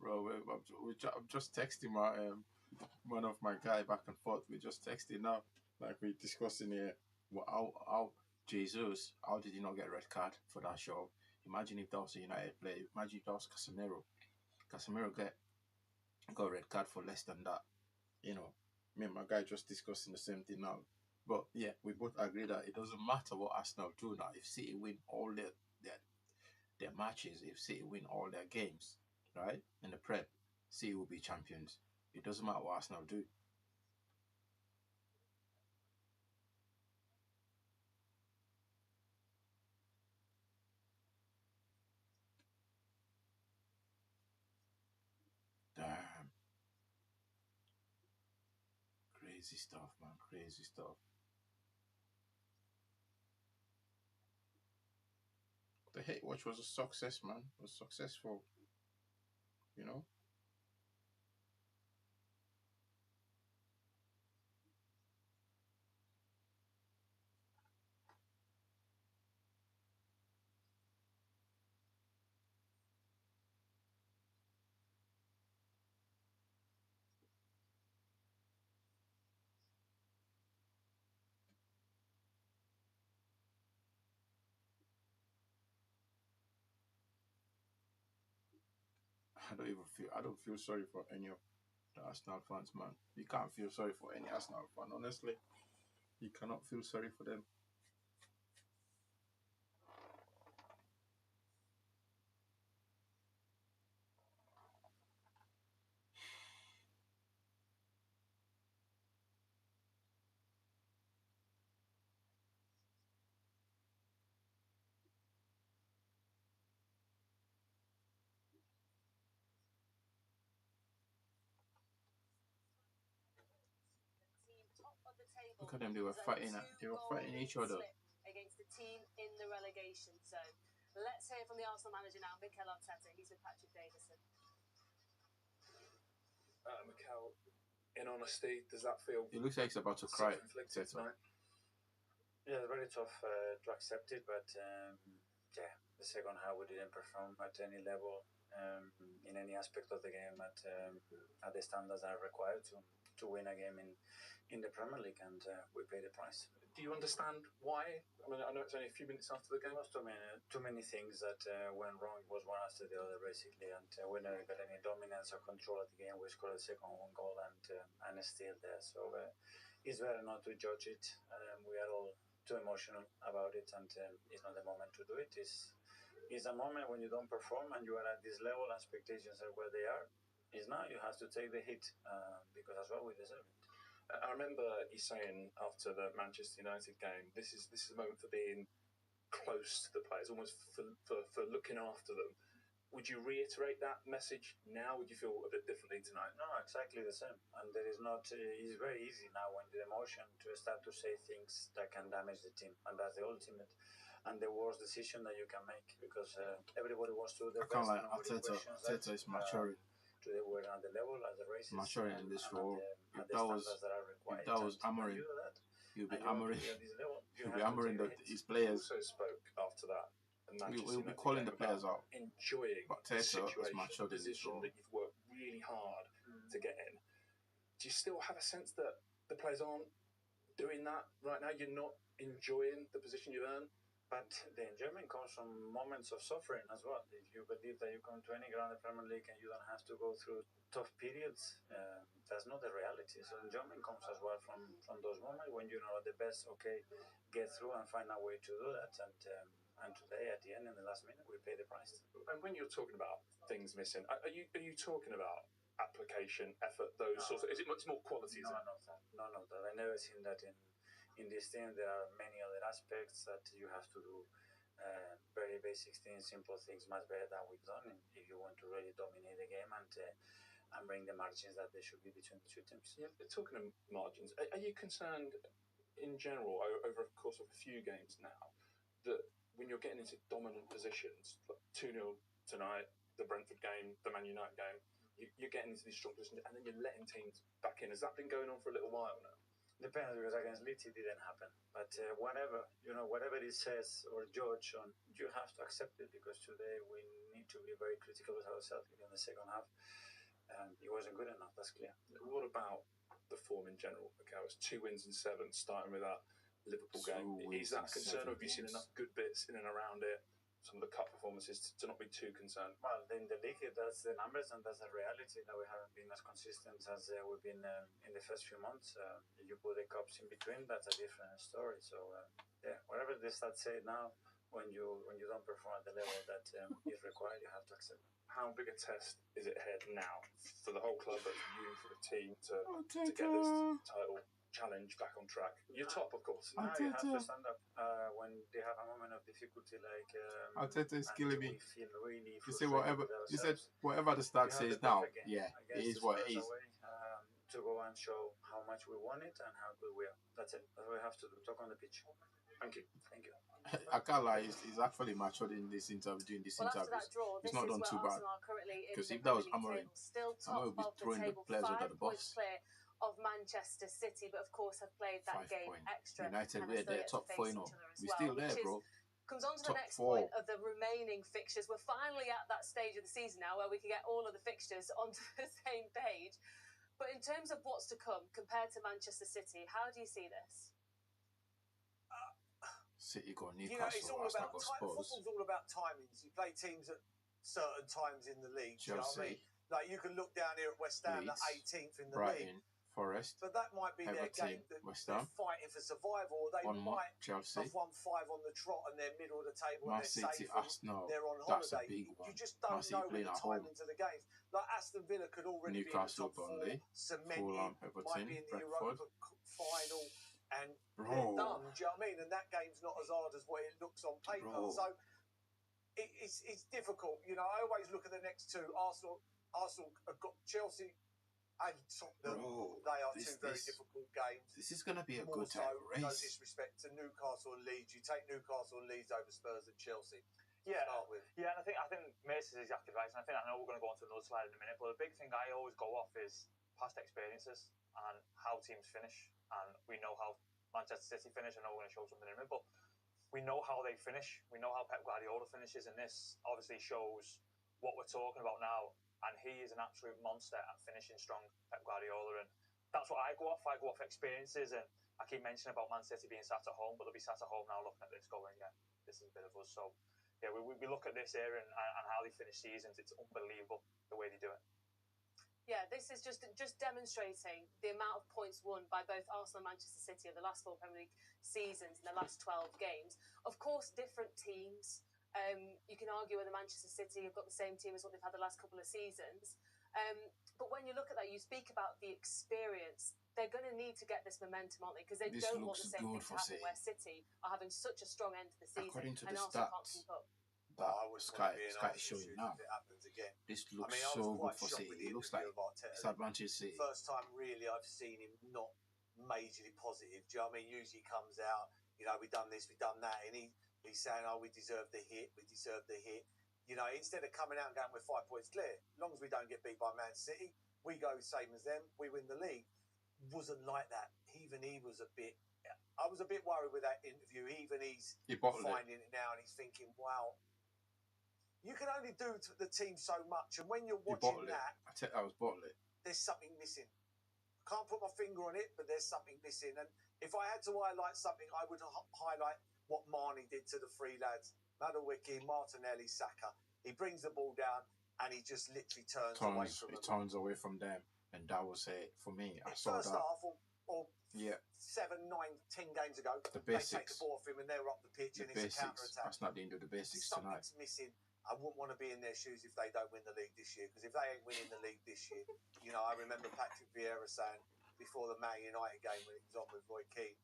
bro. I'm just texting one of my guy back and forth. We're just texting now, like we're discussing here. How Jesus? How did he not get a red card for that show? Imagine if that was a United player. Imagine if that was Casemiro. Casemiro got a red card for less than that. You know, me and my guy just discussing the same thing now. But yeah, we both agree that it doesn't matter what Arsenal do now. If City win all their matches, if City win all their games, right, in the Prem, City will be champions. It doesn't matter what Arsenal do. Damn. Crazy stuff, man. Crazy stuff. The hate watch was a success, man. It was successful. You know? I don't feel sorry for any of the Arsenal fans, man. You can't feel sorry for any Arsenal fan, honestly. You cannot feel sorry for them. Look at them, they were fighting each other. Against the team in the relegation zone. Let's hear from the Arsenal manager now, Mikel Arteta. He's with Patrick Davison. Mikel, in honesty, does that feel? It looks like he's about to cry. Self-inflicted tonight? Yeah, very tough to accept it, but yeah, the second half we didn't perform at any level in any aspect of the game at the standards that are required to win a game in the Premier League, and we paid the price. Do you understand why? I mean, I know it's only a few minutes after the game. There was too many things that went wrong. It was one after the other, basically, and we never got any dominance or control of the game. We scored a second one goal and still there. So it's better not to judge it. We are all too emotional about it, and it's not the moment to do it. It's a moment when you don't perform and you are at this level, expectations are where they are. Is now you have to take the hit because that's what we deserve it. I remember you saying after the Manchester United game, this is a moment for being close to the players, almost for looking after them. Would you reiterate that message now? Would you feel a bit differently tonight? No, exactly the same. And there is not. It's very easy now when the emotion to start to say things that can damage the team, and that's the ultimate and the worst decision that you can make because everybody wants to do their I can't best. like Arteta is maturing. They were at the level as the races. Maturing in this role. If that was Amorim, you'll be hammering. You'll be hammering his players. Also spoke after that. We'll be calling the players out. Enjoying but the Arteta is situation, matured the in this position role. that you've worked really hard to get in. Do you still have a sense that the players aren't doing that right now? You're not enjoying the position you've earned? But the enjoyment comes from moments of suffering as well. If you believe that you come to any ground in the Premier League and you don't have to go through tough periods, that's not the reality. So enjoyment comes as well from those moments when you're not at the best. Okay, get through and find a way to do that. And today, at the end, in the last minute, we pay the price. And when you're talking about things missing, are you talking about application, effort, those sorts of? Is it much more quality? No. I've never seen that in this team. There are many other aspects that you have to do. Very basic things, simple things, much better than we've done. If you want to really dominate the game and bring the margins that there should be between the two teams. Yeah, talking of margins, are you concerned in general over the course of a few games now that when you're getting into dominant positions, like 2-0 tonight, the Brentford game, the Man United game, you're getting into these strong positions and then you're letting teams back in? Has that been going on for a little while now? Depends, because against Leeds it didn't happen. But whatever it says or judge on, you have to accept it, because today we need to be very critical with ourselves in the second half. It wasn't good enough, that's clear. What about the form in general? Okay, it was 2 wins and 7, starting with that Liverpool game. Is that a concern, or have you seen enough good bits in and around it, some of the cup performances, to not be too concerned? Well, in the league, that's the numbers and that's the reality, that we haven't been as consistent as we've been in the first few months. You put the cups in between, that's a different story. So, whatever the stats say now, when you don't perform at the level that is required, you have to accept it. How big a test is it ahead now for the whole club, but for you, for the team, to get this title challenge back on track? You're top, of course. Now you have to stand up when they have a moment of difficulty, like Arteta is killing me. we feel really You say whatever. You said whatever the stat says now. Yeah, it is what it is. To go and show how much we want it and how good we are. That's it. That's what we have to do. Talk on the pitch. Thank you. Thank you. I can't lie. He's actually matured in this interview. Doing this Well, after interview, that draw, it's this not is done where too bad. Arsenal are currently in Because the if that was Premier League Amorim, table, still I know top he'd be of the throwing the table, players under 5 the points bus. clear of Manchester City, but of course have played that 5 game point. extra. United, and we're are still there, yet to top face 4, each you know. other as We're well, still there, which bro. Comes on to Top the next 4. point of the remaining fixtures. We're finally at that stage of the season now where we can get all of the fixtures onto the same page. But in terms of what's to come compared to Manchester City, how do you see this? City got You know, it's Newcastle, all Arsenal about got time. Spurs, Football's all about timings. You play teams at certain times in the league. Do you know what I mean? Chelsea, Like, you can look down here at West Ham, Leeds, at 18th in the league. Brighton, Forest, But that might be their Everton, game that West they're Ham, fighting for survival, or they Bournemouth, might Chelsea, have won 5 on the trot and they're middle of the table Man and they're City, safe and Arsenal. they're on That's a holiday. big You one. just Man don't City know with playing the at home. timings of the games. Like, Aston Villa could already Newcastle, be in the top 4, Burnley, cemented, Fulham, might Everton, be in the Brentford. Europa final, and Bro. they're done. Do you know what I mean? And that game's not as hard as what it looks on paper. Bro. So it's difficult. You know, I always look at the next two. Arsenal have got Chelsea and Tottenham. Bro, They are this- two very this- difficult games. This is going to be a More good type so, of no race. disrespect to Newcastle and Leeds. You take Newcastle and Leeds over Spurs and Chelsea. Yeah, Start with. yeah, and I think Mace is exactly right, and I know we're going to go on to another slide in a minute, but the big thing I always go off is past experiences and how teams finish, and we know how Manchester City finish. I know we're going to show something in a minute, but we know how they finish. We know how Pep Guardiola finishes, and this obviously shows what we're talking about now, and he is an absolute monster at finishing strong, Pep Guardiola, and that's what I go off. I go off experiences, and I keep mentioning about Man City being sat at home, but they'll be sat at home now looking at this going, yeah, this is a bit of us. So, yeah, we look at this here and how they finish seasons. It's unbelievable the way they do it. Yeah, this is just demonstrating the amount of points won by both Arsenal and Manchester City in the last 4 Premier League seasons, in the last 12 games. Of course, different teams. You can argue whether Manchester City have got the same team as what they've had the last couple of seasons. But when you look at that, you speak about the experience. They're going to need to get this momentum, aren't they? Because they This don't want looks the same thing good to for happen City. where City are having such a strong end to the season According to and the Arsenal can't stats keep up. that I wouldn't Sky want to be in is Arsenal showing shoes now, if it happens again. this I looks mean, I was so good quite for shocked City. with the It looks interview like of Arteta. it's advantage City. First time really I've seen him not majorly positive. Do you know what I mean? Usually he comes out, you know, we've done this, we've done that, and he's saying, oh, we deserve the hit, we deserve the hit. You know, instead of coming out and going, we're 5 points clear, as long as we don't get beat by Man City, we go same as them, we win the league. Wasn't like that. Even he was a bit, I was a bit worried with that interview. Even he's finding it now and he's thinking, wow, you can only do to the team so much. And when you're watching that, I was bottling it. There's something missing. I can't put my finger on it, but there's something missing. And if I had to highlight something, I would highlight what Marnie did to the three lads. Madueke, Martinelli, Saka. He brings the ball down and he just literally turns away from them. He turns away from them. And that was it for me. I saw first that. half or 7, 9, 10 games ago, the they basics. take the ball off him and they're up the pitch and it's a counter-attack. That's not the end of the basics Something's tonight. missing. I wouldn't want to be in their shoes if they don't win the league this year. Because if they ain't winning the league this year, you know, I remember Patrick Vieira saying before the Man United game when he was on with Roy Keane,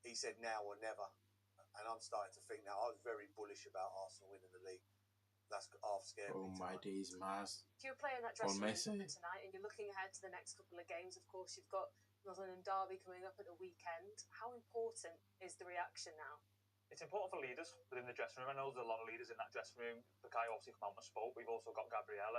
he said now or never. And I'm starting to think now. I was very bullish about Arsenal winning the league. That's half scared me. Oh my days, Maz. If you're playing that dressing room tonight and you're looking ahead to the next couple of games, of course, you've got Northern and Derby coming up at the weekend. How important is the reaction now? It's important for leaders within the dressing room. I know there's a lot of leaders in that dressing room. The guy obviously come out and spoke. We've also got Gabriel,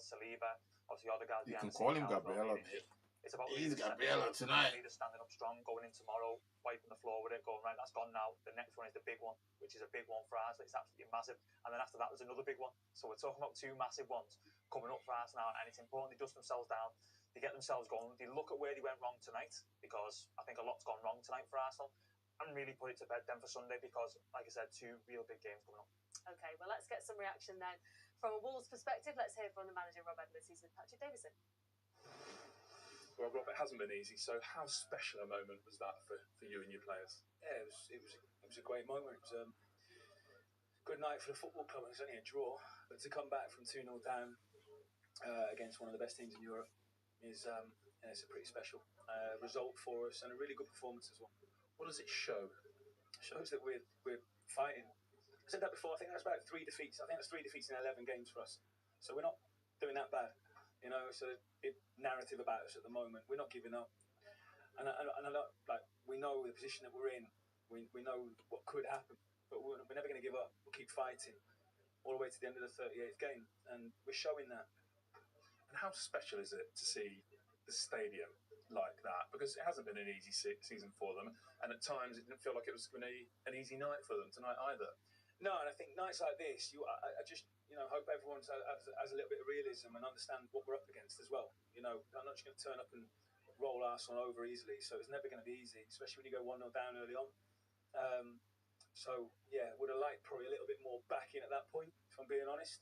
Saliba, obviously other guys. You can call him Gabriel, mate. It's about He's leaders Gabriella tonight. leaders standing up strong, going in tomorrow, wiping the floor with it, going, right, that's gone now. The next one is the big one, which is a big one for Arsenal. It's absolutely massive. And then after that, there's another big one. So we're talking about two massive ones coming up for Arsenal, and it's important they dust themselves down, they get themselves going, they look at where they went wrong tonight, because I think a lot's gone wrong tonight for Arsenal, and really put it to bed then for Sunday, because, like I said, two real big games coming up. Okay, well, let's get some reaction then. From a Wolves perspective, let's hear from the manager, Rob Edwards. He's with Patrick Davison. Well, Rob, it hasn't been easy. So, how special a moment was that for you and your players? Yeah, it was a great moment. It was a good night for the football club. It was only a draw, but to come back from 2-0 down against one of the best teams in Europe is it's a pretty special result for us, and a really good performance as well. What does it show? It shows that we're fighting. I said that before. I think that's about 3 defeats. I think that's 3 defeats in 11 games for us. So we're not doing that bad. You know, it's a big narrative about us at the moment. We're not giving up, and we know the position that we're in. We know what could happen, but we're never going to give up. We'll keep fighting all the way to the end of the 38th game, and we're showing that. And how special is it to see the stadium like that? Because it hasn't been an easy season for them, and at times it didn't feel like it was going to be an easy night for them tonight either. No, and I think nights like this, I just hope everyone has a little bit of realism and understand what we're up against as well. You know, I'm not just going to turn up and roll Arsenal over easily, so it's never going to be easy, especially when you go 1-0 down early on. So yeah, would have liked probably a little bit more backing at that point, if I'm being honest.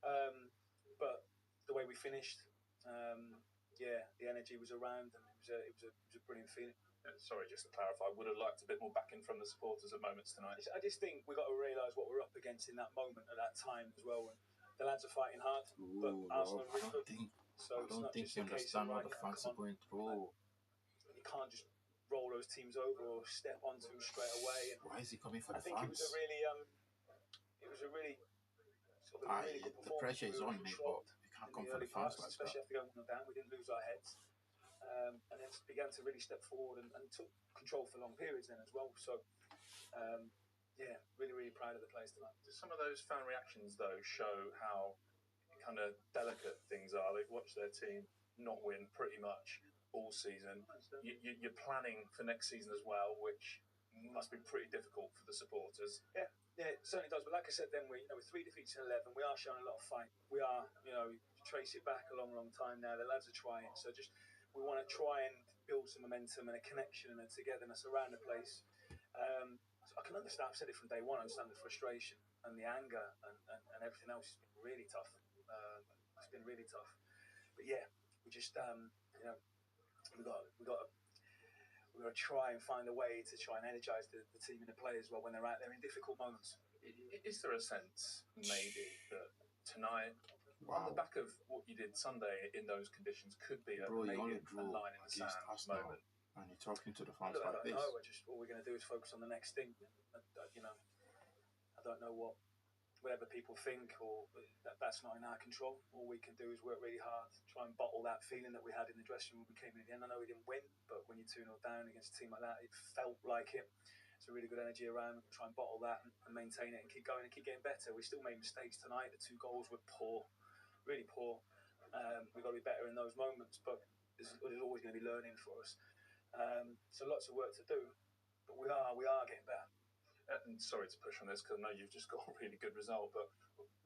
But the way we finished, the energy was around, and it was a brilliant feeling. Sorry, just to clarify, would have liked a bit more backing from the supporters at moments tonight. I just think we've got to realise what we're up against in that moment at that time as well. And the lads are fighting hard, but Arsenal are really good. I don't think you understand what the fans are going through. You can't just roll those teams over or step onto them straight away. And why is he coming for the fans? I think it was a really sort of a really good performance. The pressure is on me, but you can't come for the fans like that. Especially after going 1-0 down, we didn't lose our heads. And then began to really step forward and took control for long periods then as well. So, really, really proud of the players tonight. Some of those fan reactions, though, show how kind of delicate things are. They've watched their team not win pretty much all season. You're planning for next season as well, which must be pretty difficult for the supporters. Yeah, it certainly does. But like I said, then with 3 defeats in 11, we are showing a lot of fight. We are, trace it back a long, long time now. The lads are trying. So we want to try and build some momentum and a connection and a togetherness around the place. So I can understand, I've said it from day one, I understand the frustration and the anger and everything else has been really tough. It's been really tough. But yeah, we just, we've got to try and find a way to try and energise the team and the players well when they're out there in difficult moments. Is there a sense, maybe, that tonight, on the back of what you did Sunday in those conditions, could be maybe a line in the sand moment? And you're talking to the fans like this. No, all we're going to do is focus on the next thing. I don't know whatever people think, or that's not in our control. All we can do is work really hard, try and bottle that feeling that we had in the dressing room when we came in at the end. I know we didn't win, but when you're 2-0 down against a team like that, it felt like it. It's a really good energy around. We'll try and bottle that and maintain it and keep going and keep getting better. We still made mistakes tonight. The 2 goals were poor, really poor. We've got to be better in those moments, but there's always going to be learning for us. So lots of work to do, but we are getting better. And sorry to push on this, because I know you've just got a really good result, but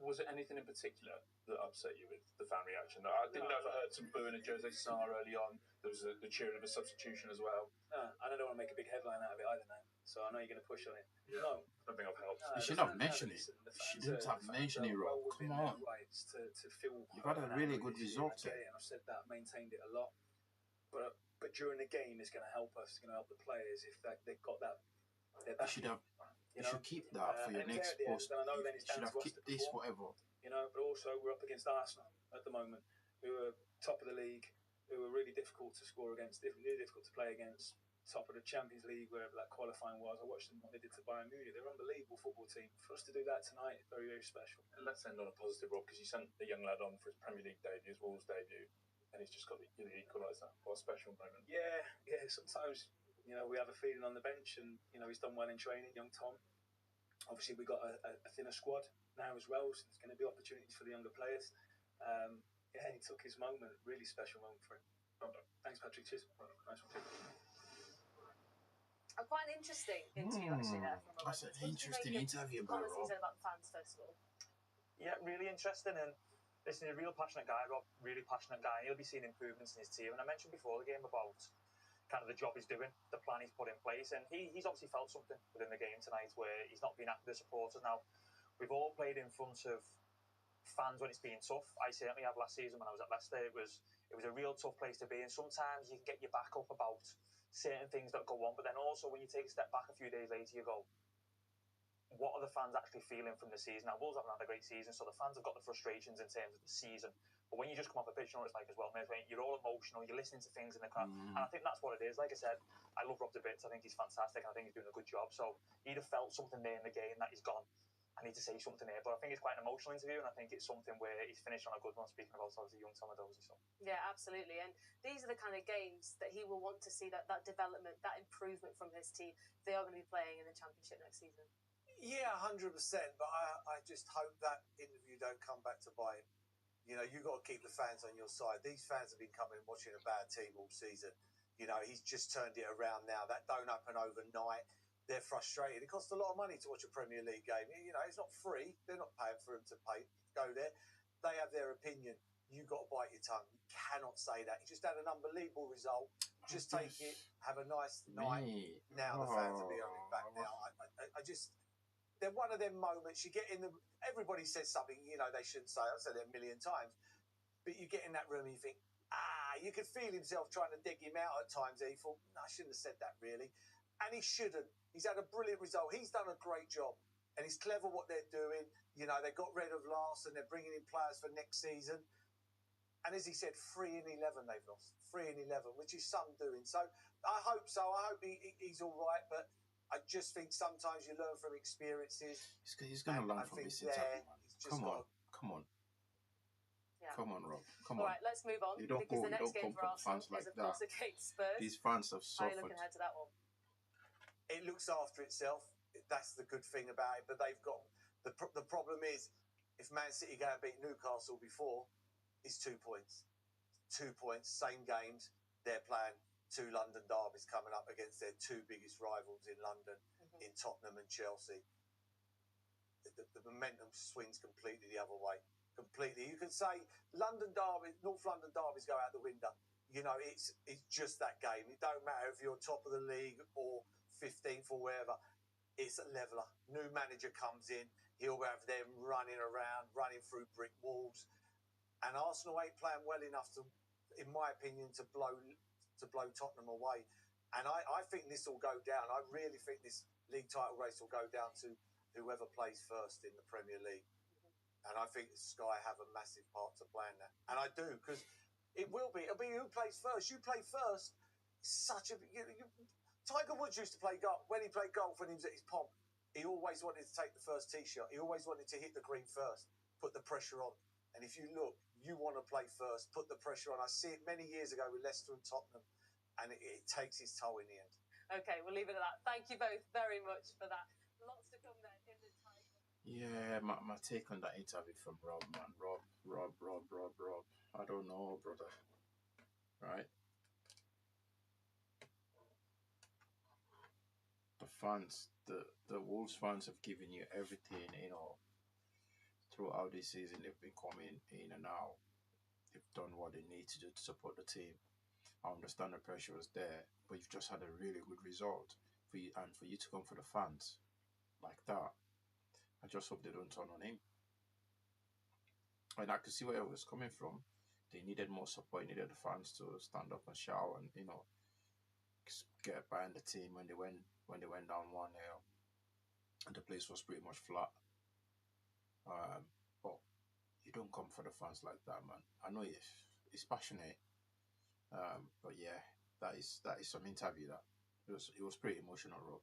was it anything in particular that upset you with the fan reaction? I didn't know if I heard some booing at Jose Sarr early on. There was the cheering of a substitution as well. I don't want to make a big headline out of it either now, so I know you're going to push on it. Yeah, no, I don't think I've helped. You should have mentioned it. You shouldn't have mentioned it, Rob. Come on. To feel you've had a really good result. And I've said that, maintained it a lot. But during the game, it's going to help us. It's going to help the players if they've got that. You should keep that for your next post. You should have kept this forever. But also we're up against Arsenal at the moment, who are top of the league, who are really difficult to score against, really difficult to play against. Top of the Champions League, wherever that qualifying was. I watched them what they did to Bayern Munich. They're an unbelievable football team. For us to do that tonight is very, very special. And let's end on a positive, Rob, because you sent the young lad on for his Premier League debut, his Wolves debut, and he's just got the equaliser. What a special moment. Yeah. Sometimes we have a feeling on the bench, and he's done well in training, young Tom. Obviously, we've got a thinner squad now as well, so there's going to be opportunities for the younger players. He took his moment, really special moment for him. Well done. Thanks, Patrick. Cheers. Nice one. Quite an interesting interview actually there from Rob That's an Edwards. What did you make interesting of interview the by comments he Rob. said about the fans first of all? Yeah, really interesting. And listen, he's a real passionate guy, Rob. Really passionate guy. He'll be seeing improvements in his team. And I mentioned before the game about kind of the job he's doing, the plan he's put in place. And he's obviously felt something within the game tonight where he's not been at the supporters. Now, we've all played in front of fans when it's been tough. I certainly have last season when I was at Leicester. It was a real tough place to be. And sometimes you can get your back up about certain things that go on. But then also when you take a step back a few days later, you go, what are the fans actually feeling from the season? Now, Wolves haven't had a great season, so the fans have got the frustrations in terms of the season. But when you just come off the pitch, you know what it's like as well, mate. You're all emotional, you're listening to things in the crowd. And I think that's what it is. Like I said, I love Rob to bits. I think he's fantastic. I think he's doing a good job. So he'd have felt something there in the game that he's gone, I need to say something here. But I think it's quite an emotional interview, and I think it's something where he's finished on a good one, speaking about obviously young Tomadozi. So. Yeah, absolutely. And these are the kind of games that he will want to see, that development, that improvement from his team. They are going to be playing in the Championship next season. Yeah, 100%. But I just hope that interview don't come back to bite him. You know, you've got to keep the fans on your side. These fans have been coming and watching a bad team all season. You know, he's just turned it around now. That don't happen overnight. They're frustrated. It costs a lot of money to watch a Premier League game. You know, it's not free. They're not paying for him to go there. They have their opinion. You've got to bite your tongue. You cannot say that. He just had an unbelievable result. Just take it. Have a nice night. Now the fans will be on it back now. I just... They're one of them moments you get in the... Everybody says something, you know, they shouldn't say. I've said it a million times. But you get in that room and you think, you could feel himself trying to dig him out at times. He thought, no, I shouldn't have said that, really. And he shouldn't. He's had a brilliant result. He's done a great job. And it's clever what they're doing. You know, they got rid of Lars and they're bringing in players for next season. And as he said, 3 in 11 they've lost. 3 in 11, which is some doing. So I hope so. I hope he's all right. But I just think sometimes you learn from experiences. He's going to learn from this interview, man. Come on. Yeah. Come on, Rob. Come on. All on. right, let's move on. You don't because go, the next game come for Arsenal fans like is, of that. course, against Spurs. These fans have How are you suffered. looking ahead to that one? It looks after itself. That's the good thing about it. But they've got... The problem is, if Man City go and beat Newcastle before, it's 2 points. 2 points, same games. They're playing 2 London derbies coming up against their 2 biggest rivals in London, in Tottenham and Chelsea. The momentum swings completely the other way. Completely. You can say London derby, North London derbies go out the window. You know, it's just that game. It don't matter if you're top of the league or 15th or wherever. It's a leveler. New manager comes in. He'll have them running around, running through brick walls. And Arsenal ain't playing well enough to, in my opinion, to blow Tottenham away. And I think this will go down. I really think this league title race will go down to whoever plays first in the Premier League. And I think Sky have a massive part to play in that. And I do, because it'll be who plays first. You play first. Such a... Tiger Woods used to play golf. When he played golf, when he was at his pomp, he always wanted to take the first tee shot. He always wanted to hit the green first, put the pressure on. And if you look, you want to play first, put the pressure on. I see it many years ago with Leicester and Tottenham, and it takes its toll in the end. Okay, we'll leave it at that. Thank you both very much for that. Lots to come then in the title. Yeah, my take on that interview from Rob, man. Rob. I don't know, brother. Right? The fans, the Wolves fans have given you everything, you know. Throughout this season, they've been coming in and out. They've done what they need to do to support the team. I understand the pressure was there, but you've just had a really good result. For you to come for the fans like that, I just hope they don't turn on him. And I could see where it was coming from. They needed more support, needed the fans to stand up and shout and, you know, get behind the team when they went down 1-0, and the place was pretty much flat. But you don't come for the fans like that, man. I know it's passionate, but yeah, that is some interview that it was pretty emotional, Rob.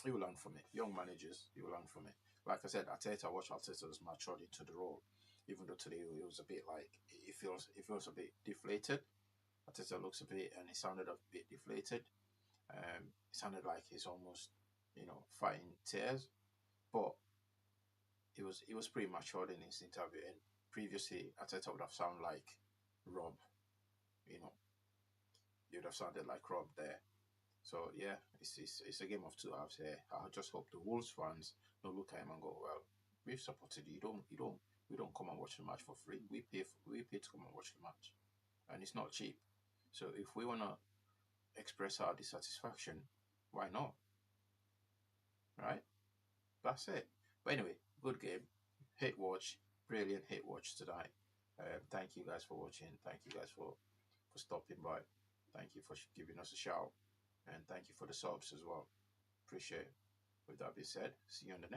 You will learn from it. Young managers, you will learn from it. Like I said, Arteta was matured into the role, even though today it was a bit like it feels a bit deflated. Arteta looks a bit, and he sounded a bit deflated. It sounded like he's almost, you know, fighting tears, but it was pretty matured in his interview and previously Arteta would have sounded like Rob, you know, you'd have sounded like Rob there. So yeah, it's a game of two halves here. I just hope the Wolves fans don't look at him and go, well, we've supported you. We don't come and watch the match for free. We pay to come and watch the match, and it's not cheap. So if we wanna express our dissatisfaction, why not? Right? That's it. But anyway, good game. Hit watch, brilliant hit watch tonight. Thank you guys for watching. Thank you guys for stopping by. Thank you for giving us a shout, and thank you for the subs as well. Appreciate it. With that being said, see you on the next.